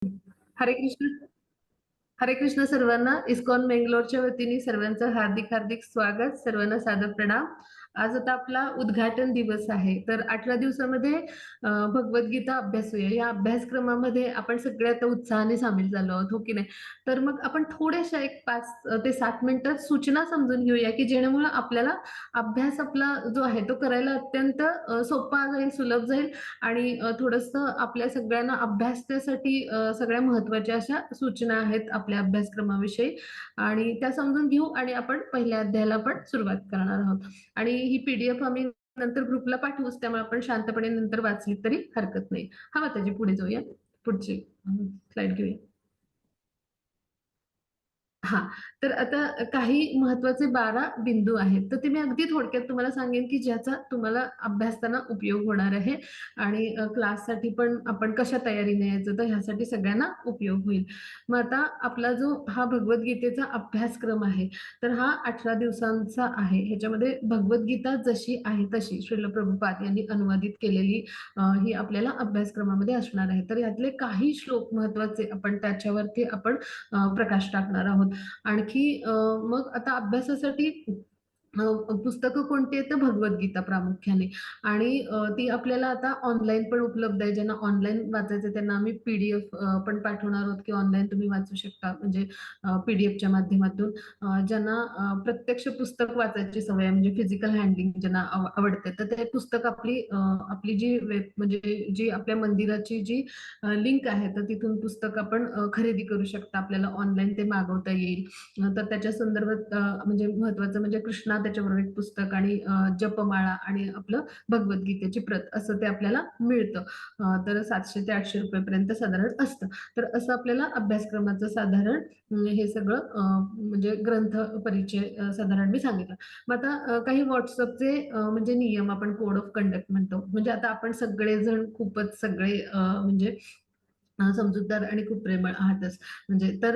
हरे कृष्ण. हरे कृष्ण सर्वांना. इस्कॉन बेंगलोरच्या वतीने सर्वांचं हार्दिक हार्दिक स्वागत. सर्वांना सादर प्रणाम. आज आता आपला उद्घाटन दिवस आहे. तर 18 दिवसामध्ये भगवद्गीता अभ्यासूया. या अभ्यासक्रमामध्ये आपण सगळे आता उत्साहाने सामील झालो आहोत, हो की नाही? तर मग आपण थोड्याशा एक 5 ते 7 मिनिटात सूचना समजून घेऊया, की जेणेमुळे आपल्याला अभ्यास आपला जो आहे तो करायला अत्यंत सोपा जाईल, सुलभ जाईल आणि थोडंसं आपल्या सगळ्यांना अभ्यासासाठी सगळ्या महत्त्वाच्या अशा सूचना आहेत आपल्या अभ्यासक्रमाविषयी आणि त्या समजून घेऊ आणि आपण पहिल्या अध्यायाला पण सुरुवात करणार आहोत. आणि ही पी-डी-एफ आम्ही नंतर ग्रुपला पाठवूच, त्यामुळे आपण शांतपणे नंतर वाचली तरी हरकत नाही. हा माताजी पुढे जाऊया. पुढची स्लाईड घेऊया. हां. तर आता काही महत्त्वाचे 12 बिंदू आहेत. तर ते मी अगदी थोडक्यात तुम्हाला सांगेन, की ज्याचा तुम्हाला अभ्यासताना उपयोग होणार आहे आणि क्लाससाठी पण आपण कशा तयारीने यायचं, तर ह्यासाठी सगळ्यांना उपयोग होईल. मग आता आपला जो हा भगवद्गीतेचा अभ्यासक्रम आहे, तर हा 18 दिवसांचा आहे. ह्याच्यामध्ये भगवद्गीता जशी आहे तशी श्रील प्रभुपाद यांनी अनुवादित केलेली ही आपल्याला अभ्यासक्रमामध्ये असणार आहे. तर यातले काही श्लोक महत्त्वाचे आपण त्याच्यावरती आपण प्रकाश टाकणार आहोत. आणखी मग आता अभ्यासासाठी पुस्तकं कोणती आहेत तर भगवद्गीता प्रामुख्याने आणि ती आपल्याला आता ऑनलाईन पण उपलब्ध आहे. ज्यांना ऑनलाईन वाचायचं त्यांना आम्ही पी-डी-एफ पण पाठवणार आहोत, की ऑनलाईन तुम्ही वाचू शकता म्हणजे पी-डी-एफच्या माध्यमातून. ज्यांना प्रत्यक्ष पुस्तक वाचायची सवय आहे म्हणजे फिजिकल हँडलिंग ज्यांना आवडते, तर ते पुस्तक आपली जी वेब म्हणजे जी आपल्या मंदिराची जी लिंक आहे, तर तिथून पुस्तक आपण खरेदी करू शकता. आपल्याला ऑनलाईन ते मागवता येईल. तर त्याच्या संदर्भात म्हणजे महत्त्वाचं म्हणजे कृष्णा त्याच्याबरोबर एक पुस्तक आणि जपमाळा आणि आपलं भगवद्गीतेची प्रत असं ते आपल्याला मिळतं. तर 700 ते 800 रुपयेपर्यंत साधारण असतं. तर असं आपल्याला अभ्यासक्रमाचं साधारण हे सगळं म्हणजे ग्रंथ परिचय साधारण मी सांगितलं. मग आता काही WhatsAppचे म्हणजे नियम आपण कोड ऑफ कंडक्ट म्हणतो. म्हणजे आता आपण सगळेजण खूपच सगळे म्हणजे समजूतदार आणि खूप प्रेमळ आहातच. म्हणजे तर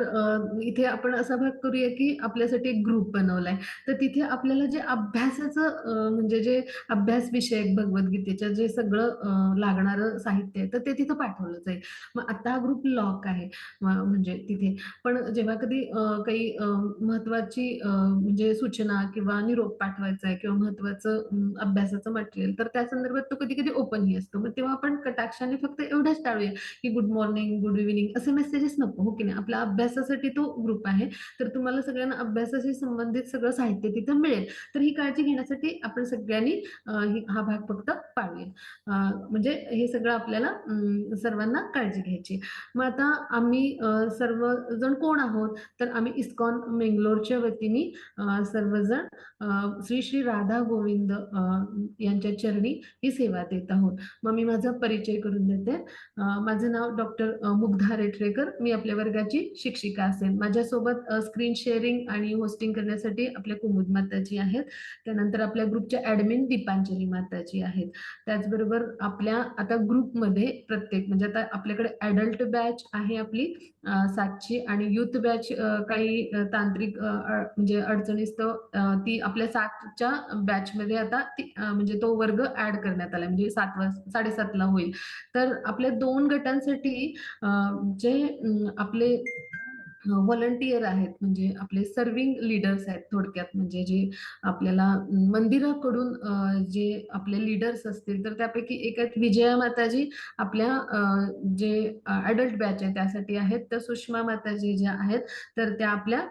इथे आपण असा भाग करूया, की आपल्यासाठी एक ग्रुप बनवलाय. तर तिथे आपल्याला जे अभ्यासाचं म्हणजे जे अभ्यास विषयक भगवद्गीतेच्या जे सगळं लागणारं साहित्य आहे, तर ते तिथं पाठवलं जाईल. मग आता हा ग्रुप लॉक आहे म्हणजे तिथे. पण जेव्हा कधी काही महत्त्वाची म्हणजे सूचना किंवा निरोप पाठवायचा आहे किंवा महत्त्वाचं अभ्यासाचं मटेरियल, तर त्या संदर्भात तो कधी-कधी ओपनही असतो. मग तेव्हा आपण कटाक्षाने फक्त एवढंच टाळूया, की गुड मॉर्निंग, गुड इव्हनिंग असे मेसेजेस नको, हो की नाही? आपल्या अभ्यासासाठी तो ग्रुप आहे. तर तुम्हाला सगळ्यांना अभ्यासाशी संबंधित सगळं साहित्य तिथं मिळेल. तर ही काळजी घेण्यासाठी आपण सगळ्यांनी हा भाग फक्त पाळूया. म्हणजे हे सगळं आपल्याला सर्वांना काळजी घ्यायची. मग आता आम्ही सर्वजण कोण आहोत? तर आम्ही इस्कॉन बेंगलोरच्या वतीने सर्वजण श्री श्री राधा गोविंद यांच्या चरणी ही सेवा देत आहोत. मग मी माझा परिचय करून देते. माझं नाव डॉक्टर मुग्धा रेटरेकर. मी आपल्या वर्गाची शिक्षिका असेन. माझ्यासोबत स्क्रीन शेअरिंग आणि होस्टिंग करण्यासाठी आपल्या कुमुद माताजी आहेत. त्यानंतर आपल्या ग्रुपच्या ॲडमिन दीपांजली माताजी आहेत. त्याचबरोबर आपल्या आता ग्रुपमध्ये प्रत्येक म्हणजे आता आपल्याकडे अडल्ट बॅच आहे आपली 7ची आणि यूथ बॅच काही तांत्रिक म्हणजे अडचणीस्तव ती आपल्या 7च्या बॅचमध्ये आता ती म्हणजे तो वर्ग ॲड करण्यात आला म्हणजे 7:30ला होईल. तर आपल्या 2 गटांसाठी जे आपले व्हॉलंटियर आहेत म्हणजे आपले सर्व्हिंग लीडर्स आहेत थोडक्यात म्हणजे जे आपल्याला मंदिराकडून जे आपले लीडर्स असतील तर त्यापैकी एक आहेत विजया माताजी आपल्या जे अडल्ट बॅच आहे त्यासाठी आहेत. तर सुषमा माताजी ज्या आहेत तर त्या आपल्या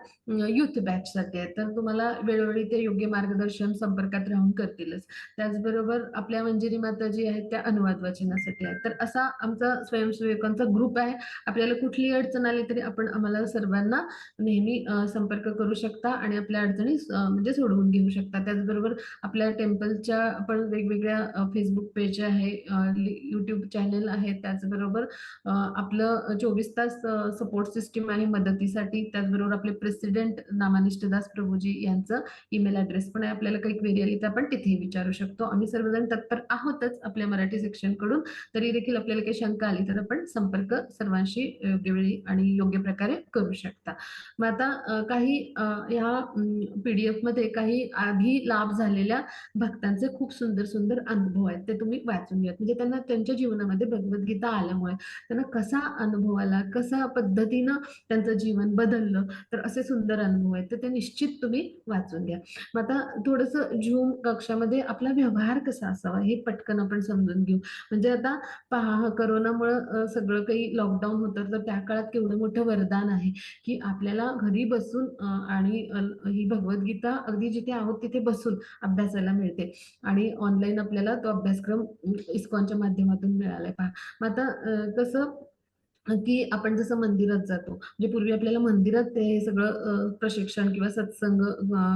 यूथ बॅचसाठी आहेत. तर तुम्हाला वेळोवेळी ते योग्य मार्गदर्शन संपर्कात राहून करतीलच. त्याचबरोबर आपल्या मंजिरी माताजी आहेत त्या अनुवाद वाचनासाठी आहेत. तर असा आमचा स्वयंसेवकांचा ग्रुप आहे. आपल्याला कुठलीही अडचण आली तरी आपण आम्हाला सर्वांना नेहमी संपर्क करू शकता आणि आपल्या अडचणी म्हणजे सोडवून घेऊ शकता. त्याचबरोबर आपल्या टेम्पलच्या पण वेगवेगळ्या फेसबुक पेज आहे, YouTube चॅनल आहे. त्याचबरोबर आपलं 24 तास सपोर्ट सिस्टम आहे मदतीसाठी. त्याचबरोबर आपले प्रेसिडेंट नामानिष्ठदास प्रभूजी यांचं ईमेल ॲड्रेस पण आहे. आपल्याला काही क्वेरी आली तर आपण तिथेही विचारू शकतो. आम्ही सर्वजण तत्पर आहोतच आपल्या मराठी सेक्शनकडून. तरी देखील आपल्याला काही शंका आली तर आपण संपर्क सर्वांशी योग्य वेळी आणि योग्य प्रकारे करू करू शकता. मग आता काही ह्या पीडीएफ मध्ये काही आधी लाभ झालेल्या भक्तांचे खूप सुंदर सुंदर अनुभव आहेत, ते तुम्ही वाचून घ्या. म्हणजे त्यांना त्यांच्या जीवनामध्ये भगवद्गीता आल्यामुळे त्यांना कसा अनुभव आला, कसा पद्धतीनं त्यांचं जीवन बदललं, तर असे सुंदर अनुभव आहेत, तर ते निश्चित तुम्ही वाचून घ्या. मग आता थोडंसं झूम कक्षामध्ये आपला व्यवहार कसा असावा हे पटकन आपण समजून घेऊ. म्हणजे आता पहा, करोनामुळं सगळं काही लॉकडाऊन होतं, तर त्या काळात केवढं मोठं वरदान आहे, की आपल्याला घरी बसून आणि ही भगवद्गीता अगदी जिथे आहोत तिथे बसून अभ्यासाला मिळते आणि ऑनलाईन आपल्याला तो अभ्यासक्रम इस्कॉनच्या माध्यमातून मिळालाय पहा. मग आता कसं की आपण जसं मंदिरात जातो, म्हणजे पूर्वी आपल्याला मंदिरात ते सगळं प्रशिक्षण किंवा सत्संग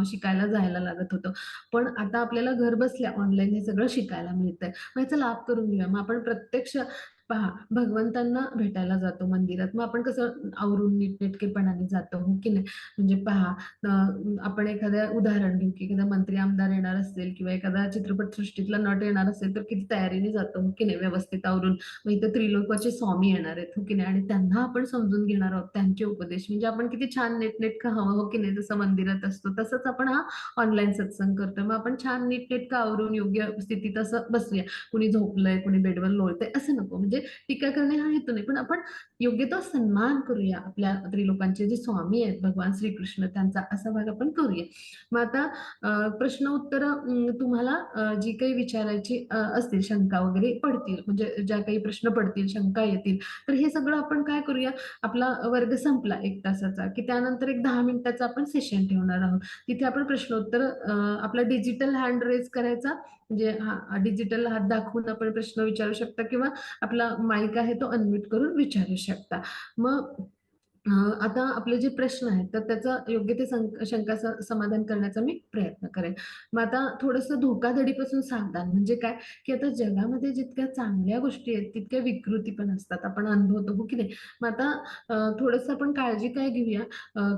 शिकायला जायला लागत होतं. पण आता आपल्याला घर बसल्या ऑनलाईन हे सगळं शिकायला मिळतंय. मग याचा लाभ करून घेऊया. मग आपण प्रत्यक्ष पहा, भगवंतांना भेटायला जातो मंदिरात. मग आपण कसं आवरून नीटनेटकेपणाने जातो, हो की नाही? म्हणजे पहा, अ, आपण एखाद्या उदाहरण घेऊ, की एखादा मंत्री आमदार येणार असेल किंवा एखादा चित्रपटसृष्टीतला नट येणार असेल, तर किती तयारीने जातो, हो की नाही? व्यवस्थित आवरून. मग इथे त्रिलोकाचे स्वामी येणार आहेत, हो की नाही? आणि त्यांना आपण समजून घेणार आहोत, त्यांचे उपदेश. म्हणजे आपण किती छान नीटनेटकं हवं, हो की नाही? जसं मंदिरात असतो, तसंच आपण हा ऑनलाईन सत्संग करतोय. मग आपण छान नीटनेटकं आवरून योग्य स्थितीत असं बसूया. कुणी झोपलंय, कुणी बेडवर लोळतंय, असं नको. म्हणजे टीका करणे हा हेतू नाही, पण आपण योग्य तो सन्मान करूया. आपल्या त्रिलोकांचे जे स्वामी आहेत, भगवान श्रीकृष्ण, त्यांचा असा भाग आपण करूया. मग आता प्रश्न उत्तर तुम्हाला जी काही विचारायची असतील, शंका वगैरे पडतील, म्हणजे ज्या काही प्रश्न पडतील, शंका येतील, तर हे सगळं आपण काय करूया, आपला वर्ग संपला 1 तासाचा, की त्यानंतर एक 10 मिनिटाचा आपण सेशन ठेवणार आहोत. तिथे आपण प्रश्नोत्तर आपला डिजिटल हँड रेज करायचा, म्हणजे डिजिटल हात दाखवून आपण प्रश्न विचारू शकता किंवा आपला माईक आहे तो अनम्यूट करून विचारू शकता. मग अ, आता आपले जे प्रश्न आहेत, तर त्याचं योग्य ते शंका समाधान करण्याचा मी प्रयत्न करेन. मग आता थोडंसं धोकाधडीपासून सावधान म्हणजे काय, की आता जगामध्ये जितक्या चांगल्या गोष्टी आहेत, तितक्या विकृती पण असतात. आपण अनुभवतो, हो की नाही? मग आता थोडंसं आपण काळजी काय घेऊया,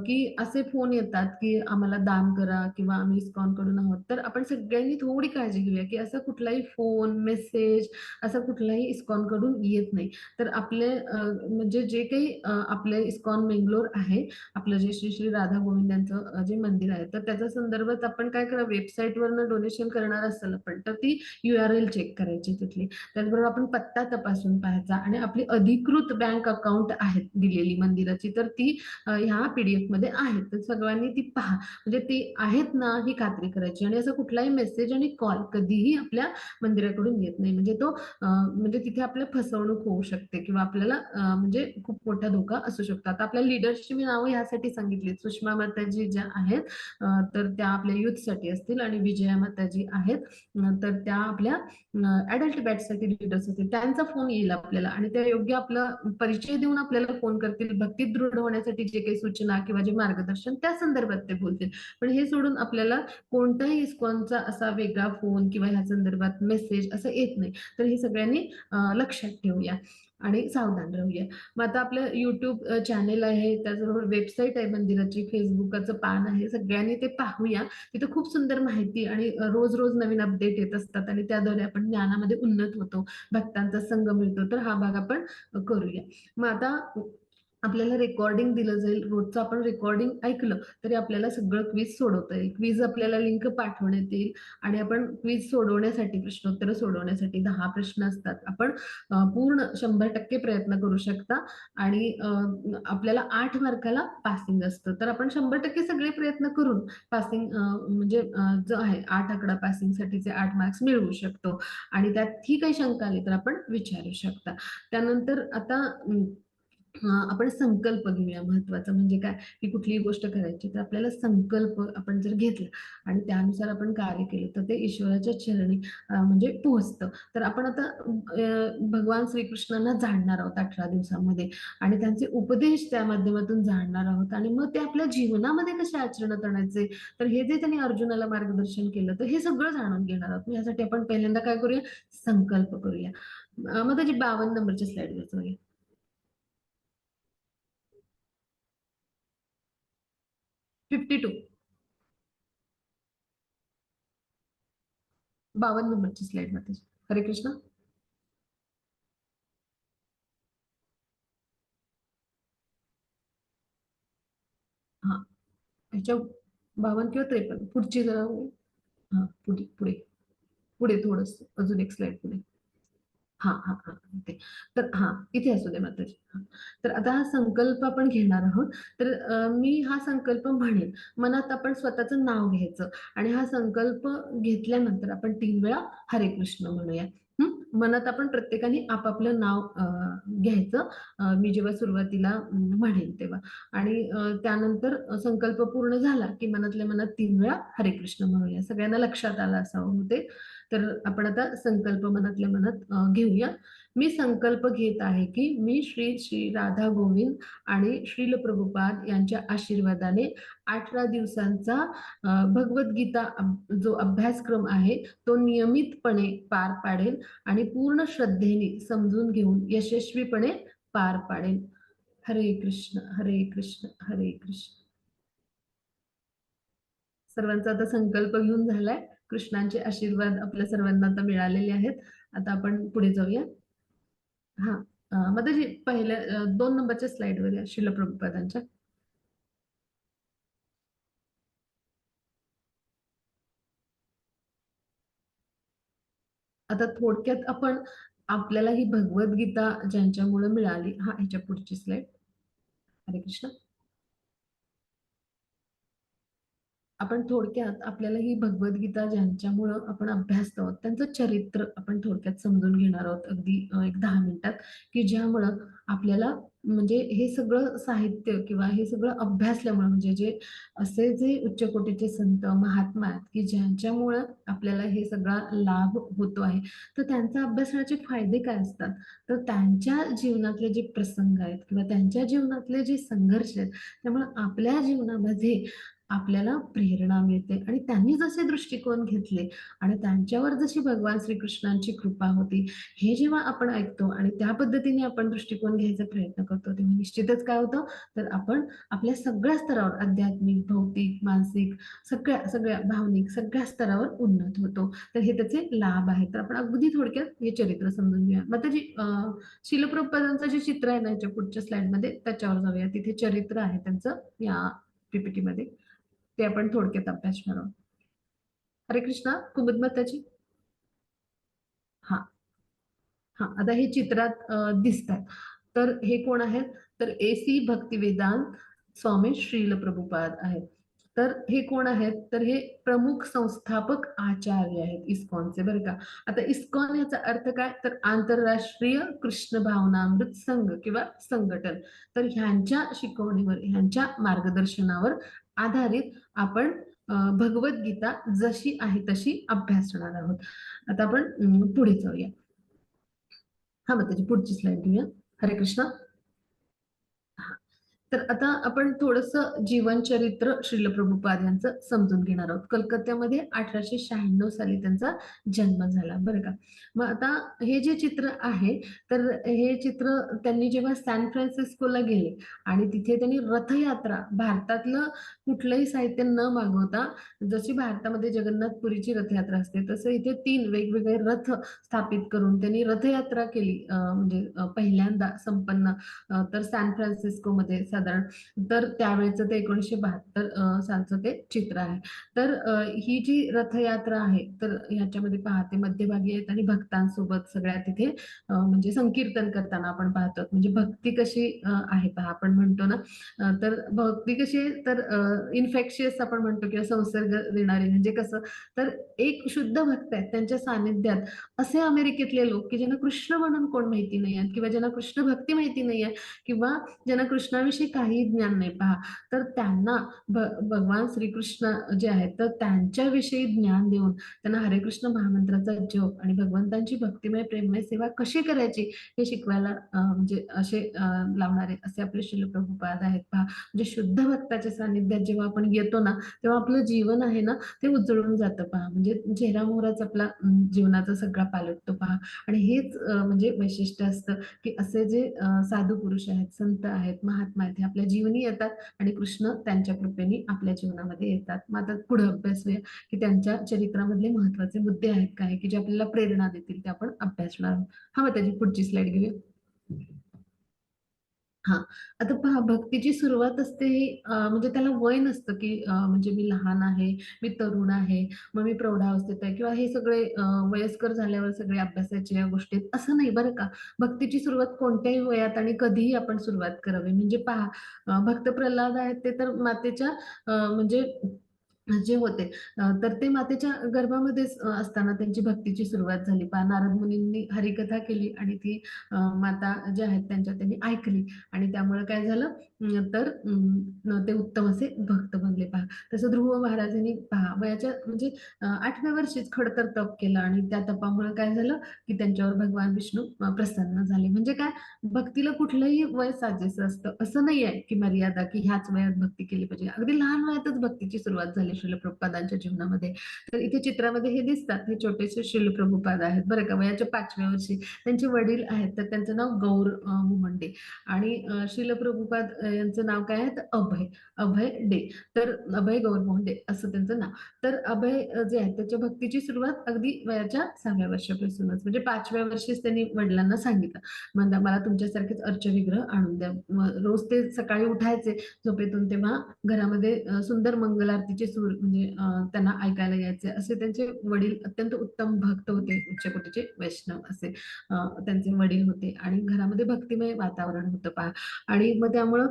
की असे फोन येतात, की आम्हाला दान करा किंवा आम्ही इस्कॉनकडून आहोत. तर आपण सगळ्यांनी थोडी काळजी घेऊया, की असा कुठलाही फोन, मेसेज असा कुठलाही इस्कॉनकडून येत नाही. तर आपले म्हणजे जे काही आपले इस्कॉन मेंगलोर आहे, आपलं जे श्री श्री राधा गोविंदांचं जे मंदिर आहे, तर त्याच्या संदर्भात आपण काय करा, वेबसाईटवरनं डोनेशन करणार असाल आपण, तर ती URL चेक करायची तिथली. त्याचबरोबर आपण पत्ता तपासून पाहायचा आणि आपली अधिकृत बँक अकाउंट आहेत दिलेली मंदिराची, तर ती ह्या पीडीएफ मध्ये आहेत. तर सर्वांनी ती पहा. म्हणजे ती आहेत ना, ही खात्री करायची आणि असा कुठलाही मेसेज आणि कॉल कधीही आपल्या मंदिराकडून येत नाही. म्हणजे तो म्हणजे तिथे आपल्या फसवणूक होऊ शकते किंवा आपल्याला म्हणजे खूप मोठा धोका असू शकतो. आता आपल्या लीडर्सची मी नावं ह्यासाठी सांगितली. सुषमा माताजी ज्या आहेत, तर त्या आपल्या युथसाठी असतील आणि विजया माताजी आहेत, तर त्या आपल्या अडल्ट बॅचसाठी लीडर्स असतील. त्यांचा फोन येईल आपल्याला आणि त्या योग्य आपला परिचय देऊन आपल्याला फोन करतील. भक्तीत दृढ होण्यासाठी जे काही सूचना किंवा जे मार्गदर्शन त्या संदर्भात ते बोलतील. पण हे सोडून आपल्याला कोणताही इस्कॉनचा असा वेगळा फोन किंवा ह्या संदर्भात मेसेज असं येत नाही. तर हे सगळ्यांनी लक्षात ठेवूया आणि सावधान राहूया. मग आता आपलं YouTube चॅनेल आहे, त्याचबरोबर वेबसाईट आहे मंदिराची, Facebookचं पान आहे. सगळ्यांनी ते पाहूया. तिथं खूप सुंदर माहिती आणि रोज-रोज नवीन अपडेट येत असतात आणि त्याद्वारे आपण ज्ञानामध्ये उन्नत होतो. भक्तांचा संग मिळतो. तर हा भाग आपण करूया. मग आता आपल्याला रेकॉर्डिंग दिलं जाईल. रोजचं आपण रेकॉर्डिंग ऐकलं तरी आपल्याला सगळं क्विज सोडवता येईल. क्विज आपल्याला लिंक पाठवण्यात येईल आणि आपण क्विज सोडवण्यासाठी, प्रश्नोत्तरं सोडवण्यासाठी 10 प्रश्न असतात. आपण पूर्ण 100% प्रयत्न करू शकता आणि आपल्याला 8 मार्काला पासिंग असतं. तर आपण 100% सगळे प्रयत्न करून पासिंग म्हणजे जो आहे 8 आकडा पासिंगसाठीचे 8 मार्क्स मिळवू शकतो आणि त्यात ही काही शंका आली तर आपण विचारू शकता. त्यानंतर आता आपण संकल्प घेऊया. महत्वाचं म्हणजे काय, की कुठलीही गोष्ट करायची तर आपल्याला संकल्प आपण जर घेतला आणि त्यानुसार आपण कार्य केलं तर ते ईश्वराच्या चरणी म्हणजे पोहोचतं. तर आपण आता भगवान श्रीकृष्णांना जाणणार आहोत 18 दिवसामध्ये आणि त्यांचे उपदेश त्या माध्यमातून जाणणार आहोत आणि मग ते आपल्या जीवनामध्ये कसे आचरणात आणायचे, तर हे जे त्यांनी अर्जुनाला मार्गदर्शन केलं, तर हे सगळं जाणून घेणार आहोत. यासाठी आपण पहिल्यांदा काय करूया, संकल्प करूया. मग त्याची 52 नंबरच्या स्लाईडवर जाऊया. 52. 52 नंबरची स्लाईड मध्ये. हरे कृष्ण. ह्याच्या 52 किंवा 53 पुढची जरा हा पुढे पुढे पुढे थोडस अजून एक स्लाइड पुढे. हा हा हा ते तर हा इथे असू दे माताजी. तर आता हा संकल्प आपण घेणार आहोत. तर मी हा संकल्प म्हणेन, मनात आपण स्वतःचं नाव घ्यायचं आणि हा संकल्प घेतल्यानंतर आपण 3 वेळा हरे कृष्ण म्हणूया. मनात आपण प्रत्येकाने आपापलं नाव घ्यायचं. मी जेव्हा सुरुवातीला म्हणेन तेव्हा आणि त्यानंतर संकल्प पूर्ण झाला की मनातल्या मनात 3 वेळा हरे कृष्ण म्हणूया. सगळ्यांना लक्षात आलं असावं होते. तर आपण आता संकल्प मनातल्या मनात घेऊया. मी संकल्प घेत आहे की मी श्री श्री राधा गोविंद आणि श्रील प्रभुपाद यांच्या आशीर्वादाने 18 दिवसांचा भगवद्गीता जो अभ्यासक्रम आहे तो नियमितपणे पार पाडेल आणि पूर्ण श्रद्धेने समजून घेऊन यशस्वीपणे पार पाडेल. हरे कृष्ण हरे कृष्ण हरे कृष्ण. सर्वांचा आता संकल्प घेऊन झालाय. कृष्णांचे आशीर्वाद आपल्या सर्वांना आता मिळालेले आहेत. आता आपण पुढे जाऊया. हा माताजी पहिल्या 2 नंबरच्या स्लाइडवर या श्रील प्रभुपादांच्या. आता थोडक्यात आपण आपल्याला ही भगवद्गीता ज्यांच्यामुळे मिळाली, हा ह्याच्या पुढची स्लाइड. हरे कृष्ण. आपण थोडक्यात आपल्याला ही भगवद्गीता ज्यांच्यामुळं आपण अभ्यासतो आहोत त्यांचं चरित्र आपण थोडक्यात समजून घेणार आहोत अगदी एक 10 मिनिटात, की ज्यामुळं आपल्याला म्हणजे हे सगळं साहित्य किंवा हे सगळं अभ्यासल्यामुळं म्हणजे जे असे जे उच्च कोटीचे संत महात्मा आहेत की ज्यांच्यामुळं आपल्याला हे सगळा लाभ होतो आहे, तर त्यांचा अभ्यासण्याचे फायदे काय असतात, तर त्यांच्या जीवनातले जे प्रसंग आहेत किंवा त्यांच्या जीवनातले जे संघर्ष आहेत त्यामुळे आपल्या जीवनामध्ये आपल्याला प्रेरणा मिळते आणि त्यांनी जसे दृष्टिकोन घेतले आणि त्यांच्यावर जशी भगवान श्रीकृष्णांची कृपा होती, हे जेव्हा आपण ऐकतो आणि त्या पद्धतीने आपण दृष्टिकोन घ्यायचा प्रयत्न करतो तेव्हा निश्चितच काय होतं, तर आपण आपल्या सगळ्या स्तरावर आध्यात्मिक, भौतिक, मानसिक सगळ्या सगळ्या भावनिक सगळ्या स्तरावर उन्नत होतो. तर हे त्याचे लाभ आहेत. तर आपण अगदी थोडक्यात हे चरित्र समजून घेऊया. मग त्याची शिलप्रभुपादांचं जे चित्र आहे ना याच्या पुढच्या स्लाइडमध्ये त्याच्यावर जाऊया. तिथे चरित्र आहे त्यांचं या पीपीटी मध्ये. ते आपण थोडक्यात अभ्यासणार आहोत. हरे कृष्णा. कुमुद माताजी. हा हा आता हे चित्रात दिसतात. तर हे कोण आहेत, तर एसी भक्तिवेदांत स्वामी श्रील प्रभुपाद आहेत. तर हे कोण आहेत, तर हे प्रमुख संस्थापक आचार्य आहेत इस्कॉनचे, बरं का. आता इस्कॉन याचा अर्थ काय, तर आंतरराष्ट्रीय कृष्ण भावनामृत संघ किंवा संघटन. तर ह्यांच्या शिकवणीवर ह्यांच्या मार्गदर्शनावर आधारित आपण भगवद्गीता जशी आहे तशी अभ्यासणार आहोत. आता आपण पुढे जाऊया. हा मग त्याची पुढची स्लाइड घेऊया. हरे कृष्ण. तर आता आपण थोडंसं जीवनचरित्र श्रील प्रभुपाद यांचं समजून घेणार आहोत. कलकत्त्यामध्ये 1896 साली त्यांचा जन्म झाला, बरं का. मग आता हे जे चित्र आहे, तर हे चित्र त्यांनी जेव्हा सॅन फ्रान्सिस्कोला गेले आणि तिथे त्यांनी रथयात्रा, भारतातलं कुठलंही साहित्य न मागवता, जशी भारतामध्ये जगन्नाथपुरीची रथयात्रा असते तसं इथे 3 वेगवेगळे रथ स्थापित करून त्यांनी रथयात्रा केली. म्हणजे पहिल्यांदा संपन्न तर सॅन फ्रान्सिस्कोमध्ये साधारण. तर त्यावेळेचं ते 1972 सालचं ते चित्र आहे. तर ही जी रथयात्रा आहे तर ह्याच्यामध्ये पाहते मध्यभागी आहेत आणि भक्तांसोबत सगळ्या तिथे म्हणजे संकीर्तन करताना आपण पाहतो. म्हणजे भक्ती कशी आहे पहा, आपण म्हणतो ना, तर भक्ती कशी आहे, तर इन्फेक्शियस आपण म्हणतो किंवा संसर्ग देणारी. म्हणजे कसं, तर एक शुद्ध भक्त आहेत त्यांच्या सानिध्यात असे अमेरिकेतले लोक की ज्यांना कृष्ण म्हणून कोण माहिती नाही आहेत किंवा ज्यांना कृष्ण भक्ती माहिती नाही आहे किंवा ज्यांना कृष्णाविषयी काही ज्ञान नाही पहा, तर त्यांना भगवान श्रीकृष्ण जे आहेत तर त्यांच्याविषयी ज्ञान देऊन त्यांना हरे कृष्ण महामंत्राचा जप आणि भगवंतांची भक्तिमय प्रेममय सेवा कशी करायची हे शिकवायला म्हणजे असे लावणारे असे आपले श्रील प्रभुपाद आहेत पहा. म्हणजे शुद्ध भक्ताच्या सानिध्यात जेव्हा आपण येतो ना तेव्हा आपलं जीवन आहे ना ते उजळून जातं पहा. म्हणजे चेहरा मोहराच आपला जीवनाचा सगळा पालटतो पहा. आणि हेच म्हणजे वैशिष्ट्य असतं की असे जे साधू पुरुष आहेत, संत आहेत, महात्मा आहेत, हे आपल्या जीवनी येतात आणि कृष्ण त्यांच्या कृपेने आपल्या जीवनामध्ये येतात. मग आता पुढे अभ्यासूया की त्यांच्या चरित्रामधले महत्वाचे मुद्दे आहेत काय की जे आपल्याला प्रेरणा देतील ते आपण अभ्यासणार आहोत. हा मग त्याची पुढची स्लाइड घेऊया. हां. आता पहा भक्तीची सुरुवात असते ही म्हणजे त्याला वय नसतं, की म्हणजे मी लहान आहे, मी तरुण आहे, मग मी प्रौढावस्थेत आहे किंवा हे सगळे वयस्कर झाल्यावर सगळे अभ्यासाच्या या गोष्टी आहेत, असं नाही बरं का. भक्तीची सुरुवात कोणत्याही वयात आणि कधीही आपण सुरुवात करावी. म्हणजे पहा भक्त प्रल्हाद आहेत ते तर मातेच्या म्हणजे जे होते तर ते मातेच्या गर्भामध्येच असताना त्यांची भक्तीची सुरुवात झाली. पहा नारद मुनींनी हरिकथा केली आणि ती माता ज्या आहेत त्यांच्या त्यांनी ऐकली आणि त्यामुळे काय झालं तर ते उत्तम असे भक्त बनले पहा. तसं ध्रुव महाराजांनी पहा वयाच्या म्हणजे 8व्या वर्षीच खडतर तप केलं आणि त्या तपामुळे काय झालं, की त्यांच्यावर भगवान विष्णू प्रसन्न झाले. म्हणजे काय भक्तीला कुठलंही वय साजेसं असतं. असं नाही आहे, की मर्यादा की ह्याच वयात भक्ती केली पाहिजे. अगदी लहान वयातच भक्तीची सुरुवात झाली श्रील प्रभुपादांच्या जीवनामध्ये. तर इथे चित्रामध्ये हे दिसतात. हे छोटेसे श्रील प्रभुपाद आहेत बरं का. वयाच्या 5व्या वर्षी त्यांचे वडील आहेत, तर त्यांचं नाव गौर मोहंडे आणि श्रील प्रभुपाद यांचं नाव काय आहे? तर अभय, अभय डे. तर अभय गौर मोहंडे असं त्यांचं नाव. तर अभय जे आहे त्याच्या भक्तीची सुरुवात अगदी वयाच्या 6व्या वर्षापासूनच म्हणजे 5व्या वर्षीच त्यांनी वडिलांना सांगितलं. म्हणता मला तुमच्यासारखेच अर्चविग्रह आणून द्या. मग रोज ते सकाळी उठायचे झोपेतून तेव्हा घरामध्ये सुंदर मंगल आरतीचे सूर म्हणजे त्यांना ऐकायला यायचे. असे त्यांचे वडील अत्यंत उत्तम भक्त होते. उच्च कोटीचे वैष्णव असे त्यांचे वडील होते आणि घरामध्ये भक्तिमय वातावरण होतं पहा आणि मग त्यामुळं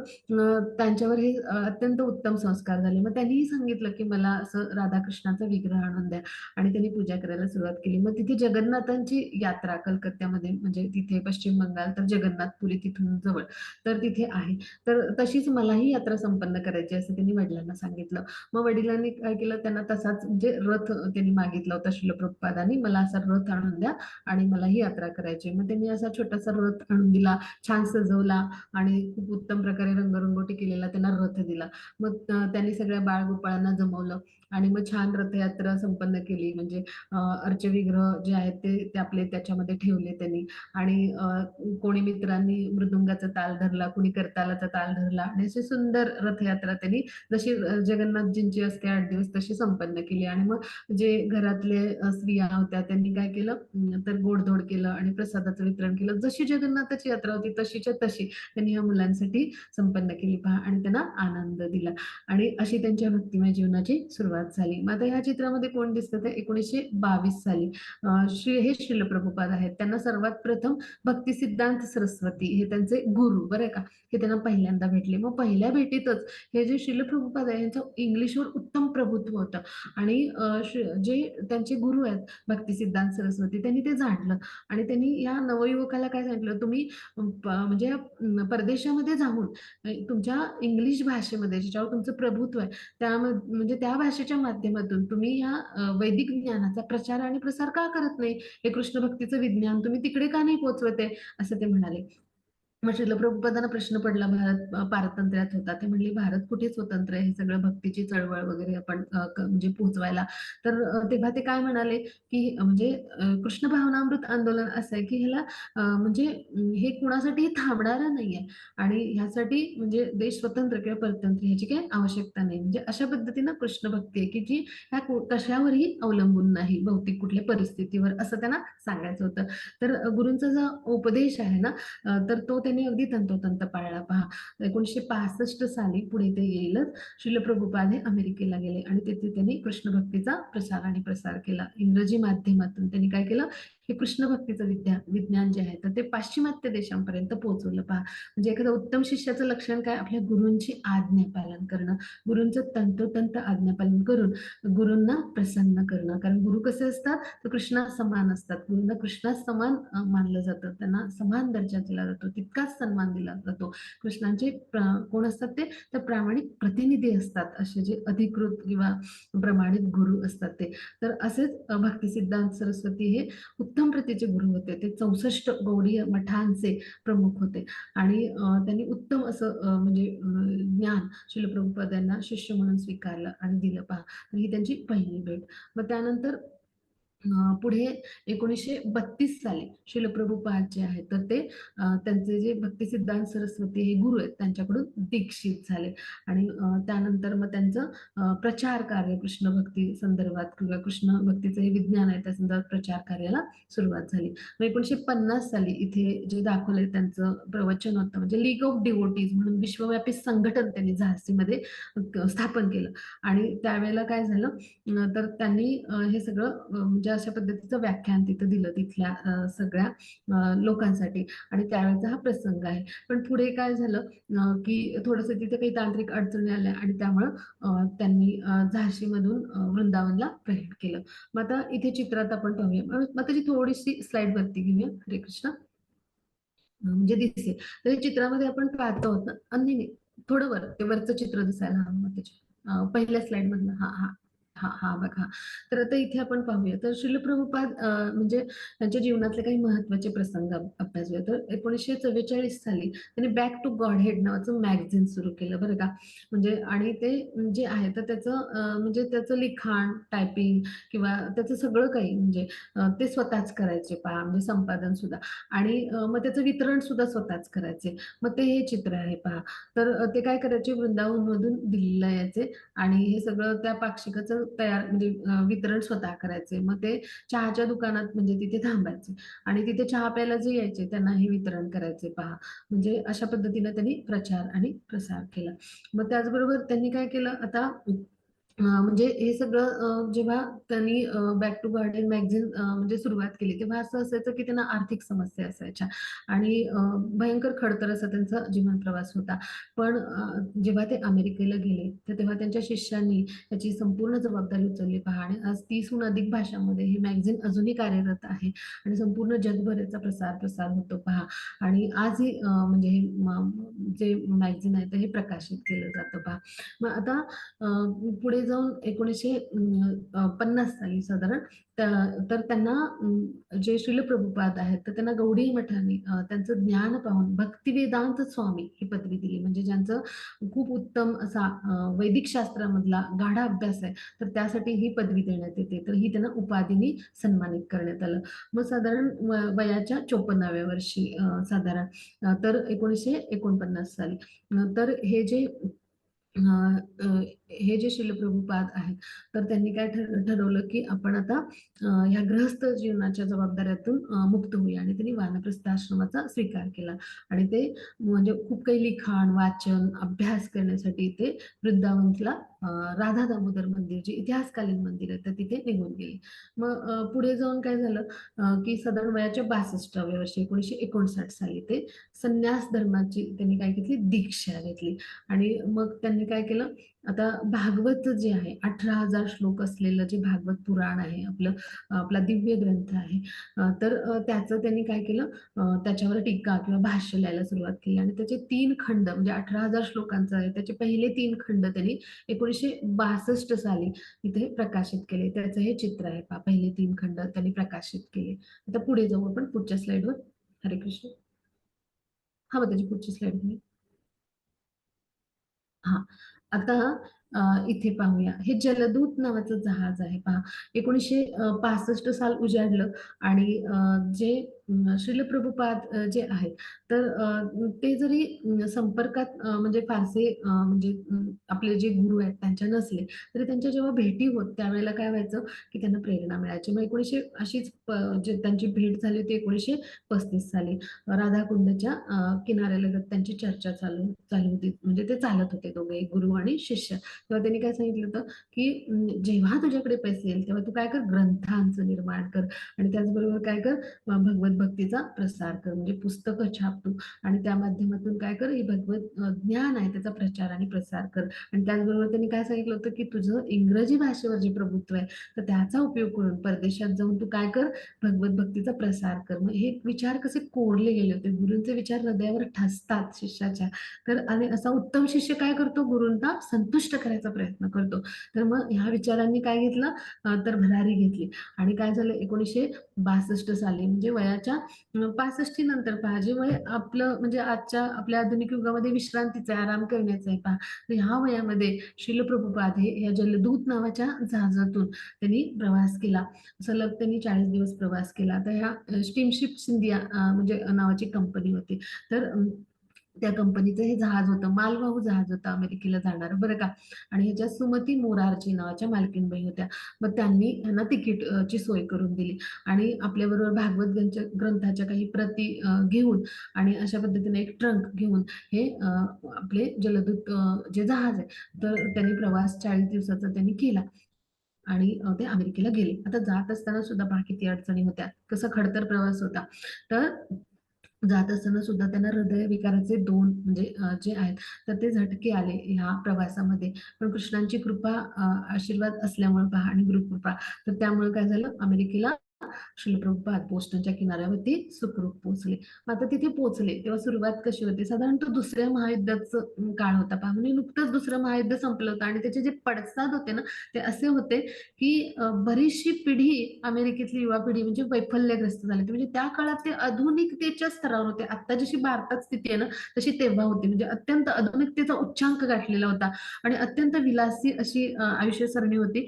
त्यांच्यावर हे अत्यंत उत्तम संस्कार झाले. मग त्यांनीही सांगितलं, की मला असं राधाकृष्णाचा विग्रह आणून द्या आणि त्यांनी पूजा करायला सुरुवात केली. मग तिथे जगन्नाथांची यात्रा कलकत्त्यामध्ये म्हणजे तिथे पश्चिम बंगाल तर जगन्नाथपुरी तिथून जवळ तर तिथे आहे. तर तशीच मलाही यात्रा संपन्न करायची असं त्यांनी वडिलांना सांगितलं. मग वडिलांनी काय केलं त्यांना तसाच म्हणजे रथ त्यांनी मागितला होता श्रील प्रभुपादांनी मला असा रथ आणून द्या आणि मला ही यात्रा करायची. मग त्यांनी असा छोटासा रथ आणून दिला, छान सजवला आणि खूप उत्तम प्रकारे रंगरंगोटी केलेला त्यांना रथ दिला. मग त्यांनी सगळ्या बाळगोपाळांना जमवलं आणि मग छान रथयात्रा संपन्न केली. म्हणजे अर्चविग्रह जे आहेत ते आपले त्याच्यामध्ये ठेवले त्यांनी आणि कोणी मित्रांनी मृदुंगाचा ताल धरला, कोणी करतालाचा ताल धरला आणि अशी सुंदर रथयात्रा त्यांनी जशी जगन्नाथजींची असते 8 दिवस तशी संपन्न केली आणि मग जे घरातले स्त्रिया होत्या त्यांनी काय केलं तर गोडधोड केलं आणि प्रसादाचं वितरण केलं. जशी जगन्नाथाची यात्रा होती तशीच्या तशी त्यांनी ह्या मुलांसाठी संपन्न केली पहा आणि त्यांना आनंद दिला आणि अशी त्यांच्या भक्तिमय जीवनाची सुरुवात झाली. मग आता ह्या चित्रामध्ये कोण दिसतं ते 1922 साली हे श्रील प्रभुपाद आहेत. त्यांना सर्वात प्रथम भक्ती सिद्धांत सरस्वती हे त्यांचे गुरु बरं का, हे त्यांना पहिल्यांदा भेटले. मग पहिल्या भेटीतच हे जे श्रील प्रभुपाद आहे यांचं इंग्लिशवर उत्तम प्रभुत्व होतं आणि जे त्यांचे गुरु आहेत भक्ती सिद्धांत सरस्वती त्यांनी ते जाणलं आणि त्यांनी या नवयुवकाला काय सांगितलं तुम्ही म्हणजे परदेशामध्ये जाऊन तुमच्या इंग्लिश भाषेमध्ये ज्याच्यावर तुमचं प्रभुत्व आहे म्हणजे त्या भाषेच्या माध्यमातून तुम्ही या वैदिक ज्ञानाचा प्रचार आणि प्रसार का करत नाही? हे कृष्ण भक्तीचं विज्ञान तुम्ही तिकडे का नाही पोहोचवत असं ते म्हणाले. मग श्रील प्रभुपादांना प्रश्न पडला भारत पारतंत्र्यात होता. ते म्हणले, "भारत कुठे स्वतंत्र आहे? हे सगळं भक्तीची चळवळ वगैरे आपण म्हणजे पोहोचवायला." तर तेव्हा ते काय म्हणाले, की म्हणजे कृष्ण भावनामृत आंदोलन असं आहे, की ह्याला म्हणजे हे कुणासाठीही थांबणारं नाहीये आणि ह्यासाठी म्हणजे देश स्वतंत्र किंवा परतंत्र ह्याची काही आवश्यकता नाही. म्हणजे अशा पद्धतीनं कृष्ण भक्ती आहे, की जी ह्या कशावरही अवलंबून नाही, भौतिक कुठल्या परिस्थितीवर असं त्यांना सांगायचं होतं. तर गुरूंचा जो उपदेश आहे ना तर तो त्यांनी अगदी तंतोतंत पाळला पहा. 1965 साली पुढे ते येईलच श्रील प्रभुपाद हे अमेरिकेला गेले आणि तिथे त्यांनी कृष्ण भक्तीचा प्रसार आणि प्रसार केला. इंग्रजी माध्यमातून त्यांनी काय केलं, हे कृष्ण भक्तीचं विज्ञान जे आहे तर ते पाश्चिमात्य देशांपर्यंत पोहोचवलं पहा. म्हणजे एखाद्या उत्तम शिष्याचं लक्षण काय आपल्या गुरूंची आज्ञा पालन करणं, गुरूंचं तंतोतंत आज्ञापालन करून गुरूंना प्रसन्न करणं. कारण गुरु कसे असतात तर कृष्णा समान असतात. गुरूंना कृष्णा समान मानलं जातं. त्यांना समान दर्जा दिला जातो. तितकाच सन्मान दिला जातो. कृष्णांचे कोण असतात ते? तर प्रामाणिक प्रतिनिधी असतात. असे जे अधिकृत किंवा प्रमाणित गुरु असतात ते. तर असेच भक्ती सिद्धांत सरस्वती हे उत्तम प्रतीचे गुरु होते. ते 64 गौडीय मठांचे प्रमुख होते आणि त्यांनी उत्तम असं म्हणजे ज्ञान श्रील प्रभुपाद यांना शिष्य म्हणून स्वीकारलं आणि दिलं पहा. तर ही त्यांची पहिली भेट. मग त्यानंतर पुढे 1932 साली श्रील प्रभुपाद जे आहेत, तर ते त्यांचे जे भक्तिसिद्धांत सरस्वती हे गुरु आहेत, त्यांच्याकडून दीक्षित झाले आणि त्यानंतर मग त्यांचं प्रचार कार्य कृष्ण भक्ती संदर्भात किंवा कृष्ण भक्तीचं हे विज्ञान आहे, त्या संदर्भात प्रचार कार्याला सुरुवात झाली. मग 1950 साली इथे जे दाखवलंय त्यांचं प्रवचन होतं, म्हणजे लीग ऑफ डिवोटीज म्हणून विश्वव्यापी संघटन त्यांनी झाशीमध्ये स्थापन केलं आणि त्यावेळेला काय झालं, तर त्यांनी हे सगळं म्हणजे अशा पद्धतीचं व्याख्यान तिथं दिलं तिथल्या सगळ्या लोकांसाठी आणि त्यावेळेचा हा प्रसंग आहे. पण पुढे काय झालं, की थोडंसं तिथे काही तांत्रिक अडचणी आल्या आणि त्यामुळं त्यांनी झाशीमधून वृंदावनला प्रयाण केलं. मग आता इथे चित्रात आपण पाहूया. मग त्याची थोडीशी स्लाईड वरती घेऊया. हरे कृष्ण. म्हणजे दिसेल. तर हे चित्रामध्ये आपण पाहतो आहोत ना, नाही, नाही, थोडं वर, ते वरचं चित्र दिसायला हवं मग त्याच्या पहिल्या स्लाइड मधलं. हां, हां. हां, हां, बघा. तर आता इथे आपण पाहूया. तर श्रील प्रभुपाद म्हणजे त्यांच्या जीवनातले काही महत्त्वाचे प्रसंग अभ्यासूया. तर 1944 साली त्यांनी बॅक टू गॉडहेड नावाचं मॅगझिन सुरू केलं बरं का. म्हणजे आणि ते जे आहे तर त्याचं म्हणजे त्याचं लिखाण, टायपिंग किंवा त्याचं सगळं काही म्हणजे ते स्वतःच करायचे पहा, म्हणजे संपादन सुद्धा. आणि मग त्याचं वितरण सुद्धा स्वतःच करायचे. मग ते हे चित्र आहे पहा. तर ते काय करायचे, वृंदावनमधून दिल्लीला यायचे आणि हे सगळं त्या पाक्षिकाचं तयार म्हणजे वितरण स्वतः करायचे. मग ते चहाच्या दुकानात म्हणजे तिथे थांबायचे आणि तिथे चहा प्यायला जे यायचे त्यांना हे वितरण करायचे पहा. म्हणजे अशा पद्धतीने त्यांनी प्रचार आणि प्रसार केला. मग त्याचबरोबर त्यांनी काय केलं आता, म्हणजे हे सगळं जेव्हा त्यांनी बॅक टू गार्डन मॅगझिन म्हणजे सुरुवात केली, तेव्हा असं असायचं की त्यांना आर्थिक समस्या असायच्या आणि भयंकर खडतर असा त्यांचा जीवन प्रवास होता. पण जेव्हा ते अमेरिकेला गेले, तर तेव्हा त्यांच्या शिष्यांनी त्याची संपूर्ण जबाबदारी उचलली पहा आणि आज 30हून अधिक भाषांमध्ये हे मॅगझिन अजूनही कार्यरत आहे आणि संपूर्ण जगभर याचा प्रसार होतो पहा आणि आजही म्हणजे हे जे मॅगझिन आहे, तर हे प्रकाशित केलं जातं पहा. मग आता पुढे जाऊन 1950 साली साधारण तर त्यांना जे श्रील प्रभुपाद आहेत तर त्यांना गौडी मठाने त्यांचं ज्ञान पाहून भक्तिवेदांत स्वामी ही पदवी दिली. म्हणजे ज्यांचं खूप उत्तम असा वैदिक शास्त्रामधला गाढा अभ्यास आहे, तर त्यासाठी ही पदवी देण्यात येते. तर ही त्यांना उपाधीने सन्मानित करण्यात आलं. मग साधारण वयाच्या 54व्या वर्षी साधारण तर 1949 साली तर हे जे अ, अ, हे जे श्रील प्रभुपाद आहेत, तर त्यांनी काय ठरवलं, की आपण आता ह्या गृहस्थ जीवनाच्या जबाबदाऱ्यातून मुक्त होऊया आणि त्यांनी वानप्रस्थ आश्रमाचा स्वीकार केला आणि ते म्हणजे खूप काही लिखाण, वाचन, अभ्यास करण्यासाठी ते वृंदावनला राधा दामोदर मंदिर जे इतिहासकालीन मंदिर आहे, तर तिथे निघून गेले. मग पुढे जाऊन काय झालं, की साधारण वयाच्या 62व्या वर्षी 1959 साली ते संन्यास धर्माची त्यांनी काय घेतली, दीक्षा घेतली. आणि मग त्यांनी काय केलं, आता भागवत जे आहे 18,000 श्लोक असलेलं जे भागवत पुराण आहे आपलं, आपला दिव्य ग्रंथ आहे. तर त्याचं त्यांनी काय केलं, त्याच्यावर टीका किंवा भाष्य लिहायला सुरुवात केली आणि त्याचे 3 खंड म्हणजे 18,000 श्लोकांचं आहे. त्याचे पहिले 3 खंड त्यांनी 1962 साली इथे प्रकाशित केले. त्याचं हे चित्र आहे पहा. पहिले 3 खंड त्यांनी प्रकाशित केले. आता पुढे जाऊ आपण पुढच्या स्लाईडवर. हरे कृष्ण. हां, मग त्याची पुढची स्लाईड घ्या. हां. आता इथे पाहूया. हे जलदूत नावाचं जहाज आहे पहा. 1965 साल उजाडलं आणि जे श्रील प्रभुपाद जे आहेत, तर ते जरी संपर्कात म्हणजे फारसे म्हणजे आपले जे गुरु आहेत त्यांच्या नसले, तरी त्यांच्या जेव्हा भेटी होत त्यावेळेला काय व्हायचं, की त्यांना प्रेरणा मिळायची. मग 1900 अशीच जे त्यांची भेट झाली होती 1935 साली. राधाकुंडच्या किनाऱ्यालगत त्यांची चर्चा चालू होती. म्हणजे ते चालत होते दोघे, गुरु आणि शिष्य. तेव्हा त्यांनी काय सांगितलं होतं, की जेव्हा तुझ्याकडे पैसे येईल, तेव्हा तू काय कर, ग्रंथांचं निर्माण कर आणि त्याचबरोबर काय कर, भगवत भक्तीचा प्रसार कर. म्हणजे पुस्तकं छाप तू आणि त्या माध्यमातून काय कर, हे भगवत ज्ञान आहे त्याचा प्रचार आणि प्रसार कर. आणि त्याचबरोबर त्यांनी काय सांगितलं होतं, की तुझं इंग्रजी भाषेवर जे प्रभुत्व आहे, तर त्याचा उपयोग करून परदेशात जाऊन तू काय कर, भगवत भक्तीचा प्रसार कर. मग हे विचार कसे कोरले गेले होते. गुरूंचे विचार हृदयावर ठसतात शिष्याच्या. तर आणि असा उत्तम शिष्य काय करतो, गुरूंना संतुष्ट करायचा प्रयत्न करतो. तर मग ह्या विचारांनी काय घेतलं, तर भरारी घेतली आणि काय झालं 1962 साली म्हणजे वयाच्या 65 नंतर पहा, जे वय आपलं म्हणजे आजच्या आपल्या आधुनिक युगामध्ये विश्रांतीचं आहे, आराम करण्याचं आहे पहा. तर ह्या वयामध्ये श्रील प्रभुपाद हे या जलदूत नावाच्या जहाजातून त्यांनी प्रवास केला. सलग त्यांनी 40 दिवस प्रवास केला. तर ह्या स्टीमशिप सिंधिया म्हणजे नावाची कंपनी होती. तर त्या कंपनीचं हे जहाज होतं, मालवाहू जहाज होतं अमेरिकेला जाणारं बरं का. आणि ह्याच्यात सुमती मोरारजी नावाच्या मालकीणबाई होत्या. मग त्यांनी ह्यांना तिकीट ची सोय करून दिली आणि आपल्याबरोबर भागवत ग्रंथाच्या काही प्रती घेऊन आणि अशा पद्धतीने एक ट्रंक घेऊन हे आपले जलदूत जे जहाज आहे, तर त्यांनी प्रवास 40 दिवसाचा त्यांनी केला. आणि ते अमेरिकेला गेले. आता जात असताना सुद्धा पहा किती अडचणी होत्या. कसा खडतर प्रवास होता. तर जात असताना सुद्धा त्यांना हृदयविकाराचे 2 म्हणजे जे आहेत, तर ते झटके आले ह्या प्रवासामध्ये. पण कृष्णांची कृपा आशीर्वाद असल्यामुळे पहा आणि गुरुकृपा, तर त्यामुळे काय झालं अमेरिकेला श्रील प्रभुपाद बोस्टनच्या किनाऱ्यावरती सुखरूप पोहोचले. मग आता तिथे पोहोचले तेव्हा सुरुवात कशी होते? साधारणतः दुसऱ्या महायुद्धाचं काळ होता पहा. म्हणजे नुकतंच दुसरं महायुद्ध संपलं होतं आणि त्याचे जे पडसाद होते ना, ते असे होते की बरीचशी पिढी अमेरिकेतली युवा पिढी म्हणजे वैफल्यग्रस्त झाली. म्हणजे त्या काळात ते आधुनिकतेच्या स्तरावर होते. आता जशी भारतात स्थिती आहे ना, तशी तेव्हा होती. म्हणजे अत्यंत आधुनिकतेचा उच्चांक गाठलेला होता आणि अत्यंत विलासी अशी आयुष्य सरणी होती,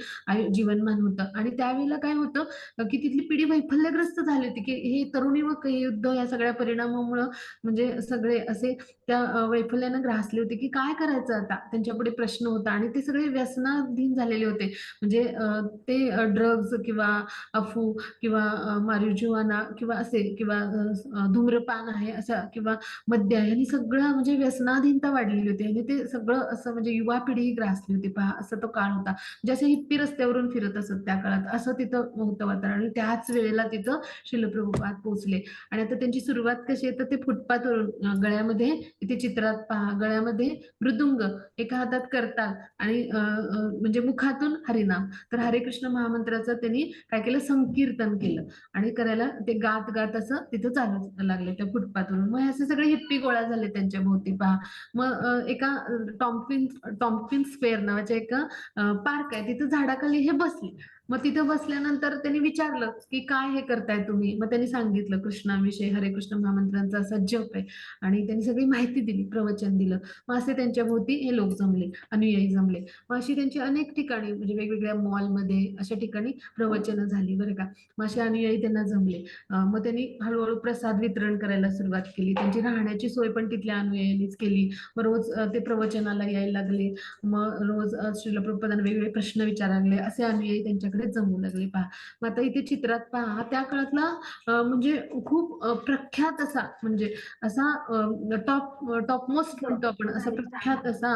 जीवनमान होतं आणि त्यावेळेला काय होतं की तिथली पिढी वैफल्यग्रस्त झाली होती, की हे तरुण युवक हे युद्ध या सगळ्या परिणामामुळं म्हणजे सगळे असे त्या वैफल्यानं ग्रासले होते, की काय करायचं आता? त्यांच्यापुढे प्रश्न होता आणि ते सगळे व्यसनाधीन झालेले होते. म्हणजे ते ड्रग्ज किंवा अफू किंवा मारिजुआना किंवा असे किंवा धूम्रपान आहे अशा किंवा मद्य आहे आणि सगळं म्हणजे व्यसनाधीनता वाढलेली होती आणि ते सगळं असं म्हणजे युवा पिढी ग्रासली होती पहा, असा तो काळ होता. जसे हिप्पी रस्त्यावरून फिरत असत त्या काळात, असं तिथं होतं वातावरण आणि त्याच वेळेला तिथं शिलप्रभुपाद पोहोचले आणि आता त्यांची सुरुवात कशी आहे तर ते फुटपाथवरून गळ्यामध्ये इथे चित्रात पहा गळ्यामध्ये मृदुंग, एका हातात करताल आणि म्हणजे मुखातून हरिनाम. तर हरे कृष्ण महामंत्राचं त्यांनी काय केलं संकीर्तन केलं आणि करायला ते गात गात असं तिथं चालू लागले त्या फुटपाथवरून. मग असे सगळे हिप्पी गोळा झाले त्यांच्या भोवती पहा. मग एका टॉम्पिन्स स्क्वेअर नावाच्या एका पार्क आहे तिथं झाडाखाली हे बसले. मग तिथं बसल्यानंतर त्यांनी विचारलं की काय हे करताय तुम्ही? मग त्यांनी सांगितलं कृष्णाविषयी हरे कृष्ण महामंत्रांचा असा जप आहे आणि त्यांनी सगळी माहिती दिली, प्रवचन दिलं. मग असे त्यांच्या भोवती हे लोक जमले, अनुयायी जमले. मग अशी त्यांची अनेक ठिकाणी म्हणजे वेगवेगळ्या मॉलमध्ये अशा ठिकाणी प्रवचनं झाली बरं का. मग असे अनुयायी त्यांना जमले. मग त्यांनी हळूहळू प्रसाद वितरण करायला सुरुवात केली. त्यांची राहण्याची सोय पण तिथल्या अनुयायांनीच केली. मग रोज ते प्रवचनाला यायला लागले. मग रोज श्रील प्रभुपादांना वेगवेगळे प्रश्न विचारायला लागले. असे अनुयायी त्यांच्याकडे जमू लागले पहा. मग आता इथे चित्रात पहा त्या काळातला म्हणजे खूप प्रख्यात असा म्हणजे असा टॉप मोस्ट म्हणतो आपण असा प्रख्यात असा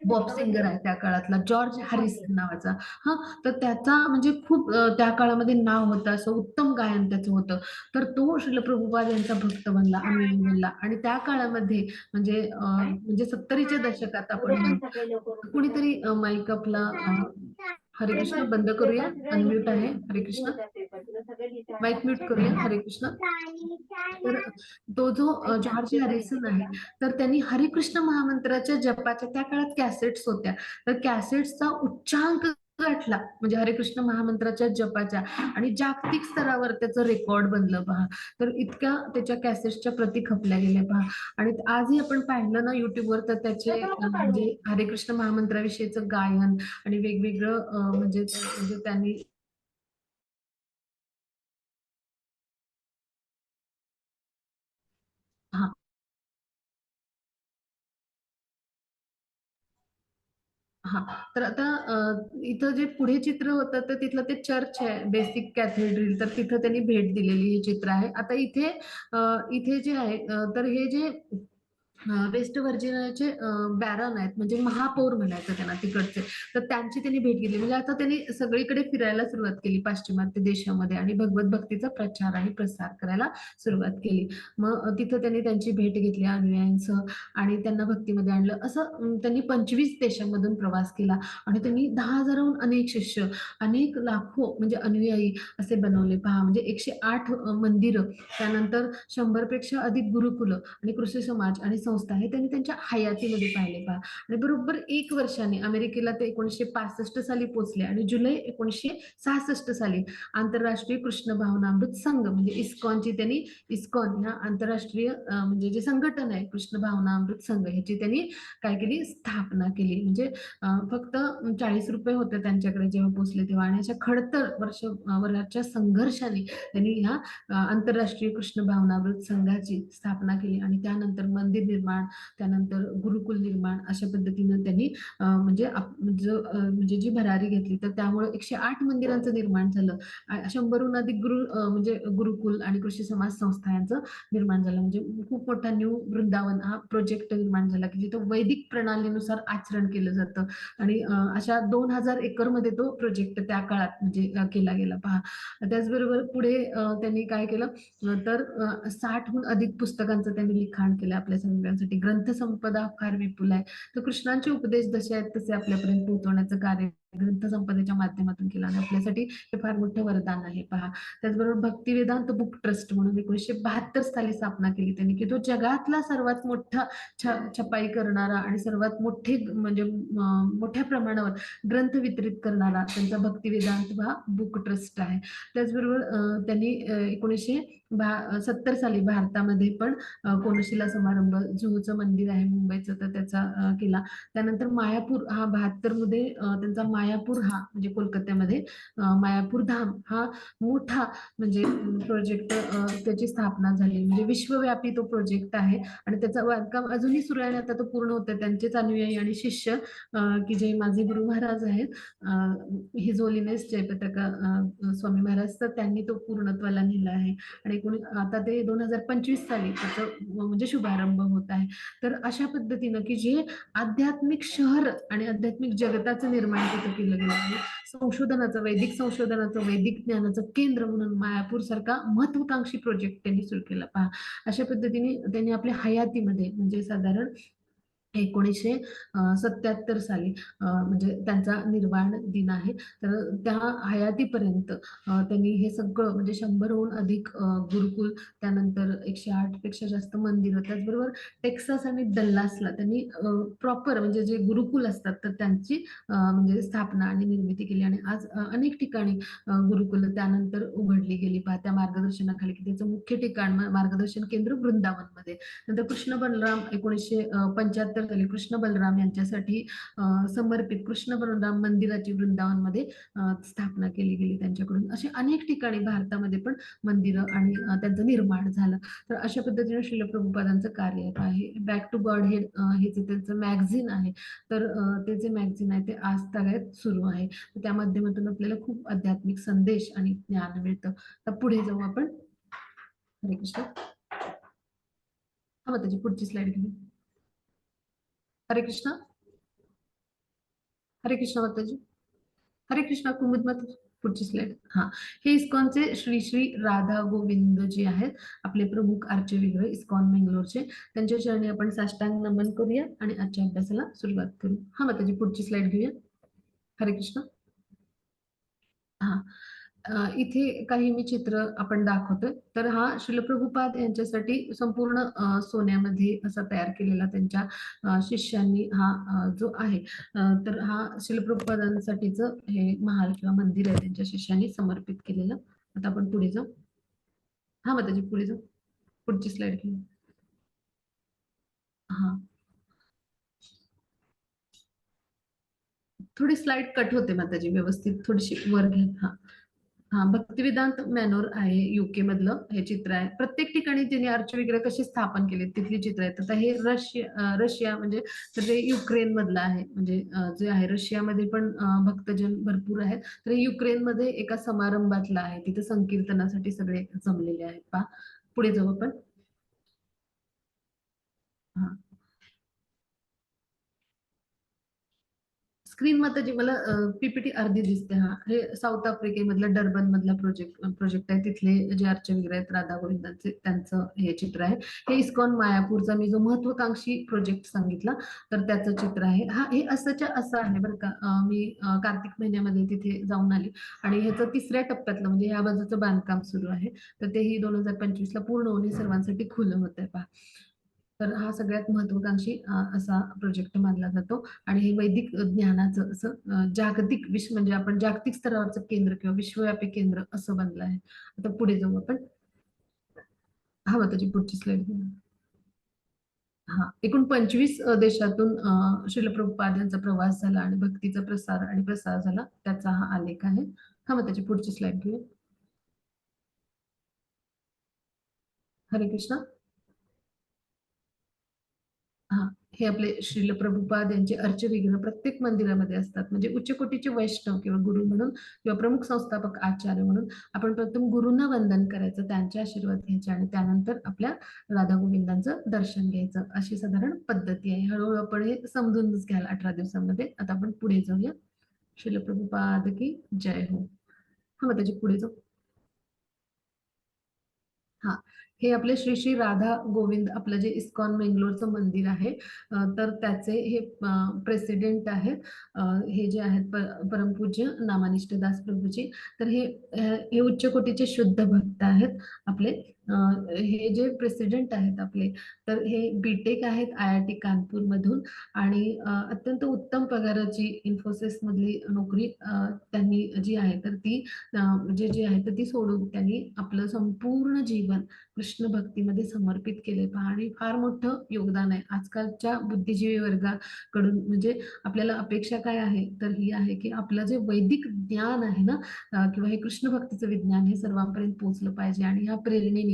पॉप सिंगर आहे त्या काळातला जॉर्ज हॅरिसन नावाचा. हां, तर त्याचा म्हणजे खूप त्या काळामध्ये नाव होतं, असं उत्तम गायन त्याचं होतं. तर तो श्रील प्रभुपाद यांचा भक्त बनला, अनुयायी बनला आणि त्या काळामध्ये म्हणजे म्हणजे 70च्या दशकात आपण म्हणू. कुणीतरी माईक आपला हरे कृष्ण बंद करूया. अनम्यूट आहे. हरे कृष्ण. माईक म्यूट करूया. हरे कृष्ण. तर तो जो जॉर्ज हॅरिसन आहे, तर त्यांनी हरिकृष्ण महामंत्राच्या जपाच्या त्या काळात कॅसेट्स होत्या. तर कॅसेट्सचा उच्चांक गाठला म्हणजे हरिकृष्ण महामंत्राच्या जपाच्या आणि जागतिक स्तरावर त्याचं रेकॉर्ड बनलं पहा. तर इतक्या त्याच्या कॅसेट्सच्या प्रती खपल्या गेल्या पहा आणि आजही आपण पाहिलं ना YouTubeवर तर त्याचे म्हणजे हरिकृष्ण महामंत्राविषयीचं गायन आणि वेगवेगळं म्हणजे त्यांनी हां. हां. तर आता इथं जे पुढे चित्र होतं, तर तिथलं ते चर्च आहे, बेसिक कॅथेड्रल. तर तिथं त्यांनी भेट दिलेली ही चित्र आहे. आता इथे जे आहे तर हे जे वेस्ट व्हर्जिनियाचे बॅरन आहेत, म्हणजे महापौर म्हणायचं त्यांना तिकडचे. तर त्यांची त्यांनी भेट घेतली. म्हणजे आता त्यांनी सगळीकडे फिरायला सुरुवात केली पाश्चिमात्य देशामध्ये आणि भगवत भक्तीचा प्रचार आणि प्रसार करायला सुरुवात केली. मग तिथं त्यांनी त्यांची भेट घेतली अनुयायांसह आणि त्यांना भक्तीमध्ये आणलं. असं त्यांनी 25 देशांमधून प्रवास केला आणि त्यांनी 10,000हून अनेक शिष्य, अनेक लाखो म्हणजे अनुयायी असे बनवले पहा. म्हणजे 108 मंदिरं, त्यानंतर 100 पेक्षा अधिक गुरुकुलं आणि कृषी समाज आणि संस्था आहे त्यांनी त्यांच्या हयातीमध्ये पाहिले पहा. आणि बरोबर 1 वर्षाने अमेरिकेला ते 1965 साली पोहोचले आणि जुलै 1966 साली आंतरराष्ट्रीय कृष्ण भावनामृत संघ म्हणजे इस्कॉनची त्यांनी इस्कॉन ह्या आंतरराष्ट्रीय म्हणजे जे संघटन आहे कृष्ण भावनामृत संघ ह्याची त्यांनी काय केली स्थापना केली. म्हणजे फक्त 40 रुपये होते त्यांच्याकडे जेव्हा पोहोचले तेव्हा आणि अशा खडतर वर्षभराच्या संघर्षाने त्यांनी ह्या आंतरराष्ट्रीय कृष्ण भावनामृत संघाची स्थापना केली आणि त्यानंतर मंदिर निर्माण, त्यानंतर गुरुकुल निर्माण अशा पद्धतीनं त्यांनी म्हणजे जी भरारी घेतली तर त्यामुळे 108 मंदिरांचं निर्माण झालं. 100हून अधिक म्हणजे गुरुकुल आणि कृषी समाज संस्था यांचं निर्माण झालं. म्हणजे खूप मोठा न्यू वृंदावन हा प्रोजेक्ट निर्माण झाला की जिथं वैदिक प्रणालीनुसार आचरण केलं जातं आणि अशा 2000 एकर मध्ये तो प्रोजेक्ट त्या काळात म्हणजे केला गेला पहा. त्याचबरोबर पुढे त्यांनी काय केलं तर 60हून अधिक पुस्तकांचं त्यांनी लिखाण केलं आपल्या सगळ्यांसाठी. ग्रंथसंपदा फार विपुल आहे. तर कृष्णांचे उपदेश जसे आहेत तसे आपल्यापर्यंत पोहोचवण्याचं कार्य ग्रंथसंपदेच्या माध्यमातून केलं आणि आपल्यासाठी हे फार मोठं वरदान आहे पहा. त्याचबरोबर भक्तिवेदांत बुक ट्रस्ट म्हणून 1972 साली स्थापना केली त्यांनी की तो जगातला सर्वात मोठा छपाई करणारा आणि सर्वात मोठे म्हणजे मोठ्या प्रमाणावर ग्रंथ वितरित करणारा त्यांचा भक्तिवेदांत हा बुक ट्रस्ट आहे. त्याचबरोबर त्यांनी 1970 साली भारतामध्ये पण कोनशिला समारंभ जुहूचं मंदिर आहे मुंबईचं तर त्याचा केला. त्यानंतर मायापूर हा 72 मध्ये त्यांचा मायापूर हा म्हणजे कोलकात्यामध्ये मायापूर धाम हा मोठा म्हणजे प्रोजेक्ट त्याची स्थापना झाली. म्हणजे विश्वव्यापी तो प्रोजेक्ट आहे आणि त्याचं बांधकाम अजूनही सुरू आहे आणि आता तो पूर्ण होतं. त्यांचेच अनुयायी आणि शिष्य की जे माझे गुरु महाराज आहेत हिज होलीनेस जयपताका स्वामी महाराज तर त्यांनी तो पूर्णत्वाला नेला आहे आणि आता ते 2025 साली त्याचं म्हणजे शुभारंभ होत आहे. तर अशा पद्धतीनं की जे आध्यात्मिक शहर आणि आध्यात्मिक जगताचं निर्माण तिथं केलं गेलं आहे. संशोधनाचं वैदिक ज्ञानाचं केंद्र म्हणून मायापूर सारखा महत्वाकांक्षी प्रोजेक्ट त्यांनी सुरू केला पहा. अशा पद्धतीने त्यांनी आपल्या हयातीमध्ये म्हणजे साधारण 1977 साली म्हणजे त्यांचा निर्वाण दिन आहे. तर त्या हयातीपर्यंत त्यांनी हे सगळं म्हणजे 100हून अधिक गुरुकुल त्यानंतर 108 पेक्षा जास्त मंदिरं त्याचबरोबर टेक्सास आणि डल्लासला त्यांनी प्रॉपर म्हणजे जे गुरुकुल असतात तर त्यांची म्हणजे स्थापना आणि निर्मिती केली आणि आज अनेक ठिकाणी गुरुकुल त्यानंतर उघडली गेली पहा त्या मार्गदर्शनाखाली की त्याचं मुख्य ठिकाण मार्गदर्शन केंद्र वृंदावनमध्ये. नंतर कृष्ण बलराम 1975 साली कृष्ण बलराम यांच्यासाठी समर्पित कृष्ण बलराम मंदिराची वृंदावनमध्ये स्थापना केली गेली त्यांच्याकडून. असे अनेक ठिकाणी भारतामध्ये पण मंदिरं आणि त्यांचं निर्माण झालं. तर अशा पद्धतीने श्रील प्रभुपादांचं कार्य आहे. बॅक टू गॉड हे जे त्यांचं मॅगझिन आहे तर ते जे मॅगझिन आहे ते आज तागायत सुरू आहे. त्या माध्यमातून आपल्याला खूप आध्यात्मिक संदेश आणि ज्ञान मिळतं. तर पुढे जाऊ आपण. हरे कृष्ण. हा त्याची पुढची स्लाइड घेऊ. हरे कृष्ण. हरे कृष्ण माताजी. हरे कृष्ण कुमुद माताजी. पुढची स्लाइड. हा हे इस्कॉनचे श्री श्री राधा गोविंद जी आहेत आपले प्रमुख आर्चे विग्रह इस्कॉन बेंगलोरचे त्यांच्या चरणी आपण साष्टांग नमन करूया आणि आजच्या अभ्यासाला सुरुवात करू. हा माताजी पुढची स्लाइड घेऊया. हरे कृष्ण. हा इथे काही मी चित्र आपण दाखवतोय तर हा श्रील प्रभुपाद यांच्यासाठी संपूर्ण सोन्यामध्ये असा तयार केलेला त्यांच्या शिष्यांनी हा जो आहे तर हा श्रील प्रभुपादांसाठीच हे महाल किंवा मंदिर आहे त्यांच्या शिष्यांनी समर्पित केलेलं. आता आपण पुढे जाऊ. हा माताजी पुढे जाऊ. पुढची स्लाइड घेऊ. हा थोडी स्लाइड कट होते माताजी व्यवस्थित थोडीशी वर घ्या. हा हा भक्तिवेदांत मॅनोर आहे युके मधलं हे चित्र आहे. प्रत्येक ठिकाणी त्यांनी आर्च विग्रह कसे स्थापन केले तिथली चित्र आहेत. आता हे रशिया म्हणजे तर ते युक्रेन मधलं आहे म्हणजे जे आहे रशियामध्ये पण भक्तजन भरपूर आहेत. तर हे युक्रेन मध्ये एका समारंभातलं आहे तिथे संकीर्तनासाठी सगळे जमलेले आहेत पहा. पुढे जाऊ आपण. हा स्क्रीन माताजी मला पीपीटी अर्धी दिसते. हा हे साऊथ आफ्रिकेमधलं डर्बन मधला प्रोजेक्ट आहे. तिथले जे अर्चविग्रह आहेत राधा गोविंदांचे त्यांचं हे चित्र आहे. हे इस्कॉन मायापूरचा मी जो महत्वाकांक्षी प्रोजेक्ट सांगितला तर त्याचं चित्र आहे. हा हे असंच्या असं आहे बरं का. मी कार्तिक महिन्यामध्ये तिथे जाऊन आली आणि ह्याचं 3ऱ्या टप्प्यातलं म्हणजे या बाजूचं बांधकाम सुरू आहे तर तेही 2025 ला पूर्ण होणे सर्वांसाठी खुलं होत आहे पहा. तर हा सगळ्यात महत्वाकांक्षी असा प्रोजेक्ट मानला जातो. आणि हे वैदिक ज्ञानाचं असं जागतिक विश्व म्हणजे आपण जागतिक स्तरावरचं केंद्र किंवा विश्वव्यापी केंद्र असं बनलं आहे. आता पुढे जाऊ आपण. हवं त्याची पुढची स्लाइड. हा, एकूण 25 देशातून श्रील प्रभुपाद यांचा प्रवास झाला आणि भक्तीचा प्रसार आणि प्रसार झाला, त्याचा हा आलेख आहे. हा, मग त्याची पुढची स्लाइड घेऊया. हरे कृष्ण. हा, हे आपले श्रील प्रभुपाद यांचे अर्चविग्रह प्रत्येक मंदिरामध्ये असतात. म्हणजे उच्च कोटीचे वैष्णव किंवा गुरु म्हणून किंवा प्रमुख संस्थापक आचार्य म्हणून आपण प्रथम गुरूंना वंदन करायचं, त्यांचे आशीर्वाद घ्यायचे आणि त्यानंतर आपल्या राधा गोविंदांचं दर्शन घ्यायचं, अशी साधारण पद्धती आहे. हळूहळू आपण हे समजूनच घ्याल 18 दिवसांमध्ये. आता आपण पुढे जाऊया. श्रील प्रभुपाद की जय हो. हा, मग त्याची पुढे जाऊ. हा, हे आपले श्री श्री राधा गोविंद आपलं जे इस्कॉन बेंगलोरचं मंदिर आहे, तर त्याचे हे प्रेसिडेंट आहेत. हे जे आहेत परमपूज्य नामानिष्ठ दास प्रभूजी. तर हे उच्च कोटीचे शुद्ध भक्त आहेत आपले. हे जे प्रेसिडेंट आहेत आपले, तर हे बीटेक आहेत IIT कानपूर मधून. आणि अत्यंत उत्तम पगाराची इन्फोसिस मधली नोकरी त्यांनी जी आहे तर ती म्हणजे जी आहे तर ती सोडून त्यांनी आपलं संपूर्ण जीवन कृष्ण भक्तीमध्ये समर्पित केले पहा. आणि फार मोठं योगदान आहे आजकालच्या बुद्धिजीवी वर्गाकडून. म्हणजे आपल्याला अपेक्षा काय आहे तर ही आहे की आपलं जे वैदिक ज्ञान आहे ना, किंवा हे कृष्ण भक्तीचं विज्ञान हे सर्वांपर्यंत पोहोचलं पाहिजे. आणि ह्या प्रेरणेने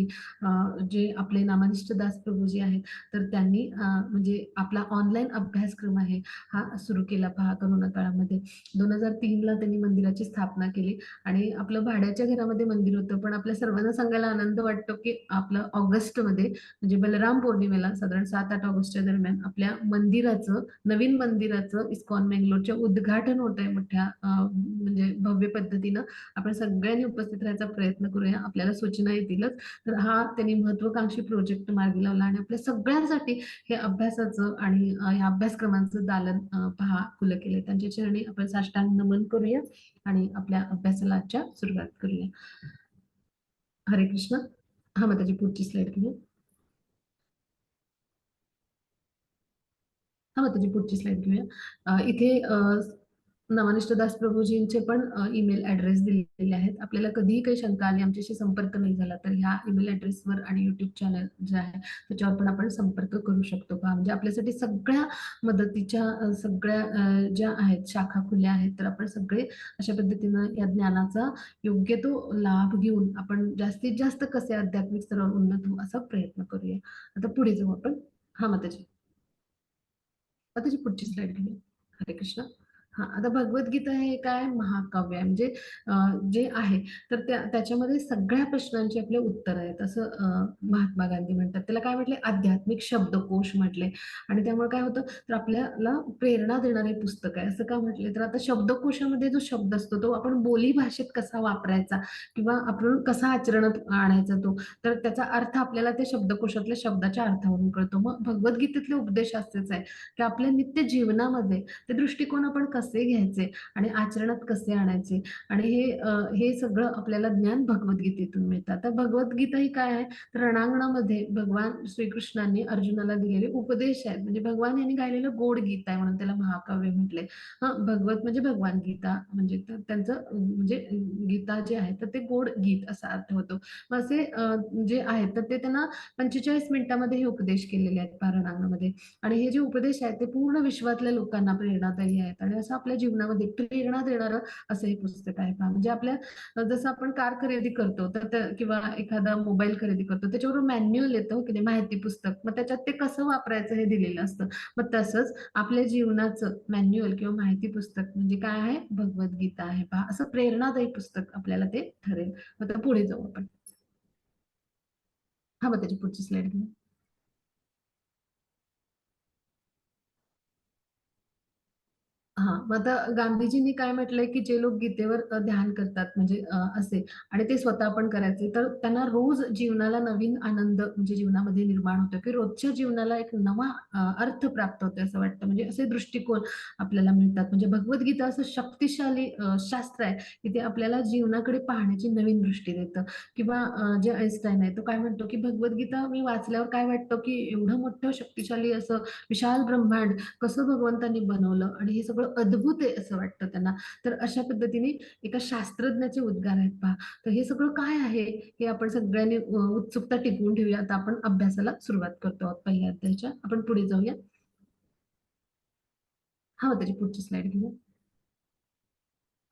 जे आपले नामानिष्ठ दास प्रभू जे आहेत तर त्यांनी म्हणजे आपला ऑनलाईन अभ्यासक्रम आहे हा सुरू केला पहा करोना काळामध्ये. 2003ला त्यांनी मंदिराची स्थापना केली. आणि आपलं भाड्याच्या घरामध्ये मंदिर होतं, पण आपल्या सर्वांना सांगायला आनंद वाटतो की आपलं ऑगस्टमध्ये म्हणजे बलराम पौर्णिमेला साधारण 7-8 ऑगस्टच्या दरम्यान आपल्या मंदिराचं, नवीन मंदिराचं इस्कॉन बेंगलोरच्या उद्घाटन होत आहे मोठ्या म्हणजे भव्य पद्धतीनं. आपण सगळ्यांनी उपस्थित राहायचा प्रयत्न करूया, आपल्याला सूचना येतीलच. तर हा त्यांनी महत्वाकांक्षी प्रोजेक्ट मार्गी लावला आणि आपल्या सगळ्यांसाठी हे अभ्यासाचं आणि या अभ्यासक्रमांचं दालन पहा खुलं केलं. त्यांच्या चरणी आपण साष्टांग नमन करूया आणि आपल्या अभ्यासाला आजच्या सुरुवात करूया. हरे कृष्ण. हा, मग त्याची पुढची स्लाइड घेऊ. हा, मग त्याची पुढची स्लाइड घेऊया. इथे नवनिष्ठ दास प्रभूजींचे पण ईमेल ऍड्रेस दिलेले आहेत. आपल्याला कधीही काही शंका आली, आमच्याशी संपर्क नाही झाला तर ह्या ईमेल ऍड्रेसवर आणि युट्यूब चॅनल जे आहे त्याच्यावर पण आपण संपर्क करू शकतो का. म्हणजे आपल्यासाठी सगळ्या मदतीच्या सगळ्या ज्या आहेत शाखा खुल्या आहेत. तर आपण सगळे अशा पद्धतीनं या ज्ञानाचा योग्य तो लाभ घेऊन आपण जास्तीत जास्त कसे आध्यात्मिक स्तरावर उन्नत होऊ असा प्रयत्न करूया. आता पुढे जाऊ आपण. हा, मग त्याची पुढची स्लाइड घेऊया. हरे कृष्ण. हा, आता भगवद्गीता हे काय महाकाव्य आहे. म्हणजे जे आहे तर त्याच्यामध्ये सगळ्या प्रश्नांची आपले उत्तर आहेत असं महात्मा गांधी म्हणतात. त्याला काय म्हटले, आध्यात्मिक शब्दकोश म्हटले. आणि त्यामुळे काय होतं तर आपल्याला प्रेरणा देणारे पुस्तक आहे असं का म्हटले. तर आता शब्दकोशामध्ये जो शब्द असतो तो आपण बोली भाषेत कसा वापरायचा किंवा आपण कसा आचरणात आणायचा तो, तर त्याचा अर्थ आपल्याला त्या शब्दकोशातल्या शब्दाच्या अर्थावरून कळतो. मग भगवद्गीतेतले उपदेश असेच आहे की आपल्या नित्य जीवनामध्ये ते दृष्टिकोन आपण कसे घ्यायचे आणि आचरणात कसे आणायचे. आणि हे सगळं आपल्याला ज्ञान भगवद्गीतेतून मिळतं. तर भगवद्गीता ही काय आहे तर रणांगणामध्ये भगवान श्रीकृष्णांनी अर्जुनाला दिलेले उपदेश आहेत. म्हणजे भगवान यांनी गायलेलं गोड गीत आहे म्हणून त्याला महाकाव्य म्हटले. हा, भगवत म्हणजे भगवान, गीता म्हणजे त्यांचं म्हणजे गीता जे आहे तर ते गोड गीत असा अर्थ होतो. मग असे जे आहेत तर ते त्यांना 45 मिनिटामध्ये हे उपदेश केलेले आहेत रणांगणामध्ये. आणि हे जे उपदेश आहेत ते पूर्ण विश्वातल्या लोकांना प्रेरणादायी आहेत. आणि असं आपल्या जीवनामध्ये प्रेरणा देणारं असं हे पुस्तक आहे पहा. म्हणजे आपल्या जसं आपण कार खरेदी करतो तर किंवा एखादा मोबाईल खरेदी करतो त्याच्यावर मॅन्युअल येतं हो की नाही, माहिती पुस्तक. मग त्याच्यात ते कसं वापरायचं हे दिलेलं असतं. मग तसंच आपल्या जीवनाचं मॅन्युअल किंवा माहिती पुस्तक म्हणजे काय आहे, भगवद्गीता आहे पहा. असं प्रेरणादायी पुस्तक आपल्याला ते ठरेल. मग पुढे जाऊ आपण. हा, मग त्याची पुढची स्लाइड घेऊ. हा, मग आता गांधीजींनी काय म्हटलंय की जे लोक गीतेवर ध्यान करतात म्हणजे असे आणि ते स्वतः पण करायचे तर त्यांना रोज जीवनाला नवीन आनंद म्हणजे जीवनामध्ये निर्माण होतो की रोजच्या जीवनाला एक नवा अर्थ प्राप्त होतो असं वाटतं म्हणजे असे दृष्टिकोन आपल्याला मिळतात म्हणजे भगवद्गीता असं शक्तिशाली शास्त्र आहे की ते आपल्याला जीवनाकडे पाहण्याची नवीन दृष्टी देतं किंवा जे आईन्स्टाईन आहे तो काय म्हणतो की भगवद्गीता मी वाचल्यावर काय वाटतं की एवढं मोठं शक्तिशाली असं विशाल ब्रह्मांड कसं भगवंतांनी बनवलं आणि हे सगळं अद्भुत आहे असं वाटतं त्यांना तर अशा पद्धतीने एका शास्त्रज्ञाचे उद्गार आहेत पहा तर हे सगळं काय आहे हे आपण सगळ्यांनी उत्सुकता टिकवून ठेवूया आता आपण अभ्यासाला सुरुवात करतो आहोत पहिल्या अध्यायाच्या आपण पुढे जाऊया हा त्याची पुढची स्लाइड घेऊया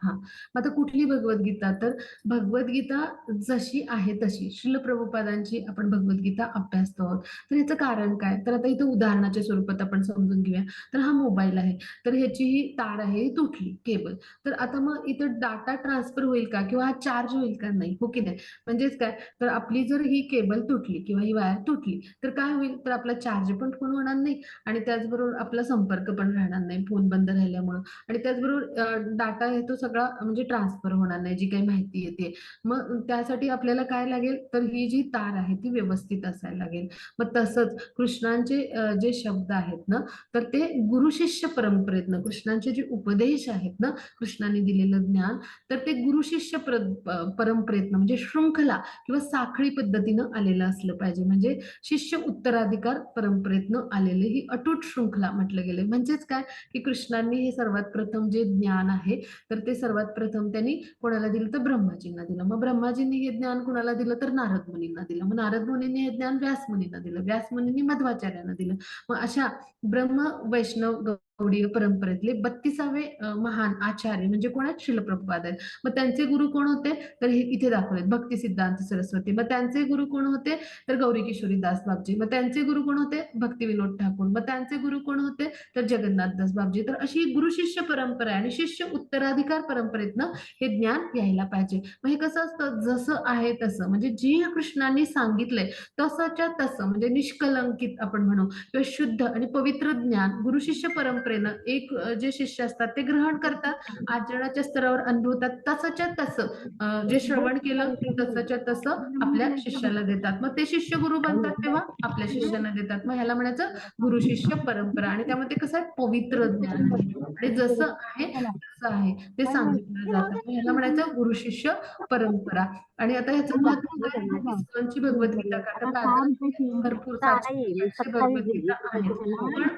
हा मग आता कुठली भगवद्गीता तर भगवद्गीता जशी आहे तशी श्रील प्रभुपादांची आपण भगवद्गीता अभ्यासतो आहोत तर याचं कारण काय तर आता इथं उदाहरणाच्या स्वरूपात आपण समजून घेऊया तर हा मोबाईल आहे तर ह्याची ही तार आहे ही तुटली केबल तर आता मग इथं डाटा ट्रान्सफर होईल का किंवा हा चार्ज होईल का नाही हो की नाही म्हणजेच काय तर आपली जर ही केबल तुटली किंवा ही वायर तुटली तर काय होईल तर आपला चार्ज पण फोन होणार नाही आणि त्याचबरोबर आपला संपर्क पण राहणार नाही फोन बंद राहिल्यामुळे आणि त्याचबरोबर डाटा आहे तो सगळा म्हणजे ट्रान्सफर होणार नाही जी काही माहिती येते मग त्यासाठी आपल्याला काय लागेल तर ही जी तार आहे ती व्यवस्थित असायला लागेल मग तसंच कृष्णांचे जे शब्द आहेत ना तर ते गुरु शिष्य परंपरेतनं कृष्णांचे जे उपदेश आहेत ना कृष्णाने दिलेलं ज्ञान तर ते गुरु शिष्य परंपरेतनं म्हणजे शृंखला किंवा साखळी पद्धतीनं आलेलं असलं पाहिजे म्हणजे शिष्य उत्तराधिकार परंपरेतनं आलेले ही अटूट शृंखला म्हटलं गेले म्हणजेच काय की कृष्णांनी हे सर्वात प्रथम जे ज्ञान आहे तर ते सर्वात प्रथम त्यांनी कोणाला दिलं तर ब्रह्माजींना दिलं मग ब्रह्माजींनी हे ज्ञान कोणाला दिलं तर नारद मुनींना दिलं मग नारद मुनींनी हे ज्ञान व्यास मुनींना दिलं व्यास मुनींनी मध्वाचार्यांना दिलं मग अशा ब्रह्म वैष्णव गौडीय परंपरेतले 32वे महान आचार्य म्हणजे कोण आहेत शिलप्रभुपाद आहेत मग त्यांचे गुरु कोण होते तर हे इथे दाखवलेत भक्ती सिद्धांत सरस्वती मग त्यांचे गुरु कोण होते तर गौरी किशोरी दास बाबजी मग त्यांचे गुरु कोण होते भक्ती विनोद ठाकूर मग त्यांचे गुरु कोण होते तर जगन्नाथ दास बाबजी तर अशी गुरु शिष्य परंपरा आहे आणि शिष्य उत्तराधिकार परंपरेतनं हे ज्ञान यायला पाहिजे मग हे कसं असतं जसं आहे तसं म्हणजे जे कृष्णांनी सांगितलंय तसंच्या तसं म्हणजे निष्कलंकित आपण म्हणू किंवा शुद्ध आणि पवित्र ज्ञान गुरु शिष्य परंपरेनं एक जे शिष्य असतात ते ग्रहण करतात आचरणाच्या स्तरावर अनुभवतात तसंच्या तसं जे श्रवण केलं ते तसंच्या तसं आपल्या शिष्याला देतात मग ते शिष्य गुरु बनतात तेव्हा आपल्या शिष्यांना देतात मग ह्याला म्हणायचं गुरु शिष्य परंपरा आणि त्यामध्ये कसं आहे पवित्र ज्ञान आहे आणि जसं आहे तसं आहे ते सांगितलं जातं मग ह्याला म्हणायचं गुरु शिष्य परंपरा आणि आता ह्याचं महत्व काय इस्कॉनची भगवद्गीता का तर बाजारात भरपूर 700 भगवद्गीता आहेत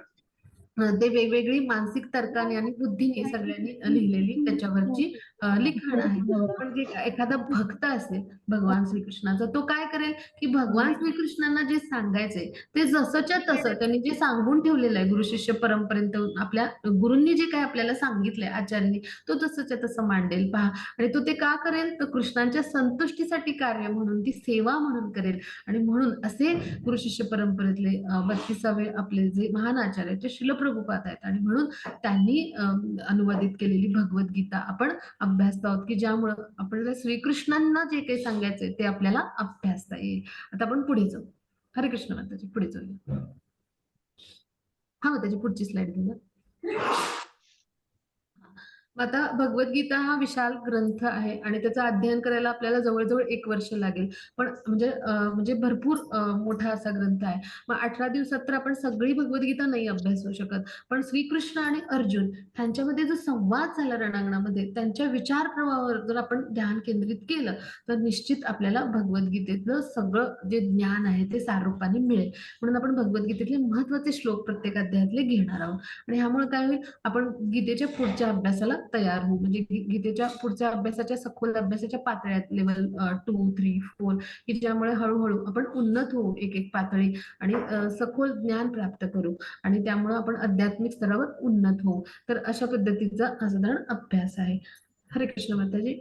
पण ते वेगवेगळी मानसिक तर्काने आणि बुद्धीने सगळ्यांनी लिहिलेली त्याच्यावरची लिखाण आहे पण जे एखादा भक्त असेल भगवान श्रीकृष्णाचा तो काय करेल की भगवान श्रीकृष्णांना जे सांगायचंय ते जसंच्या तसं त्यांनी जे सांगून ठेवलेलं आहे गुरु शिष्य परंपरेत आपल्या गुरूंनी जे काय आपल्याला सांगितलंय आचार्यांनी तो तसंच्या तसं मांडेल पहा आणि तो ते का करेल तर कृष्णांच्या संतुष्टीसाठी कार्य म्हणून ती सेवा म्हणून करेल आणि म्हणून असे गुरु शिष्य परंपरेतले 32वे आपले जे महान आचार्य ते शिलप्रभुपाद आहेत आणि म्हणून त्यांनी अनुवादित केलेली भगवद्गीता आपण अभ्यासतो आहोत की ज्यामुळं आपल्याला श्रीकृष्णांना जे काही सांगायचंय ते आपल्याला अभ्यासता येईल आता आपण पुढे जाऊ हरे कृष्ण माताजी पुढे जाऊया हा मग त्याची पुढची स्लाइड घेऊया आता भगवद्गीता हा विशाल ग्रंथ आहे आणि त्याचं अध्ययन करायला आपल्याला जवळजवळ 1 वर्ष लागेल पण म्हणजे भरपूर मोठा असा ग्रंथ आहे मग 18 दिवसात तर आपण सगळी भगवद्गीता नाही अभ्यासू शकत पण श्रीकृष्ण आणि अर्जुन ह्यांच्यामध्ये जो संवाद झाला रणांगणामध्ये त्यांच्या विचार प्रवाहावर जर आपण ध्यान केंद्रित केलं तर निश्चित आपल्याला भगवद्गीतेतलं सगळं जे ज्ञान आहे ते सारूपाने मिळेल म्हणून आपण भगवद्गीतेतले महत्वाचे श्लोक प्रत्येक अध्यायातले घेणार आहोत आणि ह्यामुळे काय होईल आपण गीतेच्या पुढच्या अभ्यासाला तयार होऊ म्हणजे गीतेच्या पुढच्या अभ्यासाच्या सखोल अभ्यासाच्या पातळ्यात लेवल 2, 3, 4 की ज्यामुळे हळूहळू आपण उन्नत होऊ एक एक पातळी आणि सखोल ज्ञान प्राप्त करू आणि त्यामुळे आपण आध्यात्मिक स्तरावर उन्नत होऊ तर अशा पद्धतीचा साधारण अभ्यास आहे हरे कृष्ण माताजी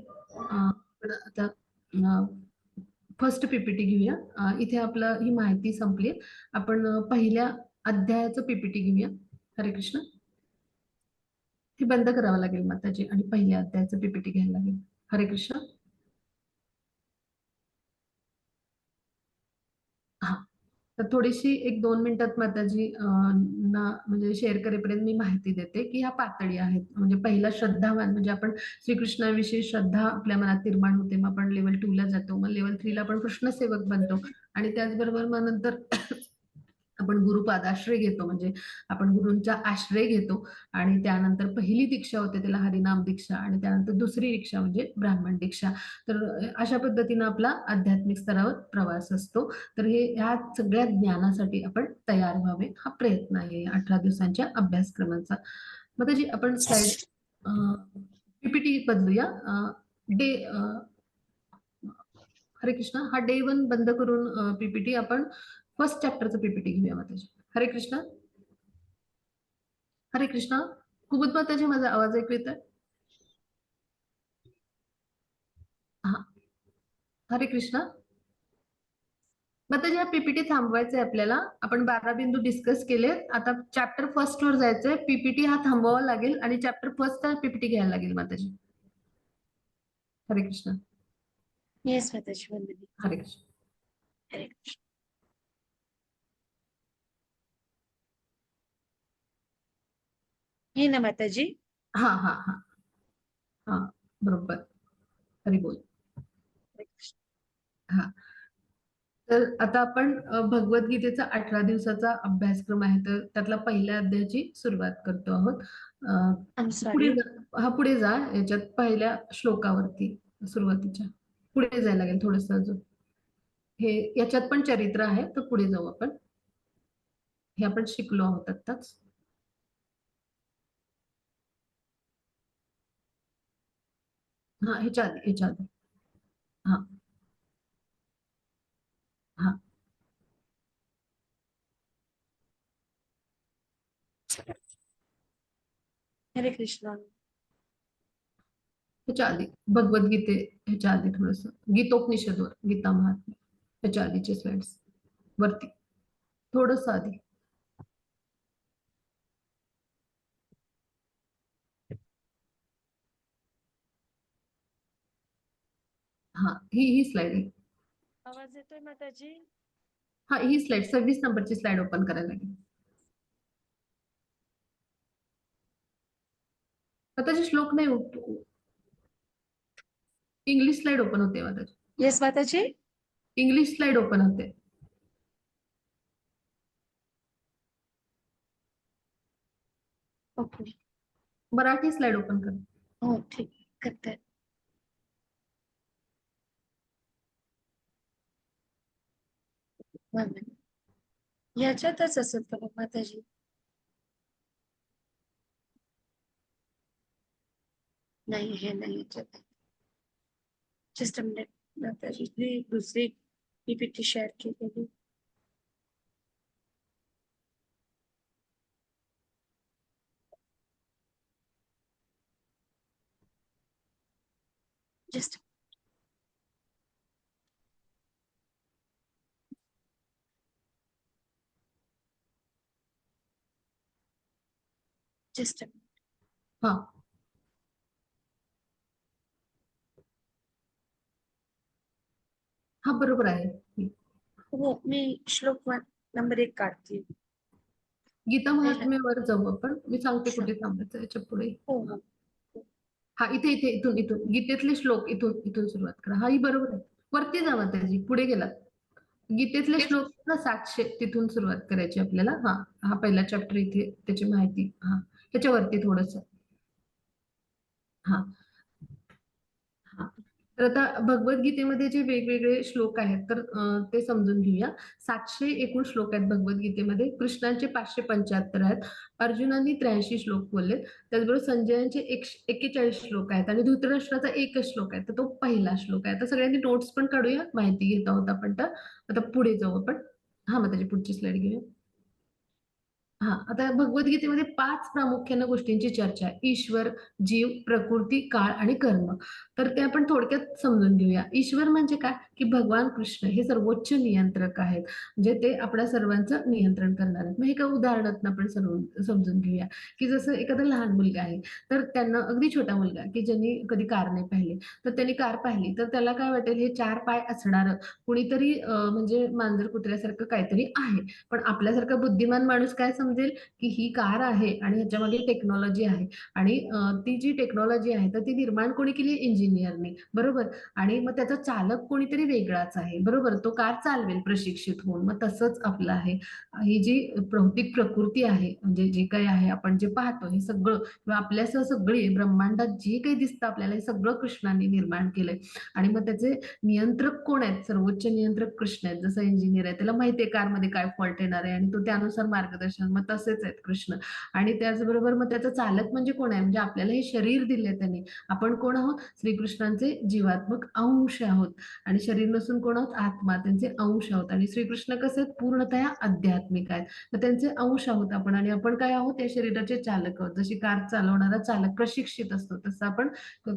आता फर्स्ट पीपीटी घेऊया इथे आपलं ही माहिती संपली आपण पहिल्या अध्यायाचं पीपीटी घेऊया हरे कृष्ण हे बंद करावं लागेल माताजी आणि पहिल्या अध्यायाचं पीपीटी घ्यायला लागेल हरे कृष्ण हा तर थोडीशी एक 2 मिनिटात माताजी ना म्हणजे शेअर करेपर्यंत मी माहिती देते की ह्या पातळी आहेत. म्हणजे पहिला श्रद्धावान म्हणजे आपण श्रीकृष्णाविषयी श्रद्धा आपल्या मनात निर्माण होते. मग आपण लेव्हल 2 ला जातो. मग लेव्हल 3 ला आपण कृष्णसेवक बनतो आणि त्याचबरोबर मग नंतर आपण गुरुपादाश्रय घेतो म्हणजे आपण गुरूंचा आश्रय घेतो आणि त्यानंतर पहिली दीक्षा होते त्याला हरिनाम दीक्षा आणि त्यानंतर दुसरी दीक्षा म्हणजे ब्राह्मण दीक्षा. तर अशा पद्धतीनं आपला आध्यात्मिक स्तरावर प्रवास असतो. तर ह्या सगळ्या ज्ञानासाठी आपण तयार व्हावे हा प्रयत्न आहे 18 दिवसांच्या अभ्यासक्रमाचा. मग त्याची आपण स्लाइड पीपीटी बदलूया. डे हरे कृष्णा हा डे 1 बंद करून पीपीटी आपण फर्स्ट चॅप्टरचं पीपीटी घेऊया माताजी. हरे कृष्णा. हरे कृष्णा. खूपच माताजी माझा आवाज ऐकू येतोय? हा. हरे कृष्णा. माताजी हा पीपीटी थांबवायचा आहे आपल्याला. आपण 12 बिंदू डिस्कस केले. आता चॅप्टर फर्स्ट वर जायचंय. पीपीटी हा थांबवावा लागेल आणि चॅप्टर फर्स्टचा पीपीटी घ्यायला लागेल माताजी. हरे कृष्णा. येस माताजी वंदनी. हरे कृष्ण. हरे कृष्ण. हे ना माताजी. हा हा हा हा बरोबर. हरी बोल. हरे कृष्ण. हा. तर आता आपण भगवद्गीतेचा 18 दिवसाचा अभ्यासक्रम आहे तर त्यातला पहिल्या अध्यायाची सुरुवात करतो आहोत. आय पुढे सॉरी. पुढे जा याच्यात पहिल्या श्लोकावरती सुरुवातीच्या पुढे जायला लागेल थोडस अजून. हे याच्यात पण चरित्र आहे तर पुढे जाऊ आपण. हे आपण शिकलो आहोत आत्ताच. हा ह्याच्या आधी हा हा हरे कृष्ण. ह्याच्या आधी भगवद्गीते ह्याच्या आधी थोडस गीतोपनिषदवर गीता महात्म्य ह्याच्या आधीचे स्लाइड्स वरती थोडस आधी. हा ही स्लाइड आहे. आवाज येतोय माताजी? हा ही स्लाइड 26 नंबरची स्लाइड ओपन करायला लागेल. आता श्लोक नाही इंग्लिश स्लाइड ओपन होते माताजी. येस माताजी. इंग्लिश स्लाइड ओपन होते. ओके. मराठी स्लाइड ओपन कर. हो ठीक करते. वंदनी. याच्यातच असेल तर मग माताजी. नाही हे नाही याच्यात. जस्ट अ मिनिट माताजी. दुसरी पीपीटी शेअर केलेली. जस्ट जस्ट हा हा बरोबर आहे. हो मी श्लोक नंबर 1 काढते. गीता पहिला. महात्म्यावर जाऊ आपण. मी सांगते Sure. कुठे थांबायचं याच्या पुढे. हो हो. हा इथे इथे इथून गीतेतले श्लोक इथून सुरुवात करा. हा ही बरोबर आहे. वरती जावा त्याची पुढे गेला. गीतेतले श्लोक ना 700 तिथून सुरुवात करायची आपल्याला. हा हा पहिला चॅप्टर इथे त्याची माहिती. हा त्याच्यावरती थोडस. हा हा. तर आता भगवद्गीतेमध्ये जे वेगवेगळे श्लोक आहेत तर ते समजून घेऊया. 700 एकूण श्लोक आहेत भगवद्गीतेमध्ये. कृष्णांचे 575 आहेत. अर्जुनांनी 83 श्लोक बोललेत. त्याचबरोबर संजयांचे 41 श्लोक आहेत आणि धृतराष्ट्राचा एकच श्लोक आहे तर तो पहिला श्लोक आहे. आता सगळ्यांनी नोट्स पण काढूया. माहिती घेत आहोत आपण तर. आता पुढे जाऊ आपण. हा मग त्याची पुढची स्लाइड घेऊया. हां, आता भगवद्गीतेमध्ये 5 प्रामुख्याने गोष्टींची चर्चा आहे. ईश्वर, जीव, प्रकृती, काळ आणि कर्म. तर ते आपण थोडक्यात समजून घेऊया. ईश्वर म्हणजे काय? की भगवान कृष्ण हे सर्वोच्च नियंत्रक आहेत. म्हणजे ते आपल्या सर्वांचं नियंत्रण करणार आहेत. मग एका उदाहरणातून आपण समजून घेऊया, की जसं एखादा लहान मुलगा आहे, तर त्यांना अगदी छोटा मुलगा, की ज्यांनी कधी कार नाही पाहिली, तर त्यांनी कार पाहिली, तर त्याला काय वाटेल, हे 4 पाय असणारं कुणीतरी म्हणजे मांजर कुत्र्यासारखं काहीतरी आहे. पण आपल्यासारखा बुद्धिमान माणूस काय समजेल, की ही कार आहे आणि ह्याच्यामागे टेक्नॉलॉजी आहे आणि ती जी टेक्नॉलॉजी आहे, तर ती निर्माण कोणी केली? इंजिनिअरनी, बरोबर? आणि मग त्याचा चालक कोणीतरी वेगळाच आहे, बरोबर? तो कार चालवेल प्रशिक्षित होऊन. मग तसंच आपलं आहे. ही जी भौतिक प्रकृती आहे, म्हणजे जे काही आहे, आपण जे पाहतो हे सगळं किंवा आपल्यासह सगळी ब्रह्मांडात जे काही दिसतं आपल्याला, हे सगळं कृष्णाने निर्माण केलंय आणि मग त्याचे नियंत्रक कोण आहेत? सर्वोच्च नियंत्रक कृष्ण आहेत. जसं इंजिनिअर आहे, त्याला माहिती आहे कारमध्ये काय फॉल्ट येणार आहे आणि तो त्यानुसार मार्गदर्शन मग तसेच आहेत कृष्ण. आणि त्याचबरोबर मग त्याचा चालक म्हणजे कोण आहे? म्हणजे आपल्याला हे शरीर दिलंय त्यांनी. आपण कोण आहोत? श्रीकृष्णांचे जीवात्मक अंश आहोत आणि शरीर नसून कोण आहोत? आत्मा, त्यांचे अंश आहोत आणि श्रीकृष्ण कसे आहेत? पूर्णतः आध्यात्मिक आहेत. तर त्यांचे अंश आहोत आपण आणि आपण काय आहोत? या शरीराचे चालक आहोत. जशी कार चालवणारा चालक प्रशिक्षित असतो, तसं आपण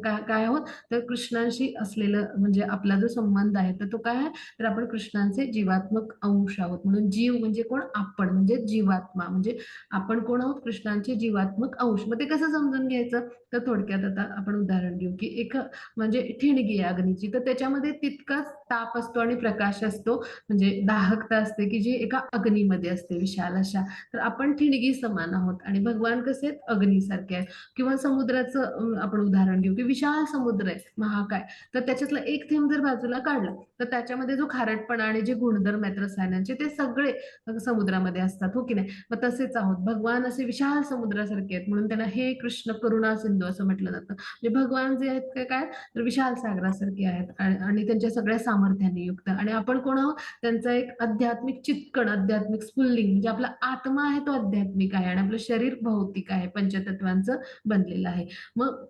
काय आहोत? तर कृष्णांशी असलेलं म्हणजे आपला जो संबंध आहे, तर तो काय आहे? तर आपण कृष्णांचे जीवात्मक अंश आहोत. म्हणून जीव म्हणजे कोण? आपण म्हणजे जीवात्मा. म्हणजे आपण कोण आहोत? कृष्णांचे जीवात्मक अंश. मग ते कसं समजून घ्यायचं? तर थोडक्यात आता आपण उदाहरण घेऊ, की एक म्हणजे ठिणगी आहे अग्नीची, तर त्याच्यामध्ये तितकाच ताप असतो आणि प्रकाश असतो, म्हणजे दाहकता असते, की जी एका अग्नीमध्ये असते विशाल अशा. तर आपण ठिणगी समान आहोत आणि भगवान कसे आहेत? अग्नीसारखे आहेत. किंवा समुद्राचं आपण उदाहरण घेऊ, की विशाल समुद्र आहे, महाकाय. तर त्याच्यातला एक थेंब जर बाजूला काढला, तर त्याच्यामध्ये जो खारटपणा आणि जे गुणधर्म आहेत रसायनांचे, ते सगळे समुद्रामध्ये असतात, हो की नाही? मग तसेच आहोत. भगवान असे विशाल समुद्रासारखे आहेत, म्हणून त्यांना हे कृष्ण करुणा सिंधू असं म्हटलं जातं. म्हणजे भगवान जे आहेत ते काय? तर विशाल सागरासारखे आहेत आणि त्यांच्या सगळ्या सामर्थ्याने युक्त आणि आपण कोण आहोत? त्यांचा एक आध्यात्मिक चित्कण, आध्यात्मिक स्फुल्लिंग म्हणजे आपला आत्मा आहे तो आध्यात्मिक आहे आणि आपलं शरीर भौतिक आहे, पंचतत्वांचं बनलेलं आहे. मग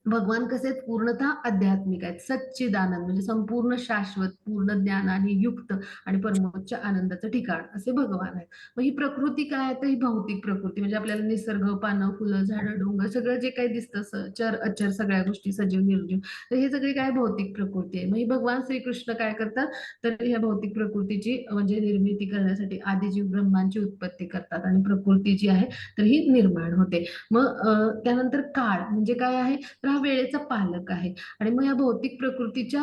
भगवान कसे आहेत? पूर्णतः आध्यात्मिक आहेत. सच्चिदानंद म्हणजे संपूर्ण शाश्वत, पूर्ण ज्ञानाने युक्त आणि परमोच्च आनंदाचं ठिकाण असे भगवान आहेत. मग ही प्रकृती काय आहे? तर ही भौतिक प्रकृती म्हणजे आपल्याला निसर्ग, पानं, फुलं, झाडं, डोंगर सगळं जे काही दिसतं चर, अचर सगळ्या गोष्टी सजीव, निर्जीव तर हे सगळी काय भौतिक प्रकृती आहे. मग ही भगवान श्रीकृष्ण काय करतात? तर ह्या भौतिक प्रकृतीची म्हणजे निर्मिती करण्यासाठी आदिजीव ब्रह्मांची उत्पत्ती करतात आणि प्रकृती जी आहे तर ही निर्माण होते. मग त्यानंतर काळ म्हणजे काय आहे? तर हा वेळेचा पालक आहे आणि मग या भौतिक प्रकृतीच्या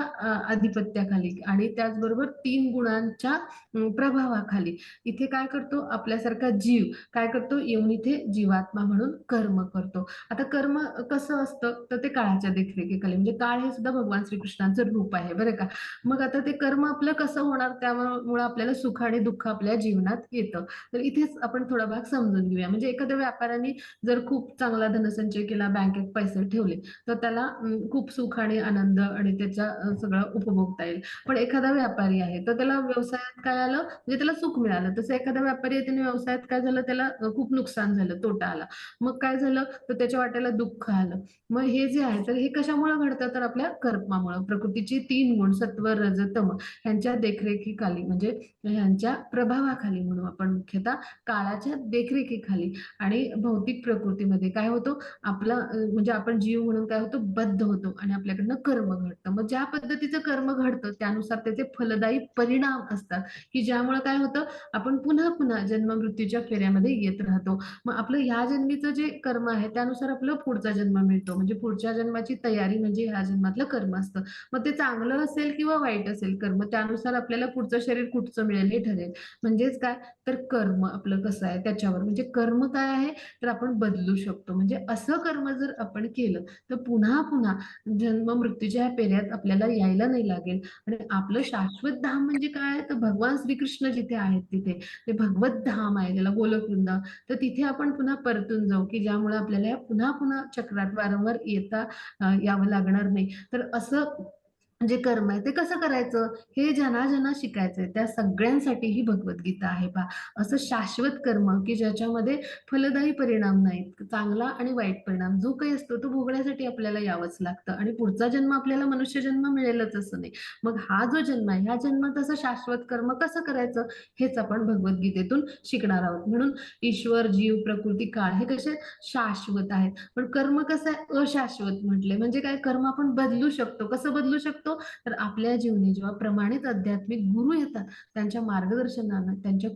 आधिपत्याखाली आणि त्याचबरोबर 3 गुणांच्या प्रभावाखाली इथे काय करतो आपल्यासारखा जीव काय करतो येऊन इथे जीवात्मा म्हणून कर्म करतो. आता कर्म कसं असतं तर ते काळाच्या देखरेखीखाली म्हणजे काळ हे सुद्धा भगवान श्रीकृष्णांचं रूप आहे बरं का. मग आता ते कर्म आपलं कसं होणार त्यामुळे आपल्याला सुख आणि दुःख आपल्या जीवनात येतं. तर इथेच आपण थोडा भाग समजून घेऊया. म्हणजे एखाद्या व्यापाऱ्याने जर खूप चांगला धनसंचय केला, बँकेत पैसे ठेवले, तर त्याला खूप सुख आणि आनंद आणि त्याचा सगळं उपभोगता येईल. पण एखादा व्यापारी आहे, तर त्याला व्यवसायात काय आलं, म्हणजे त्याला सुख मिळालं. तसं एखादा व्यापारी आहे, त्याने व्यवसायात काय झालं, त्याला खूप नुकसान झालं, तोटा आला. मग काय झालं, तर त्याच्या वाट्याला दुःख आलं. मग हे जे आहे, तर हे कशामुळे घडतं, तर आपल्या कर्मामुळं. प्रकृतीची 3 गुण सत्व, रज, तम ह्यांच्या देखरेखीखाली म्हणजे ह्यांच्या प्रभावाखाली म्हणू आपण मुख्यतः काळाच्या देखरेखीखाली आणि भौतिक प्रकृतीमध्ये काय होतो आपला म्हणजे आपण जीव म्हणून काय होतो बद्ध होतो आणि आपल्याकडनं कर्म घडतं. मग ज्या पद्धतीचं कर्म घडतं त्यानुसार त्याचे फलदायी परिणाम असतात, की ज्यामुळे काय होतं आपण पुन्हा-पुन्हा जन्म-मृत्यूच्या फेऱ्यामध्ये येत राहतो. मग आपलं ह्या जन्मीचं जे कर्म आहे त्यानुसार आपलं पुढचा जन्म मिळतो. म्हणजे पुढच्या जन्माची तयारी म्हणजे ह्या जन्मातलं कर्म असतं. मग ते चांगलं असेल किंवा वाईट असेल कर्म त्यानुसार आपल्याला पुढचं शरीर कुठचं मिळेल हे ठरेल. म्हणजेच काय तर कर्म आपलं कसं आहे त्याच्यावर म्हणजे कर्म काय आहे तर आपण बदलू शकतो. म्हणजे असं कर्म जर आपण केलं, तर पुन्हा-पुन्हा जन्म-मृत्यूच्या ह्या पेऱ्यात आपल्याला यायला नाही लागेल आणि आपलं शाश्वत धाम म्हणजे काय आहे, तर भगवान श्रीकृष्ण जिथे आहेत तिथे. ते भगवत धाम आहे, त्याला गोलोक वृंदावन. तर तिथे आपण पुन्हा परतून जाऊ, की ज्यामुळे आपल्याला या पुन्हा-पुन्हा चक्रात वारंवार येता यावं लागणार नाही. तर असं जे कर्म आहे ते कसं करायचं हे ज्यांना ज्यांना शिकायचंय त्या सगळ्यांसाठी ही भगवद्गीता आहे पहा. असं शाश्वत कर्म की ज्याच्यामध्ये फलदायी परिणाम नाहीत. चांगला आणि वाईट परिणाम जो काही असतो तो भोगण्यासाठी आपल्याला यावंच लागतं आणि पुढचा जन्म आपल्याला मनुष्य जन्म मिळेलच असं नाही. मग हा जो जन्म आहे ह्या जन्मात असं शाश्वत कर्म कसं करायचं हेच आपण भगवद्गीतेतून शिकणार आहोत. म्हणून ईश्वर, जीव, प्रकृती, काळ हे कसे शाश्वत आहेत. पण कर्म कसं आहे अशाश्वत म्हटले म्हणजे काय कर्म आपण बदलू शकतो. कसं बदलू शकतो? तर आपल्या जीवनी जेव्हा प्रमाणित आध्यात्मिक गुरु येतात त्यांच्या मार्गदर्शनानं त्यांच्या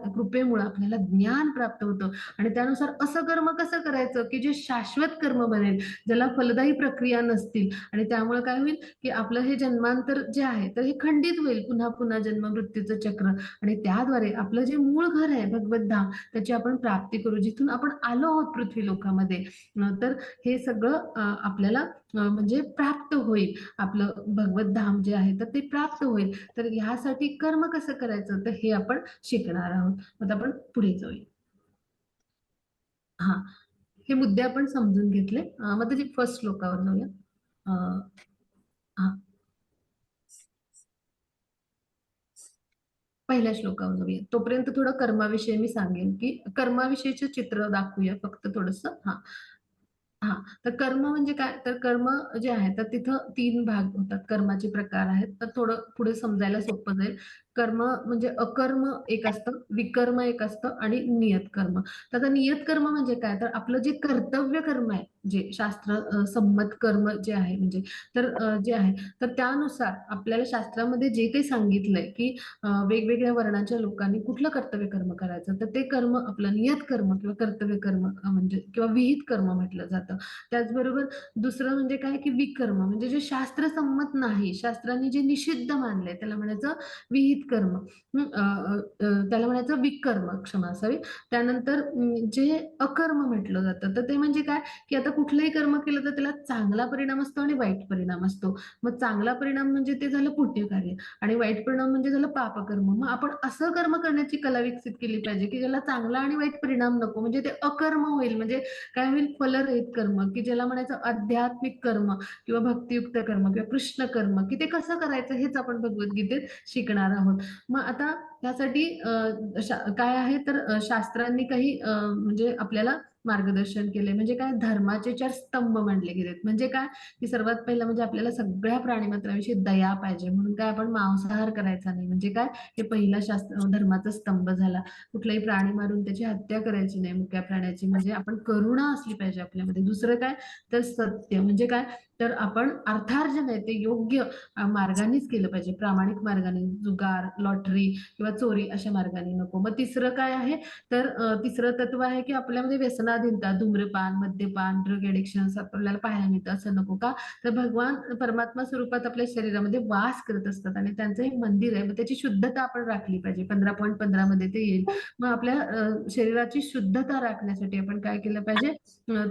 कृपेमुळे आपल्याला ज्ञान प्राप्त होतं आणि त्यानुसार असं कर्म कसं करायचं की जे शाश्वत कर्म बनेल ज्याला फलदायी प्रक्रिया नसतील आणि त्यामुळे काय होईल की आपलं हे जन्मांतर जे आहे तर हे खंडित होईल पुन्हा पुन्हा जन्म मृत्यूचं चक्र आणि त्याद्वारे आपलं जे मूळ घर आहे भगवत धाम त्याची आपण प्राप्ती करू जिथून आपण आलो आहोत पृथ्वी लोकामध्ये तर हे सगळं आपल्याला म्हणजे प्राप्त होईल आपलं भगवत धाम जे आहे तर ते प्राप्त होईल तर ह्यासाठी कर्म कसं करायचं तर हे आपण शिकणार आहोत मग आपण पुढे जाऊया हा हे मुद्दे आपण समजून घेतले मग त्याची फर्स्ट श्लोकावर जाऊया अं, हा पहिल्या श्लोकावर जाऊया तोपर्यंत थोडं कर्माविषयी मी सांगेन की कर्माविषयीचे चित्र दाखवूया फक्त थोडस हा हा तर कर्म म्हणजे काय तर कर्म जे आहे तर तिथं तीन भाग होतात कर्माचे प्रकार आहेत तर थोडं पुढे समजायला सोपं जाईल कर्म म्हणजे अकर्म एक असतं विकर्म एक असतं आणि नियत कर्म तर आता नियत कर्म म्हणजे काय तर आपलं जे कर्तव्य कर्म आहे जे शास्त्र संमत कर्म जे आहे म्हणजे तर जे आहे तर त्यानुसार आपल्याला शास्त्रामध्ये जे काही सांगितलंय की वेगवेगळ्या वर्णाच्या लोकांनी कुठलं कर्तव्य कर्म करायचं तर ते कर्म आपलं नियत कर्म किंवा कर्तव्य कर्म म्हणजे किंवा विहित कर्म म्हटलं जातं त्याचबरोबर दुसरं म्हणजे काय की विकर्म म्हणजे जे शास्त्रसंमत नाही शास्त्रांनी जे निषिद्ध मानलंय त्याला म्हणायचं विहित कर्म त्याला म्हणायचं विकर्म क्षमा असावी त्यानंतर जे अकर्म म्हटलं जातं तर ते म्हणजे काय की आता कुठलंही कर्म केलं तर त्याला चांगला परिणाम असतो आणि वाईट परिणाम असतो मग चांगला परिणाम म्हणजे ते झालं पुण्य कार्य आणि वाईट परिणाम म्हणजे झालं पापकर्म मग आपण असं कर्म करण्याची कला विकसित केली पाहिजे की ज्याला चांगला आणि वाईट परिणाम नको म्हणजे ते अकर्म होईल म्हणजे काय होईल फलरहित कर्म की ज्याला म्हणायचं आध्यात्मिक कर्म किंवा भक्तियुक्त कर्म किंवा कृष्ण कर्म की ते कसं करायचं हेच आपण भगवद्गीतेत शिकणार आहोत मग आता त्यासाठी काय आहे तर शास्त्रांनी काही म्हणजे आपल्याला मार्गदर्शन केले म्हणजे काय धर्माचे चार स्तंभ मांडले गेलेत म्हणजे काय की सर्वात पहिलं म्हणजे आपल्याला सगळ्या प्राणीमात्राविषयी दया पाहिजे म्हणून काय आपण मांसाहार करायचा नाही म्हणजे काय हे पहिला शास्त्र धर्माचा स्तंभ झाला कुठलाही प्राणी मारून त्याची हत्या करायची नाही मुक्या प्राण्याची म्हणजे आपण करुणा असली पाहिजे आपल्यामध्ये दुसरं काय तर सत्य म्हणजे काय तर आपण अर्थार्जन आहे ते योग्य मार्गानेच केलं पाहिजे प्रामाणिक मार्गाने जुगार लॉटरी किंवा चोरी अशा मार्गाने नको मग तिसरं काय आहे तर तिसरं तत्व आहे की आपल्यामध्ये व्यसनाधीनता धूम्रपान मद्यपान ड्रग एडिक्शन आपल्याला पाहायला मिळतं असं नको का तर भगवान परमात्मा स्वरूपात आपल्या शरीरामध्ये वास करत असतात आणि त्यांचं एक मंदिर आहे मग त्याची शुद्धता आपण राखली पाहिजे 15.15 मध्ये ते येईल मग आपल्या शरीराची शुद्धता राखण्यासाठी आपण काय केलं पाहिजे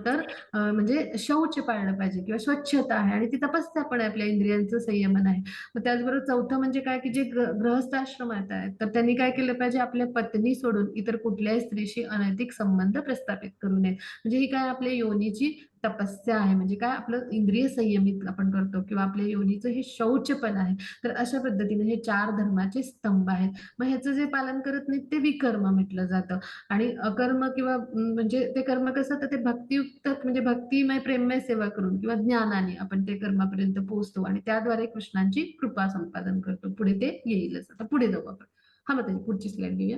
तर म्हणजे शौच पाळलं पाहिजे किंवा स्वच्छता आहे आणि ती तपस्या पण आहे आपल्या इंद्रियांचं संयमन आहे मग त्याचबरोबर चौथं म्हणजे काय की जे गृहस्थाश्रमात आहेत तर त्यांनी काय केलं पाहिजे आपल्या पत्नी सोडून इतर कुठल्याही स्त्रीशी अनैतिक संबंध प्रस्थापित करू नये म्हणजे ही काय आपल्या योनीची तपस्या आहे म्हणजे काय आपलं इंद्रिय संयमित आपण करतो किंवा आपल्या योनीचं हे शौचपण आहे तर अशा पद्धतीने हे चार धर्माचे स्तंभ आहेत मग ह्याचं जे पालन करत नाही ते विकर्म म्हटलं जातं आणि अकर्म किंवा म्हणजे ते कर्म कसं तर ते भक्तियुक्त म्हणजे भक्तिमय प्रेममय सेवा करून किंवा ज्ञानाने आपण ते कर्मापर्यंत पोहोचतो आणि त्याद्वारे कृष्णांची कृपा संपादन करतो पुढे ते येईलच आता पुढे जाऊ आपण हा मग पुढची स्लाइड घेऊया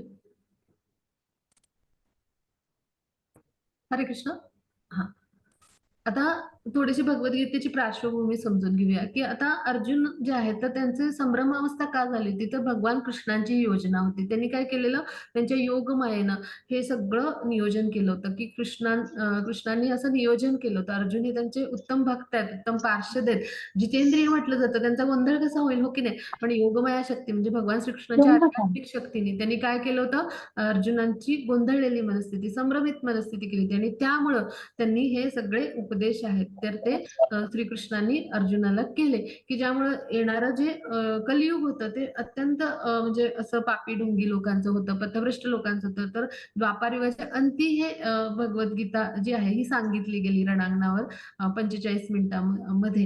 हरे कृष्ण हा आता थोडीशी भगवद्गीतेची पार्श्वभूमी समजून घेऊया की आता अर्जुन जे आहेत तर त्यांचे संभ्रम अवस्था का झाली तिथं भगवान कृष्णांची योजना होती त्यांनी काय केलेलं त्यांच्या योगमायेनं हे सगळं नियोजन केलं होतं की कृष्णांनी असं नियोजन केलं होतं अर्जुन हे त्यांचे उत्तम भक्त आहेत उत्तम पार्षद आहेत जितेंद्रिय म्हटलं जातं त्यांचा गोंधळ कसा होईल हो की नाही पण योगमाया शक्ती म्हणजे भगवान श्रीकृष्णांच्या आध्यात्मिक शक्तीने त्यांनी काय केलं होतं अर्जुनांची गोंधळलेली मनस्थिती संभ्रमित मनस्थिती केली होती आणि त्यामुळं त्यांनी हे सगळे उपदेश आहेत तर ते श्रीकृष्णांनी अर्जुनाला केले, की ज्यामुळे येणारं जे कलियुग होतं ते अत्यंत म्हणजे असं पापी ढोंगी लोकांचं होतं, पथभ्रष्ट लोकांचं होतं. तर द्वापारयुगाच्या अंती हे भगवद्गीता जी आहे ही सांगितली गेली रणांगणावर 45 मिनिटांमध्ये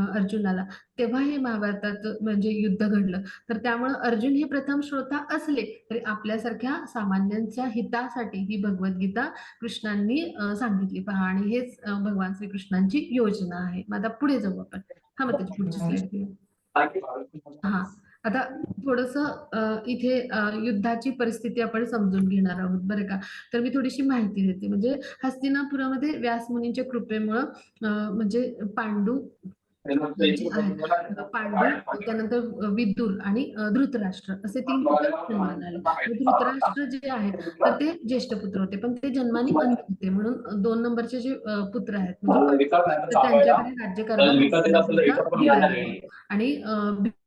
अर्जुनाला. तेव्हा हे महाभारताचं म्हणजे युद्ध घडलं. तर त्यामुळे अर्जुन हे प्रथम श्रोता असले तरी आपल्यासारख्या सामान्यांच्या हितासाठी ही भगवद्गीता कृष्णांनी सांगितली पहा आणि हेच भगवान श्रीकृष्णांची योजना आहे. मग आता पुढे जाऊ आपण. हा मग त्याची पुढची स्लाइड घेऊ. हा आता थोडस इथे युद्धाची परिस्थिती आपण समजून घेणार आहोत बरं का. तर मी थोडीशी माहिती देते. म्हणजे हस्तिनापुरामध्ये व्यास मुनींच्या कृपेमुळं म्हणजे पांडू जे आहेत पांडू त्यानंतर विदुर आणि धृतराष्ट्र असे 3 पुत्र जन्माला आले. धृतराष्ट्र जे आहेत तर ते ज्येष्ठ पुत्र होते पण ते जन्माने अंध होते म्हणून 2 नंबरचे जे पुत्र आहेत म्हणजे तर त्यांच्याकडे राज्यकारभार दिला गेला आणि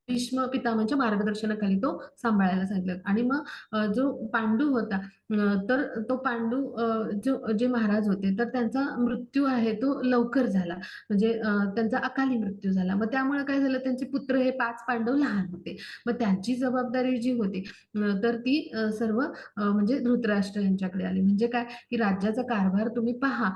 भीष्म पितामहांच्या मार्गदर्शनाखाली तो सांभाळायला सांगितलं आणि मग जो पांडू होता तर तो पांडू जो जे महाराज होते तर त्यांचा मृत्यू आहे तो लवकर झाला म्हणजे त्यांचा अकाली मृत्यू झाला. मग त्यामुळे काय झालं त्यांचे पुत्र हे 5 पांडव लहान होते. मग त्यांची जबाबदारी जी होती तर ती सर्व म्हणजे धृतराष्ट्र यांच्याकडे आली. म्हणजे काय की राज्याचा कारभार तुम्ही पहा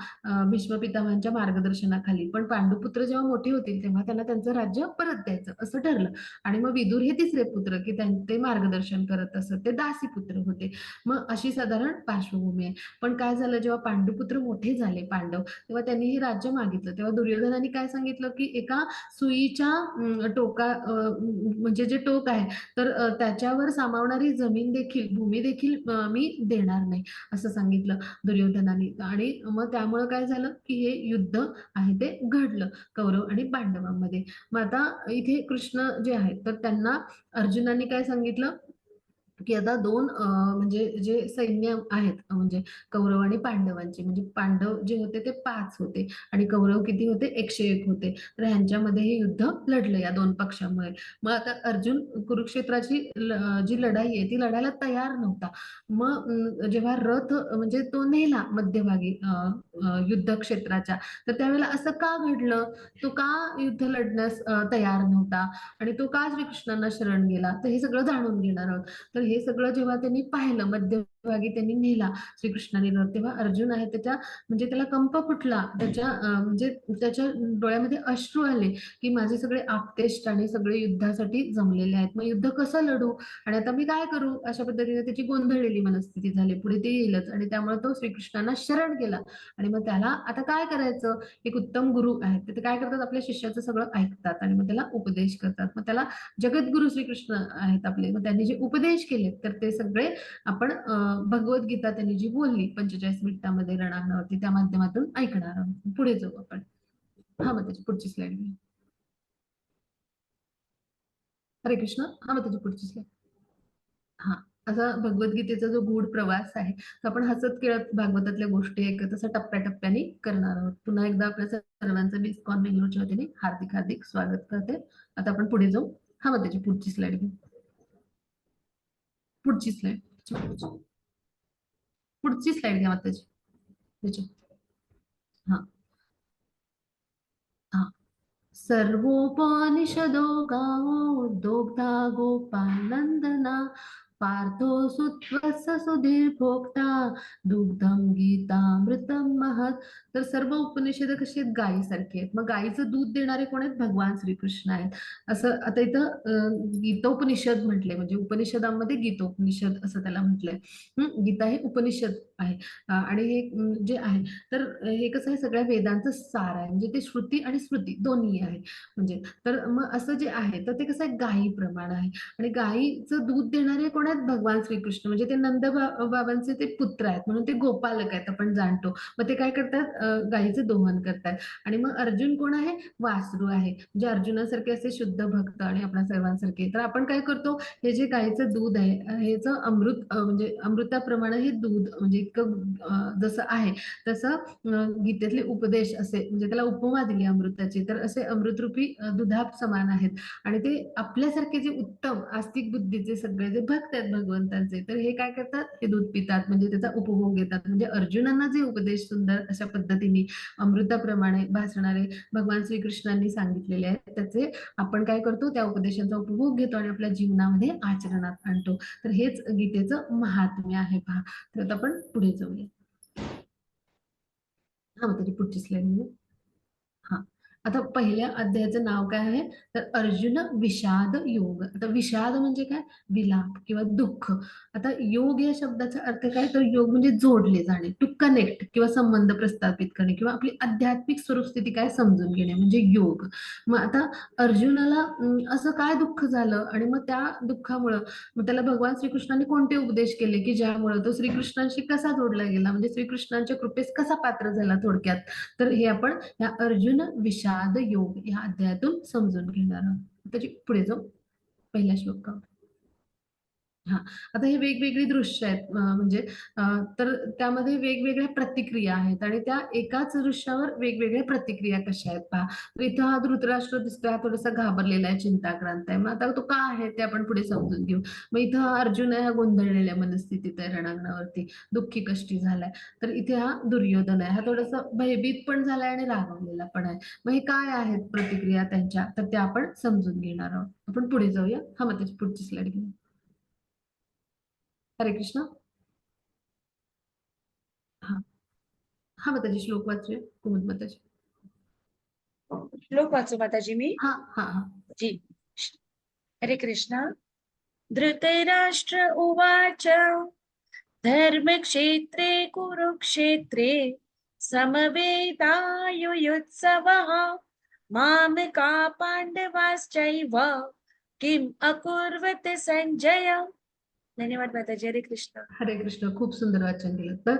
भीष्म पितामहांच्या मार्गदर्शनाखाली. पण पांडुपुत्र जेव्हा मोठे होतील तेव्हा त्यांना त्यांचं राज्य परत द्यायचं असं ठरलं. आणि मग विदुर हे तिसरे पुत्र की ते मार्गदर्शन करत असत. ते दासी पुत्र होते. मग अशी साधारण पार्श्वभूमी आहे. पण काय झालं जेव्हा पांडुपुत्र मोठे झाले पांडव तेव्हा त्यांनी हे राज्य मागितलं. तेव्हा दुर्योधनाने काय सांगितलं की एका सुईच्या टोका म्हणजे जे टोक आहे तर त्याच्यावर सामावणारी जमीन देखील भूमी देखील मी देणार नाही असं सांगितलं दुर्योधनाने. आणि मग त्यामुळे काय झालं की हे युद्ध आहे ते घडलं कौरव आणि पांडवांमध्ये. मग आता इथे कृष्ण जे आहेत तर त्यांना अर्जुनाने काय सांगितलं की आता 2 म्हणजे जे सैन्य आहेत म्हणजे कौरव आणि पांडवांचे म्हणजे पांडव जे होते ते 5 होते आणि कौरव किती होते 101 होते. तर ह्यांच्यामध्ये हे युद्ध लढलं या 2 पक्षामुळे. मग आता अर्जुन कुरुक्षेत्राची जी लढाई आहे ती लढायला तयार नव्हता. मग जेव्हा रथ म्हणजे तो नेला मध्यभागी युद्ध क्षेत्राच्या तर त्यावेळेला असं का घडलं? तो का युद्ध लढण्यास तयार नव्हता आणि तो का श्रीकृष्णांना शरण गेला? तर हे सगळं जाणून घेणार आहोत. तर हे सगळं जेव्हा त्यांनी पाहिलं मध्यभागी त्यांनी नेला श्रीकृष्णाने रथ तेव्हा अर्जुन आहे त्याच्या म्हणजे त्याला कंप फुटला त्याच्या म्हणजे त्याच्या डोळ्यामध्ये अश्रू आले की माझे सगळे आप्तेष्ट आणि सगळे युद्धासाठी जमलेले आहेत मग युद्ध कसं लढू आणि आता मी काय करू अशा पद्धतीने त्याची गोंधळलेली मनस्थिती झाली पुढे ते येईलच आणि त्यामुळे तो श्रीकृष्णांना शरण गेला आणि मग त्याला आता काय करायचं एक उत्तम गुरु आहेत तर ते काय करतात आपल्या शिष्याचं सगळं ऐकतात आणि मग त्याला उपदेश करतात मग त्याला जगद्गुरु श्रीकृष्ण आहेत आपले मग त्यांनी जे उपदेश केले तर ते सगळे आपण भगवद्गीता त्यांनी जी बोलली 45 मिनिटांमध्ये रणांगणावरती त्या माध्यमातून ऐकणार आहोत पुढे जाऊ आपण हा मग त्याची पुढची स्लाइड घ्या हरे कृष्ण हा मग त्याची पुढची स्लाइड हा असा भगवद्गीतेचा जो गूढ प्रवास आहे तो आपण हसत खेळत भागवतातल्या गोष्टी ऐकत असं टप्प्याटप्प्याने करणार आहोत पुन्हा एकदा आपल्या सर्वांचं बिस्कॉन बेंगलोरच्या वतीने हार्दिक हार्दिक स्वागत करते आता आपण पुढे जाऊ हा मग त्याची पुढची स्लाइड घेऊ पुढची स्लाइड पुढची स्लाइड घ्या मग त्याची हा हा सर्वोपनिषदो गावो दोग्धा गोपालनंदना पार्थो सुत्वस्य सुधीर्भोक्ता दुग्धम गीतामृतम महत् तर सर्व उपनिषद कशी आहेत गायीसारखी आहेत मग गायीचं दूध देणारे कोण आहेत भगवान श्रीकृष्ण आहेत असं आता इथं गीतोपनिषद म्हटलंय म्हणजे उपनिषदांमध्ये गीतोपनिषद असं त्याला म्हटलंय गीता हे उपनिषद आहे आणि हे जे आहे तर हे कसं आहे सगळ्या वेदांचं सार आहे म्हणजे ते श्रुती आणि स्मृती दोन्ही आहे म्हणजे तर मग असं जे आहे तर ते कसं आहे गायीप्रमाणे आहे आणि गायीचं दूध देणारे कोण आहेत भगवान श्रीकृष्ण म्हणजे ते बाबांचे ते पुत्र आहेत म्हणून ते गोपालक आहेत आपण जाणतो मग ते काय करतात गायीचं दोहन करतात आणि मग अर्जुन कोण आहे वासरू आहे म्हणजे अर्जुनासारखे असे शुद्ध भक्त आणि आपल्या सर्वांसारखे तर आपण काय करतो हे जे गायीचं दूध आहे हेच अमृत म्हणजे अमृताप्रमाणे हे दूध म्हणजे इतकं जसं आहे तसं गीतेतले उपदेश असे म्हणजे त्याला उपमा दिली अमृताची, तर असे अमृतरूपी दुधाप समान आहेत आणि ते आपल्यासारखे जे उत्तम आस्तिक बुद्धीचे सगळे जे भक्त आहेत भगवंतांचे, तर हे काय करतात? हे दूध पितात म्हणजे त्याचा उपभोग घेतात. म्हणजे अर्जुनांना जे उपदेश सुंदर अशा पद्धतीने अमृताप्रमाणे भासणारे भगवान श्रीकृष्णांनी सांगितलेले आहेत, त्याचे आपण काय करतो? त्या उपदेशांचा उपभोग घेतो आणि आपल्या जीवनामध्ये आचरणात आणतो. तर हेच गीतेचं महात्म्य आहे पहा. तर आता आपण पुढे जाऊया. हां, मग त्याची पुढची स्लाईड. हां. आता पहिल्या अध्यायाचं नाव काय आहे? तर अर्जुन विषाद योग. आता विषाद म्हणजे काय? विलाप किंवा दुःख. आता योग या शब्दाचा अर्थ काय? तर योग म्हणजे जोडले जाणे, टू कनेक्ट किंवा संबंध प्रस्थापित करणे किंवा आपली आध्यात्मिक स्वरूपस्थिती काय समजून घेणे म्हणजे योग. मग आता अर्जुनाला असं काय दुःख झालं आणि मग त्या दुःखामुळं मग त्याला भगवान श्रीकृष्णांनी कोणते उपदेश केले, की ज्यामुळं तो श्रीकृष्णांशी कसा जोडला गेला, म्हणजे श्रीकृष्णांच्या कृपेस कसा पात्र झाला थोडक्यात. तर हे आपण या अर्जुन विषाद योग या अध्यायातून समजून घेणार आहोत. त्याची पुढे जाऊ पहिल्या श्लोकावर. हां. आता हे वेगवेगळी दृश्य आहेत म्हणजे अ, तर त्यामध्ये वेगवेगळ्या प्रतिक्रिया आहेत आणि त्या एकाच दृश्यावर वेगवेगळ्या प्रतिक्रिया कशा आहेत पहा. तर इथं हा धृतराष्ट्र दिसतोय, हा थोडासा घाबरलेला आहे, चिंताक्रांत आहे. मग आता तो का आहे ते आपण पुढे समजून घेऊ. मग इथं हा अर्जुन आहे, हा गोंधळलेल्या मनस्थितीत आहे रणांगणावरती, दुःखी कष्टी झालाय. तर इथे हा दुर्योधन आहे, हा थोडासा भयभीत पण झालाय आणि रागावलेला पण आहे. मग हे काय आहेत प्रतिक्रिया त्यांच्या, तर त्या आपण समजून घेणार आहोत. आपण पुढे जाऊया. मग त्याची पुढची स्लाईड घेऊ. हरे कृष्ण. हां. हां, माताजी श्लोक वाचूया. कुमुद माताजी. श्लोक वाचू माताजी मी. हां, हां, हां. जी. हरे कृष्ण. धृतराष्ट्र उवाच धर्मक्षेत्रे कुरुक्षेत्रे समवेतायुयुत्सवः मामका पाण्डवाश्चैव किम् अकुर्वत संजय. धन्यवाद माताजी. हरे कृष्ण. हरे कृष्ण. खूप सुंदर वाचन केलं. तर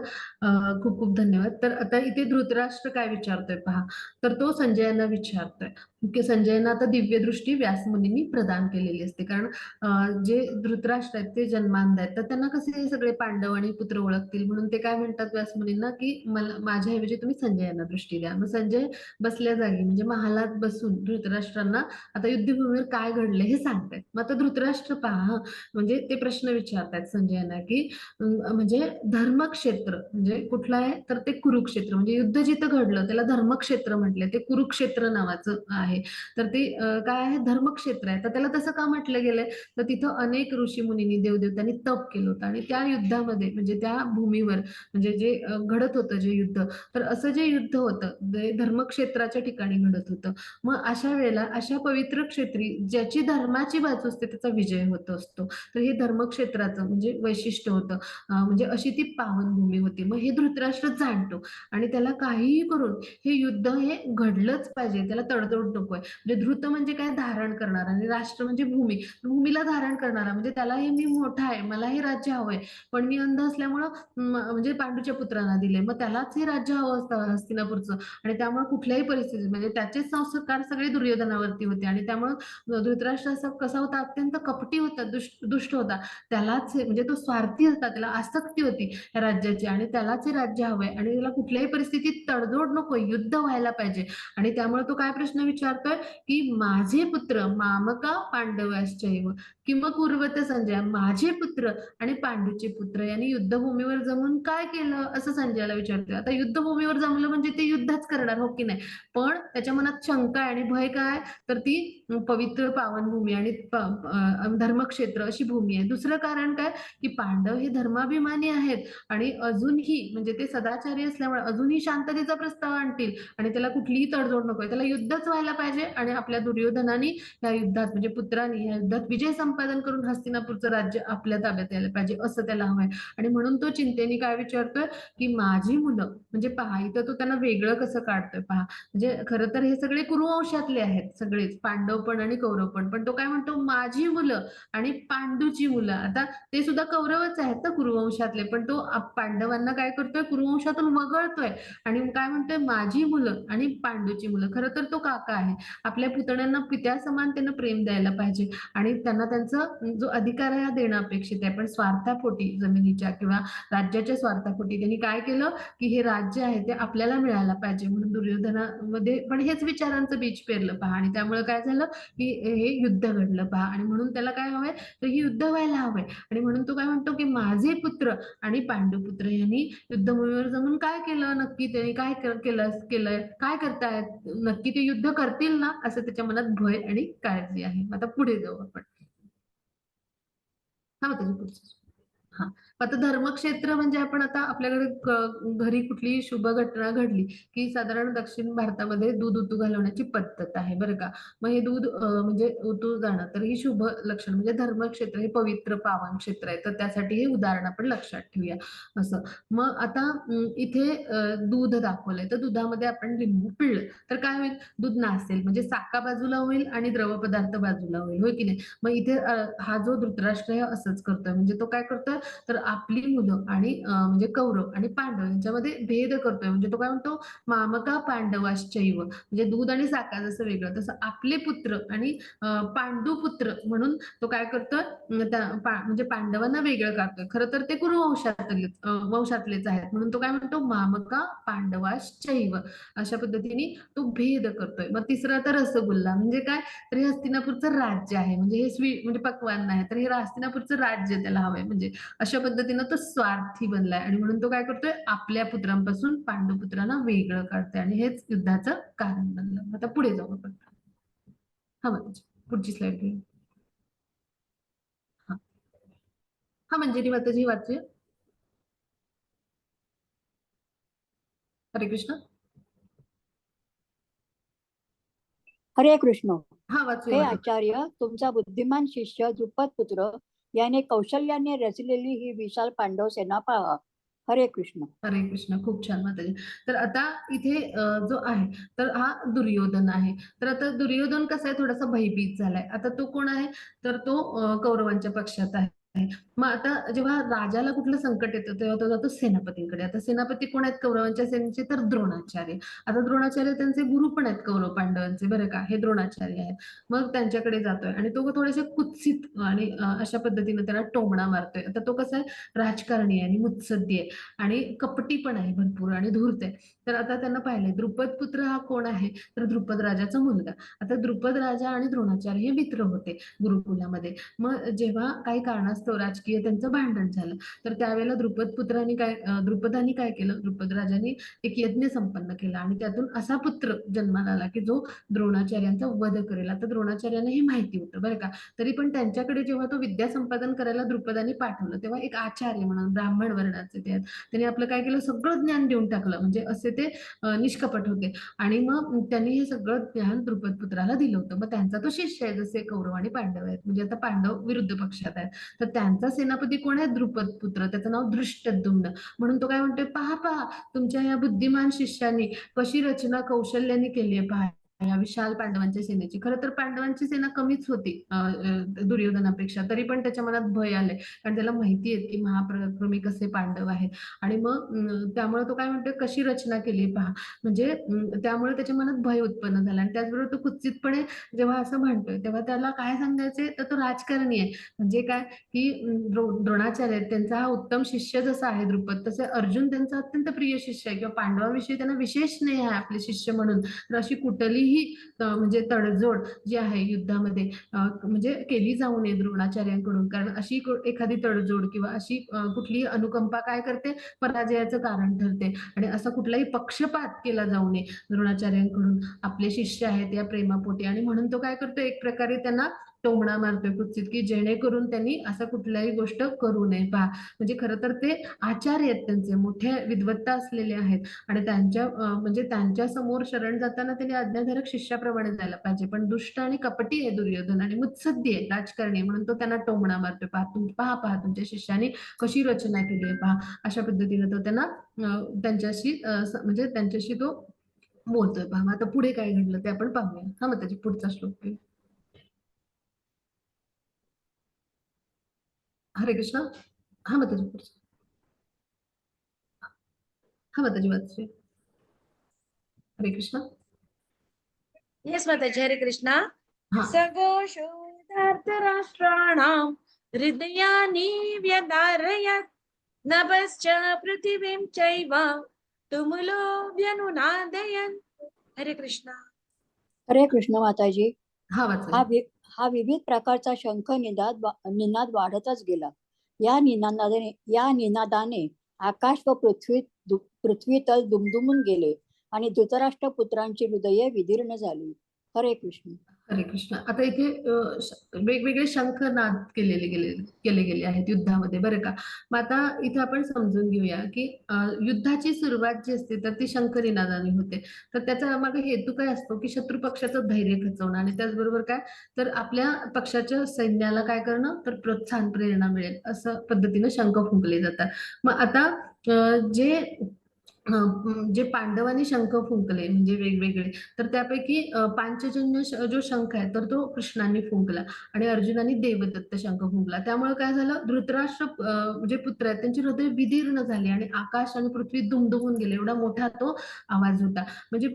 खूप खूप धन्यवाद. तर आता इथे धृतराष्ट्र काय विचारतोय पहा. तर तो संजयांना विचारतोय, की संजयांना आता दिव्यदृष्टी व्यासमुनींनी प्रदान केलेली असते. कारण जे धृतराष्ट्र आहेत ते जन्मांध आहेत. तर त्यांना कसे हे सगळे पांडव आणि पुत्र ओळखतील म्हणून ते काय म्हणतात व्यासमुनींना, की मला माझ्याऐवजी तुम्ही संजयांना दृष्टी द्या. मग संजय बसल्या जागी म्हणजे महालात बसून धृतराष्ट्रांना आता युद्धभूमीवर काय घडले हे सांगतायत. मग आता धृतराष्ट्र पहा म्हणजे ते प्रश्न विचारतायत संजयांना, की म्हणजे धर्मक्षेत्र म्हणजे कुठलं आहे तर ते कुरुक्षेत्र म्हणजे युद्ध जिथं घडलं त्याला धर्मक्षेत्र म्हटलंय. ते कुरुक्षेत्र नावाचं आहे. तर ते काय आहे धर्मक्षेत्र आहे. तर त्याला तसं का म्हटलं गेलंय? तर तिथं अनेक ऋषीमुनींनी, देवदेवतांनी तप केलं होतं आणि त्या युद्धामध्ये म्हणजे त्या भूमीवर म्हणजे जे घडत होतं जे युद्ध, तर असं जे युद्ध होतं ते धर्मक्षेत्राच्या ठिकाणी घडत होतं. मग अशा वेळेला अशा पवित्र क्षेत्री ज्याची धर्माची बाजू असते त्याचा विजय होत असतो. तर हे धर्मक्षेत्राचं म्हणजे वैशिष्ट्य होतं. म्हणजे अशी ती पावनभूमी होती. मग हे धृतराष्ट्र जाणतो आणि त्याला काहीही करून हे युद्ध हे घडलंच पाहिजे. त्याला तडजोड नकोय. म्हणजे धृत म्हणजे काय धारण करणारा आणि राष्ट्र म्हणजे भूमी. भूमीला धारण करणारा म्हणजे त्याला हे मी मोठा आहे, मला हे राज्य हवंय. पण मी अंध असल्यामुळं म्हणजे पांडूच्या पुत्रांना दिले. मग त्यालाच हे राज्य हवं असतं हस्तिनापूरचं आणि त्यामुळे कुठल्याही परिस्थितीत म्हणजे त्याचेच संस्कार सगळे दुर्योधनावरती होते आणि त्यामुळं धृतराष्ट्र असा कसा होता अत्यंत कपटी होता, दुष्ट होता. त्यालाच म्हणजे तो स्वार्थी होता, त्याला आसक्ती होती या राज्याची आणि त्यालाच हे राज्य हवंय आणि त्याला कुठल्याही परिस्थितीत तडजोड नकोय, युद्ध व्हायला पाहिजे आणि त्यामुळे तो काय प्रश्न विचारतोय, की माझे पुत्र मामका पांडवाश्चैव किंवा कुर्वत संजय माझे पुत्र आणि पांडूचे पुत्र यांनी युद्धभूमीवर जमून काय केलं असं संजयाला विचारतोय. आता युद्धभूमीवर जमलं म्हणजे ते युद्धच करणार हो की नाही? पण त्याच्या मनात शंका आहे आणि भय काय तर ती पवित्र पावनभूमी आणि धर्मक्षेत्र अशी भूमी आहे. दुसरं कारण काय, की पांडव हे धर्माभिमानी आहेत आणि अजूनही म्हणजे ते सदाचारी असल्यामुळे अजूनही शांततेचा प्रस्ताव आणतील आणि त्याला कुठलीही तडजोड नकोय. त्याला युद्धच व्हायला पाहिजे आणि आपल्या दुर्योधनाने या युद्धात म्हणजे पुत्रांनी या युद्धात विजय संपादन करून हस्तिनापूरचं राज्य आपल्या ताब्यात यायला पाहिजे असं त्याला हवंय आणि म्हणून तो चिंतेने काय विचारतोय, की माझी मुलं म्हणजे पहा इथं तो त्यांना वेगळं कसं काढतोय पहा. म्हणजे खरं तर हे सगळे कुरुवंशातले आहेत सगळेच पांडव पण आणि कौरव पण. पण तो काय म्हणतो माझी मुलं आणि पांडूची मुलं. आता ते सुद्धा कौरवच आहेत ना कुरुवंशातले. पण तो पांडवांना काय करतोय कुरुवंशातून वगळतोय आणि काय म्हणतोय माझी मुलं आणि पांडूची मुलं. खरं तर तो काका आहे. आहे. आपल्या पुतण्यांना पित्या समान त्यांना प्रेम द्यायला पाहिजे आणि त्यांना त्यांचा जो अधिकार आहे हा देणं अपेक्षित आहे. पण स्वार्थापोटी जमिनीच्या किंवा राज्याच्या स्वार्थापोटी त्यांनी काय केलं, की हे राज्य आहे ते आपल्याला मिळायला पाहिजे म्हणून दुर्योधनामध्ये पण हेच विचारांचं बीज पेरलं पहा आणि त्यामुळे काय झालं, की हे युद्ध घडलं पहा आणि म्हणून त्याला काय हवंय, तर हे युद्ध व्हायला हवंय आणि म्हणून तो काय म्हणतो, की माझे पुत्र आणि पांडुपुत्र यांनी युद्धभूमीवर जाऊन काय केलं नक्की त्यांनी काय केलंय काय करतायत नक्की ते युद्ध करतील ना असं त्याच्या मनात भय आणि काळजी आहे. आता पुढे जाऊ आपण. हा मग त्याच्या पुढचं. हां. आता धर्मक्षेत्र म्हणजे आपण आता आपल्याकडे घरी कुठलीही शुभ घटना घडली, की साधारण दक्षिण भारतामध्ये दूध उतू घालवण्याची पद्धत आहे बरं का. मग हे दूध म्हणजे उतू जाणं तर ही शुभ लक्षण म्हणजे धर्मक्षेत्र हे पवित्र पावन क्षेत्र आहे. तर त्यासाठी हे उदाहरण आपण लक्षात ठेवूया असं. मग आता इथे दूध दाखवलंय तर दुधामध्ये आपण लिंबू पिळलं तर काय होईल? दूध नासेल म्हणजे साका बाजूला होईल आणि द्रव पदार्थ बाजूला होईल. होय की नाही? मग इथे हा जो धृतराष्ट्र आहे असंच करतोय. म्हणजे तो काय करतोय तर आपली मुलं आणि म्हणजे कौरव आणि पांडव यांच्यामध्ये भेद करतोय. म्हणजे तो काय म्हणतो, "मामका पांडवाश्चैव" म्हणजे दूध आणि साखर जसं वेगळं, तसं आपले पुत्र आणि पांडुपुत्र म्हणून तो काय करतोय म्हणजे पांडवांना वेगळं काढतोय. खरं तर ते वंशातलेच आहेत. म्हणून तो काय म्हणतो, "मामका पांडवाश्चैव" अशा पद्धतीने तो भेद करतोय. मग तिसरं आता रसगुल्ला म्हणजे काय, तर हे हस्तिनापूरचं राज्य आहे. म्हणजे हे म्हणजे पक्वान्न आहे. तर हे हस्तिनापूरचं राज्य त्याला हवंय. म्हणजे अशा पद्धतीनं तो स्वार्थी बनलाय आणि म्हणून तो काय करतोय आपल्या पुत्रांपासून पांडुपुत्रांना वेगळं काढतोय आणि हेच युद्धाचं कारण बनलं. आता पुढे जाऊ आपण. हां, माताजी. पुढची स्लाईड घेऊ. हां. हां, मंजिरी माताजी वाचूया. हरे कृष्ण. हरे कृष्ण. हां, वाचूया हे माताजी. आचार्य, तुमचा बुद्धिमान शिष्य द्रुपद पुत्र याने कौशल्याने रचलेली ही विशाल पांडव सेना पहा. हरे कृष्ण. हरे कृष्ण. खूप छान माताजी. तर आता इथे जो आहे तर हा दुर्योधन आहे. तर आता दुर्योधन कसा आहे थोडासा भयभीत झालाय. आता तो कोण आहे? तर तो कौरवांच्या पक्षात आहे. मग आता जेव्हा राजाला कुठलं संकट येतं तेव्हा तो जातो सेनापतींकडे. आता सेनापती कोण आहेत कौरवांच्या सेनेचे? तर द्रोणाचार्य. आता द्रोणाचार्य त्यांचे गुरु पण आहेत कौरव पांडवांचे बरं का. हे द्रोणाचार्य आहेत. मग त्यांच्याकडे जातोय आणि तो थोडेसे कुत्सित आणि अशा पद्धतीने त्याला टोमणा मारतोय. आता तो कसा आहे राजकारणी आहे आणि मुत्सद्दी आहे. आणि कपटी पण आहे भरपूर आणि धूर्त आहे. तर आता त्यांना पाहिलंय द्रुपद पुत्र हा कोण आहे? तर द्रुपद राजाचा मुलगा. आता द्रुपद राजा आणि द्रोणाचार्य हे मित्र होते गुरुकुलामध्ये. मग जेव्हा काही कारणास्तव राजकीय त्यांचं भांडण झालं, तर त्यावेळेला द्रुपदांनी काय केलं? द्रुपद राजांनी एक यज्ञ संपन्न केला आणि त्यातून असा पुत्र जन्माला आला, की जो द्रोणाचार्यांचा वध करेल. आता द्रोणाचार्यांना हे माहिती होतं बरं का. तरी पण त्यांच्याकडे जेव्हा तो विद्या संपादन करायला द्रुपदांनी पाठवलं, तेव्हा एक आचार्य म्हणून ब्राह्मण वर्णाचे ते आहेत. त्यांनी आपलं काय केलं सगळं ज्ञान देऊन टाकलं. म्हणजे असे ते निष्कपट होते आणि मग त्यांनी हे सगळं ज्ञान द्रुपद पुत्राला दिलं होतं. मग त्यांचा तो शिष्य आहे जसे कौरव आणि पांडव आहेत. म्हणजे आता पांडव विरुद्ध पक्षात आहेत. तर त्यांचा सेनापती कोण आहे? द्रुपद पुत्र. त्याचं नाव धृष्टद्युम्न. म्हणून तो काय म्हणतोय, "पहा, पहा तुमच्या या बुद्धिमान शिष्याने कशी रचना कौशल्याने केली आहे पहा." या विशाल पांडवांच्या सेनेची. खरं तर पांडवांची सेना कमीच होती दुर्योधनापेक्षा. तरी पण त्याच्या मनात भय आलंय. कारण त्याला माहिती आहे की महापराक्रमी कसे पांडव आहेत आणि मग त्यामुळे तो काय म्हणतोय कशी रचना केली पहा म्हणजे त्यामुळे त्याच्या मनात भय उत्पन्न झालं आणि त्याचबरोबर तो कुत्सितपणे जेव्हा असं म्हणतोय तेव्हा त्याला काय सांगायचंय तर तो राजकारणी आहे म्हणजे काय की द्रोणाचार्य आहेत, त्यांचा हा उत्तम शिष्य जसा आहे द्रुपद तसे अर्जुन त्यांचा अत्यंत प्रिय शिष्य आहे किंवा पांडवांविषयी त्यांना विशेष स्नेह आहे आपले शिष्य म्हणून तर अशी कुठलीही म्हणजे तडजोड जी आहे युद्धामध्ये म्हणजे केली जाऊ नये द्रोणाचार्यांकडून कारण अशी एखादी तडजोड किंवा अशी कुठलीही अनुकंपा काय करते पराजयाचं कारण ठरते आणि असा कुठलाही पक्षपात केला जाऊ नये द्रोणाचार्यांकडून आपले शिष्य आहेत या प्रेमापोटी आणि म्हणून तो काय करतो एक प्रकारे त्यांना टोमणा मारतोय कुत्सित की जेणेकरून त्यांनी असं कुठल्याही गोष्ट करू नये पहा म्हणजे खरं तर ते आचार्य आहेत त्यांचे मोठे विद्वत्ता असलेले आहेत आणि त्यांच्या म्हणजे त्यांच्या समोर शरण जाताना त्यांनी आज्ञाधारक शिष्याप्रमाणे जायला पाहिजे पण दुष्ट आणि कपटी आहे दुर्योधन आणि मुत्सद्दी आहे राजकारणी म्हणून तो त्यांना टोमणा मारतोय पहा तुमच्या शिष्याने कशी रचना केली आहे पहा अशा पद्धतीने तो त्यांना त्यांच्याशी म्हणजे त्यांच्याशी तो बोलतोय पहा आता पुढे काय घडलं ते आपण पाहूया हा मग त्याची पुढचा श्लोक आहे. हरे कृष्ण हा मग त्याची पुढचा हा मग त्याची वाचूया हरे कृष्ण येस माताजी, हरे कृष्णा. हा सघोषोधार्तराष्ट्राणां हृदयानि व्यदारयत् नभश्च पृथिवीं चैव तुमुलो व्यनुनादयन्. हरे कृष्णा. हरे कृष्ण माताजी. हा हा वाचा. हा विविध प्रकारचा शंख निनाद वाढतच गेला. या निनादाने आकाश व पृथ्वी तल दुमदुमून गेले आणि धृतराष्ट्र पुत्रांची हृदये विदीर्ण झाली. हरे कृष्ण. हरे कृष्ण. आता इथे वेगवेगळे शंखनाद केले गेले आहेत युद्धामध्ये, बरं का. मग आता इथे आपण समजून घेऊया की युद्धाची सुरुवात जी असते तर ती शंख निनादाने होते. तर त्याचा मागे हेतू काय असतो की शत्रू पक्षाचं धैर्य खचवणं आणि त्याचबरोबर काय, तर आपल्या पक्षाच्या सैन्याला काय करणं, तर प्रोत्साहन प्रेरणा मिळेल असं पद्धतीनं शंख फुंकले जातात. मग आता जे जे पांडवांनी शंख फुंकले म्हणजे वेगवेगळे, तर त्यापैकी पांचजन्य जो शंख आहे तर तो कृष्णांनी फुंकला आणि अर्जुनाने देवदत्त शंख फुंकला. त्यामुळे काय झालं, धृतराष्ट्र जे पुत्र आहेत त्यांची हृदय विदीर्ण झाली आणि आकाश आणि पृथ्वी दुमदुमून गेले, एवढा मोठा तो आवाज होता. म्हणजे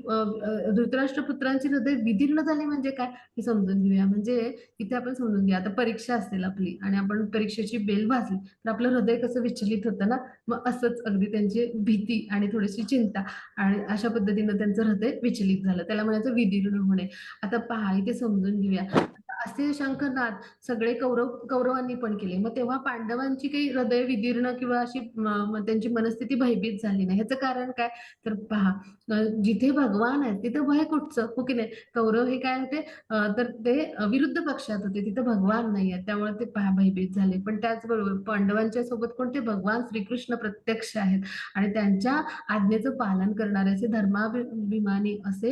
धृतराष्ट्र पुत्रांची हृदय विदीर्ण झाली म्हणजे काय हे समजून घेऊया. म्हणजे इथे आपण समजून घ्या, आता परीक्षा असेल आपली आणि आपण परीक्षेची बेल वाजली तर आपलं हृदय कसं विचलित होतं ना, मग असंच अगदी त्यांची भीती आणि थोडीशी चिंता आणि अशा पद्धतीनं त्यांचं हृदय विचलित झालं, त्याला म्हणायचं विदीर्ण होणे. आता पहा इथे समजून घेऊया. आता असे शंखनाद सगळे कौरवांनी पण केले. मग तेव्हा पांडवांची काही हृदय विदीर्ण किंवा अशी त्यांची मनस्थिती भयभीत झाली नाही. ह्याचं कारण काय, तर पहा, जिथे भगवान आहेत तिथं भय कुठचं, हो की नाही. कौरव हे काय होते, तर ते विरुद्ध पक्षात होते, तिथं भगवान नाही आहे, त्यामुळे ते पहा भयभीत झाले. पण त्याचबरोबर पांडवांच्या सोबत कोणते, भगवान श्रीकृष्ण प्रत्यक्ष आहेत आणि त्यांच्या आज्ञेचं पालन करणारे असे धर्माभिमानी असे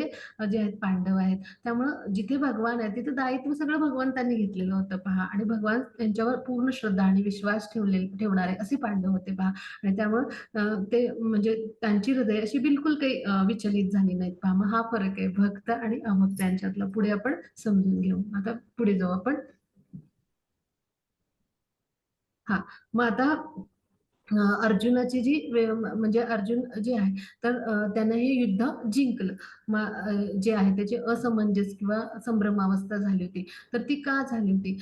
जे आहेत पांडव आहेत. त्यामुळं जिथे भगवान आहे तिथे दायित्व सगळं भगवंतांनी घेतलेलं होतं पहा, आणि भगवान त्यांच्यावर पूर्ण श्रद्धा आणि विश्वास ठेवणारे असे पांडव होते पहा. आणि त्यामुळं ते म्हणजे त्यांची हृदय अशी बिलकुल काही विचलित झाली नाहीत पहा. मग हा फरक आहे भक्त आणि अभक्त यांच्यातला. पुढे आपण समजून घेऊ. आता पुढे जाऊ आपण. हा, मग आता अर्जुनाची जी म्हणजे अर्जुन जे आहे तर त्यानं हे युद्ध जिंकलं. जे आहे त्याची असमंजस किंवा संभ्रमावस्था झाली होती. तर ती का झाली होती,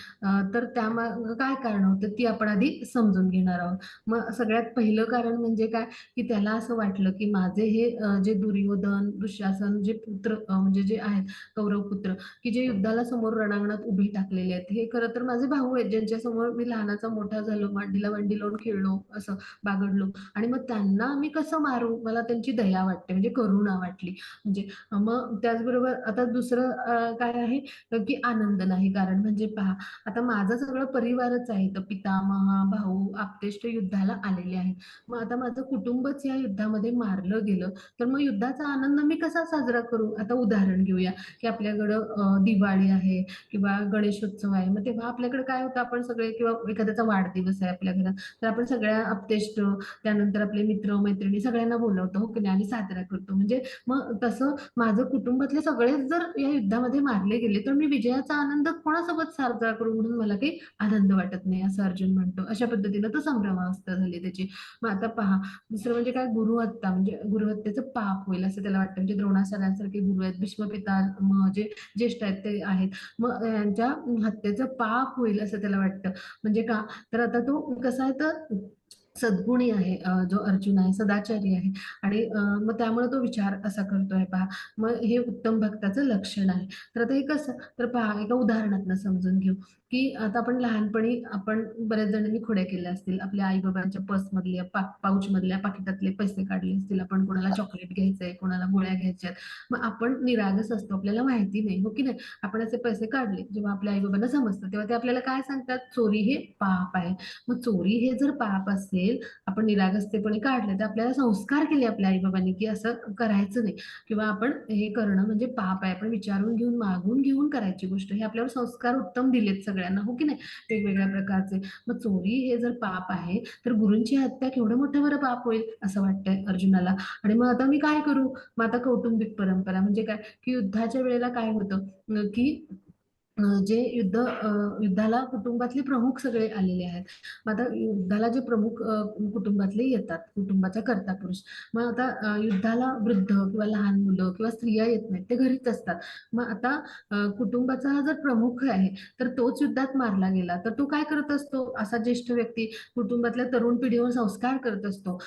तर त्यामाग काय कारण होतं ती आपण आधी समजून घेणार आहोत. मग सगळ्यात पहिलं कारण म्हणजे काय, की त्याला असं वाटलं की माझे हे जे दुर्योधन दुःशासन जे पुत्र म्हणजे जे आहेत कौरव पुत्र, की जे युद्धाला समोर रणांगणात उभी टाकलेले आहेत, हे खरं तर माझे भाऊ आहेत, ज्यांच्या समोर मी लहानाचा मोठा झालो, मांडीला मांडी लावून खेळलो, असं बागडलो. आणि मग त्यांना मी कसं मारू, मला त्यांची दया वाटते, म्हणजे करुणा वाटली. म्हणजे मग त्याचबरोबर आता दुसरं काय आहे, की आनंद नाही. कारण म्हणजे पहा, आता माझा सगळं परिवारच आहे, तर पितामह भाऊ आप्तेष्ट युद्धाला आलेले आहेत. मग आता माझं कुटुंबच या युद्धामध्ये मारलं गेलं, तर मग युद्धाचा आनंद मी कसा साजरा करू. आता उदाहरण घेऊया, की आपल्याकडं दिवाळी आहे किंवा गणेशोत्सव आहे. मग तेव्हा आपल्याकडे काय होतं, आपण सगळे किंवा एखाद्याचा वाढदिवस आहे आपल्या घरात, तर आपण सगळ्या आप्तेष्ट त्यानंतर आपले मित्र मैत्रिणी सगळ्यांना बोलवतो, हो की नाही, आणि साजरा करतो. म्हणजे मग तसं माझं कुटुंबातले सगळेच जर या युद्धामध्ये मारले गेले तर मी विजयाचा आनंद कोणासोबत साजरा करू, म्हणून मला काही आनंद वाटत नाही, असं अर्जुन म्हणतो. अशा पद्धतीनं तर संभ्रमावस्था झाली त्याची. मग आता पहा, दुसरं म्हणजे काय, गुरुहत्या, म्हणजे गुरुहत्येचं पाप होईल असं त्याला वाटतं. म्हणजे द्रोणाचार्यांसारखे गुरु आहेत, भीष्म पितामह जे ज्येष्ठ आहेत ते आहेत, मग यांच्या हत्येचं पाप होईल असं त्याला वाटतं. म्हणजे का, तर आता तो कसा आहे, तर सद्गुणी आहे, जो अर्जुन आहे सदाचारी आहे. आणि मग त्यामुळे तो विचार असा करतोय पहा. मग हे उत्तम भक्ताचं लक्षण आहे. तर आता हे कसं, तर पहा एका उदाहरणातनं समजून घेऊ, की आता आपण लहानपणी आपण बऱ्याच जणांनी खोड्या केल्या असतील. आपल्या आई बाबांच्या पर्समधल्या पाऊच मधल्या पाकिटातले पैसे काढले असतील. आपण कोणाला चॉकलेट घ्यायचंय, कोणाला गोळ्या घ्यायच्यात, मग आपण निरागस असतो, आपल्याला माहिती नाही, हो की नाही. आपण असे पैसे काढले, जेव्हा आपल्या आई बाबांना समजतं तेव्हा ते आपल्याला काय सांगतात, चोरी हे पाप आहे. मग चोरी हे जर पाप असेल, आपण निरागसतेपणे काढले, तर आपल्याला संस्कार केले आपल्या आईबाबांनी की असं करायचं नाही किंवा आपण हे करणं म्हणजे पाप आहे. आपण विचारून घेऊन मागून घेऊन करायची गोष्ट, हे आपल्यावर संस्कार उत्तम दिलेत सगळ्यांना, हो की नाही, वेगवेगळ्या प्रकारचे. मग चोरी हे जर पाप आहे तर गुरूंची हत्या केवढं मोठं बरं पाप होईल असं वाटतंय अर्जुनाला. आणि मग आता मी काय करू. मग आता कौटुंबिक परंपरा म्हणजे काय, की युद्धाच्या वेळेला काय होतं, की जे युद्धाला कुटुंबातले प्रमुख सगळे आलेले आहेत. मग आता युद्धाला जे प्रमुख कुटुंबातले येतात, कुटुंबाचा कर्ता पुरुष. मग आता युद्धाला वृद्ध किंवा लहान मुलं किंवा स्त्रिया येत नाहीत, ते घरीच असतात. मग आता कुटुंबाचा हा जर प्रमुख आहे, तर तोच युद्धात मारला गेला, तर तो काय करत असतो? असा ज्येष्ठ व्यक्ती कुटुंबातल्या तरुण पिढीवर संस्कार करत असतो.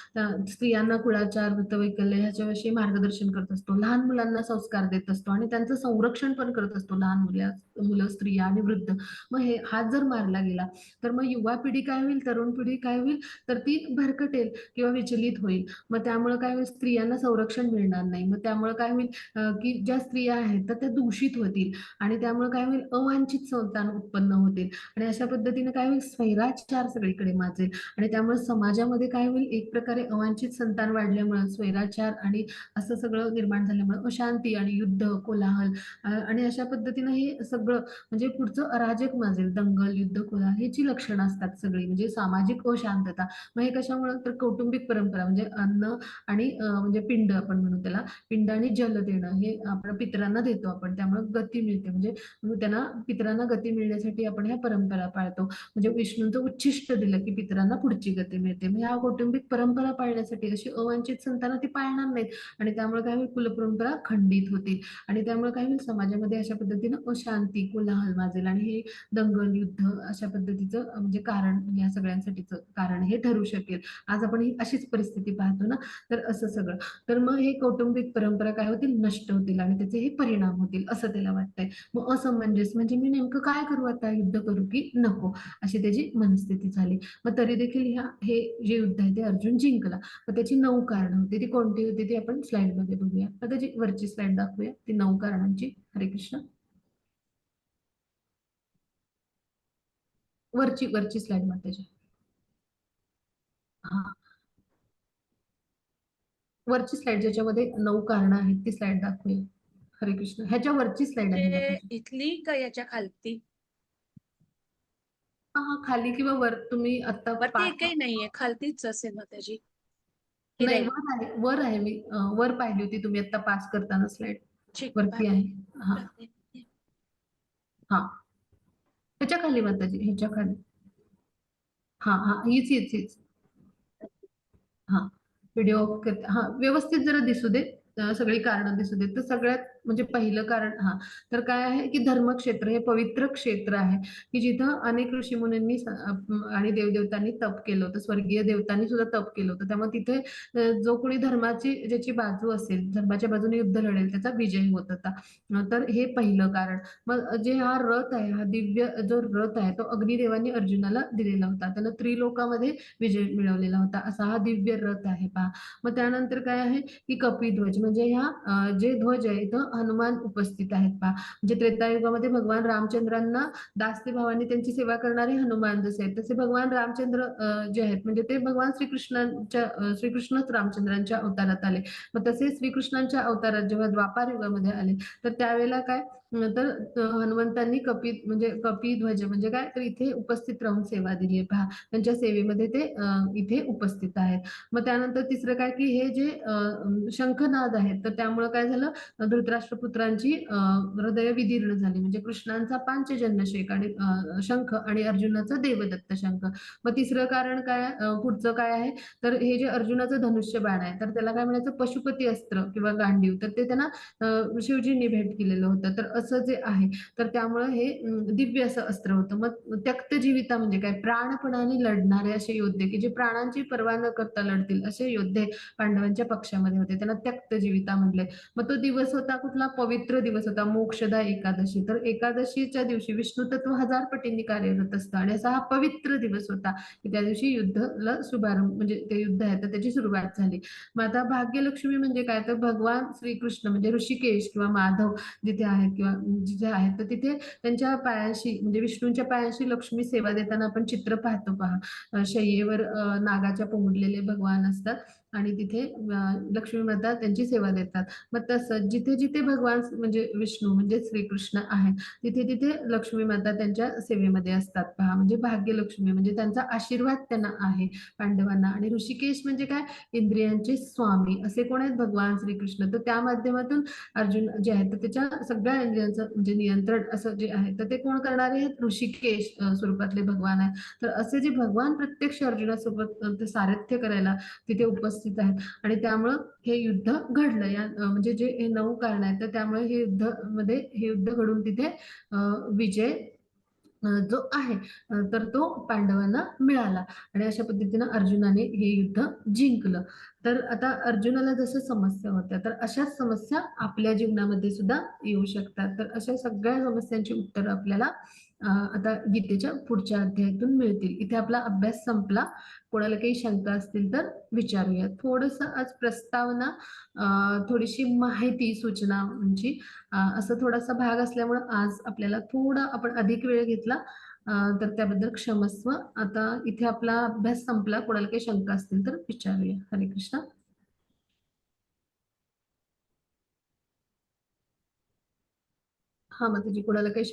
स्त्रियांना कुळाचार, वृत्तवैकल्य ह्याच्याविषयी मार्गदर्शन करत असतो. लहान मुलांना संस्कार देत असतो आणि त्यांचं संरक्षण पण करत असतो. लहान मुलं, स्त्रिया आणि वृद्ध. मग हात जर मारला गेला, तर मग युवा पिढी काय होईल, तरुण पिढी काय होईल, तर ती भरकटेल किंवा विचलित होईल. मग त्यामुळे काय होईल, स्त्रियांना संरक्षण मिळणार नाही. मग त्यामुळे काय होईल, की ज्या स्त्रिया आहेत तर त्या दूषित होतील आणि त्यामुळे काय होईल, अवांछित संतान उत्पन्न होतील आणि अशा पद्धतीने काय होईल, स्वैराचार सगळीकडे माजेल आणि त्यामुळे समाजामध्ये काय होईल, एक प्रकारे अवांछित संतान वाढल्यामुळे स्वैराचार आणि असं सगळं निर्माण झाल्यामुळे अशांती आणि युद्ध, कोलाहल आणि अशा पद्धतीनं हे सगळं म्हणजे पुढचं अराजक माजेल. दंगल, युद्ध, कोलाहल ह्याची लक्षणं असतात सगळी, म्हणजे सामाजिक अशांतता. मग हे कशामुळं, तर कौटुंबिक परंपरा म्हणजे अन्न आणि म्हणजे पिंड आपण म्हणू त्याला, पिंड आणि जल देणं हे आपण पितरांना देतो आपण, त्यामुळे गती मिळते. म्हणजे त्यांना पितरांना गती मिळण्यासाठी आपण ह्या परंपरा पाळतो. म्हणजे विष्णूंचं उच्छिष्ट दिलं की पितरांना पुढची गती मिळते. मग ह्या कौटुंबिक परंपरा पाळण्यासाठी अशी अवांछित संतानं ती पाळणार नाहीत आणि त्यामुळे काय होईल, कुलपरंपरा खंडित होतील आणि त्यामुळे काय होईल, समाजामध्ये अशा पद्धतीनं अशांती, कोलाहल माजेल आणि हे दंगल, युद्ध अशा पद्धतीचं म्हणजे कारण, या सगळ्यांसाठीचं कारण हे ठरू शकेल. आज आपण ही अशीच परिस्थिती पाहतो ना, तर असं सगळं. तर मग हे कौटुंबिक परंपरा काय होतील, नष्ट होतील आणि त्याचे हे परिणाम होतील असं त्याला वाटतंय. मग असमंजस म्हणजे मी नेमकं काय करू आता, युद्ध करू की नको, अशी त्याची मनस्थिती झाली. मग तरी देखील हे जे युद्ध आहे ते अर्जुन जिंकला. मग त्याची 9 कारणं होती. ती कोणती होती ती आपण स्लाइडमध्ये बघूया. तर त्याची वरची स्लाइड दाखवूया, ती 9 कारणांची. हरे कृष्ण. वरची स्लाइड माताजी. हा, वरची स्लाइड ज्याच्यामध्ये 9 कारणं आहेत ती स्लाइड दाखवूया. हरे कृष्ण. ह्याच्या वरची स्लाइड आहे म्हणजे माताजी. इथली का याच्या खालती? हा, खाली किंवा वर तुम्ही आता वरती पाच. एकही नाहीये, खालतीच असेल माताजी. ही नाही, राहील. वर आहे मी वर पाहिली होती तुम्ही आता पास करताना स्लाइड. ठीक वरती आहे. हा आहे. हा, ह्याच्या खाली माताजी, ह्याच्या खाली. हा हा, हीच. हा, व्हिडिओ ऑफ करते. हा, व्यवस्थित जरा दिसू दे, सगळी कारणं दिसू देत. तर सगळ्यात म्हणजे पहिलं कारण, हा, तर काय आहे की धर्मक्षेत्र हे पवित्र क्षेत्र आहे की जिथं अनेक ऋषीमुनींनी आणि देवदेवतांनी तप केलं होतं, स्वर्गीय देवतांनी सुद्धा तप केलं होतं. त्यामुळे तिथे जो कोणी धर्माची ज्याची बाजू असेल, धर्माच्या बाजूने युद्ध लढेल, त्याचा विजय होत होता. तर हे पहिलं कारण. मग जे हा रथ आहे, हा दिव्य जो रथ आहे, तो अग्निदेवांनी अर्जुनाला दिलेला होता. त्यानं त्रिलोकामध्ये विजय मिळवलेला होता. असा हा दिव्य रथ आहे पहा. मग त्यानंतर काय आहे की कपिध्वज म्हणजे ह्या जे ध्वज आहे इथं हनुमान उपस्थित आहेत पहा. म्हणजे त्रेतायुगामध्ये भगवान रामचंद्रांना दास्ती भावांनी त्यांची सेवा करणारे हनुमान जसे आहेत, तसे भगवान रामचंद्र जे आहेत म्हणजे ते भगवान श्रीकृष्णच रामचंद्रांच्या अवतारात आले. मग तसे श्रीकृष्णांच्या अवतारात जेव्हा द्वापार युगामध्ये आले, तर त्यावेळेला काय, तर हनुमंतांनी कपिध्वज म्हणजे काय, तर इथे उपस्थित राहून सेवा दिली आहे पहा. त्यांच्या सेवेमध्ये ते इथे उपस्थित आहेत. मग त्यानंतर तिसरं काय की हे जे शंखनाद आहेत, तर त्यामुळे काय झालं, धृतराष्ट्रपुत्रांची हृदय विदीर्ण झाली. म्हणजे कृष्णांचा पांचजन्यशेक आणि शंख आणि अर्जुनाचा देवदत्त शंख. मग तिसरं कारण काय, पुढचं काय आहे, तर हे जे अर्जुनाचं धनुष्य बाण आहे, तर त्याला काय म्हणायचं, पशुपती अस्त्र किंवा गांडीव, तर ते त्यांना शिवजींनी भेट केलेलं होतं. तर असं जे आहे, तर त्यामुळे हे दिव्य असं अस्त्र होतं. मग त्यक्त जीविता म्हणजे काय, प्राणपणाने लढणारे असे योद्धे की जे प्राणांची पर्वा न करता लढतील, असे योद्धे पांडवांच्या पक्षामध्ये होते. त्यांना त्यक्त जीविता म्हणले. मग तो दिवस होता कुठला, पवित्र दिवस होता, मोक्षदा एकादशी. तर एकादशीच्या दिवशी विष्णू तत्व 1000 पटींनी कार्यरत असतं आणि असा हा पवित्र दिवस होता की त्या दिवशी युद्धाला शुभारंभ म्हणजे ते युद्ध आहे तर त्याची सुरुवात झाली. मग आता भाग्यलक्ष्मी म्हणजे काय, तर भगवान श्रीकृष्ण म्हणजे ऋषिकेश किंवा माधव जिथे आहेत किंवा जिथे आहेत, तर तिथे त्यांच्या पायाशी म्हणजे विष्णूंच्या पायाशी लक्ष्मी सेवा देताना आपण चित्र पाहतो पहा. शय्येवर नागाच्या पोहडलेले भगवान असतात आणि तिथे लक्ष्मी माता त्यांची सेवा देतात. मग तसं जिथे जिथे भगवान म्हणजे विष्णू म्हणजे श्रीकृष्ण आहेत, तिथे तिथे लक्ष्मी माता त्यांच्या सेवेमध्ये असतात पहा. म्हणजे भाग्यलक्ष्मी म्हणजे त्यांचा आशीर्वाद त्यांना आहे पांडवांना. आणि ऋषिकेश म्हणजे काय, इंद्रियांचे स्वामी असे कोण आहेत, भगवान श्रीकृष्ण. तर त्या माध्यमातून अर्जुन जे आहे तर त्याच्या सगळ्या इंद्रियांचं म्हणजे नियंत्रण असं जे आहे तर ते कोण करणारे आहेत, ऋषिकेश स्वरूपातले भगवान आहेत. तर असे जे भगवान प्रत्यक्ष अर्जुनासोबत ते सारथ्य करायला तिथे उपस्थित आहेत. आणि त्यामुळं हे युद्ध घडलं. या म्हणजे जे हे 9 कारण आहेत तर त्यामुळे हे युद्ध घडून तिथे विजय जो आहे तर तो पांडवांना मिळाला. आणि अशा पद्धतीनं अर्जुनाने हे युद्ध जिंकलं. तर आता अर्जुनाला जसं समस्या होत्या तर अशाच समस्या आपल्या जीवनामध्ये सुद्धा येऊ शकतात. तर अशा सगळ्या समस्यांची उत्तरं आपल्याला आता गीतेच्या पुढच्या अध्यायातून मिळतील. इथे आपला अभ्यास संपला. कोणाला काही शंका असतील तर विचारूया. थोडंसं आज प्रस्तावना, थोडीशी माहिती सूचनांची असं थोडासा भाग असल्यामुळं आज आपल्याला थोडा आपण अधिक वेळ घेतला, तर त्याबद्दल क्षमस्व. आता इथे आपला अभ्यास संपला. कोणाला काही शंका असतील तर विचारूया. हरे कृष्ण. हा, माताजी, कोणाला काही शंका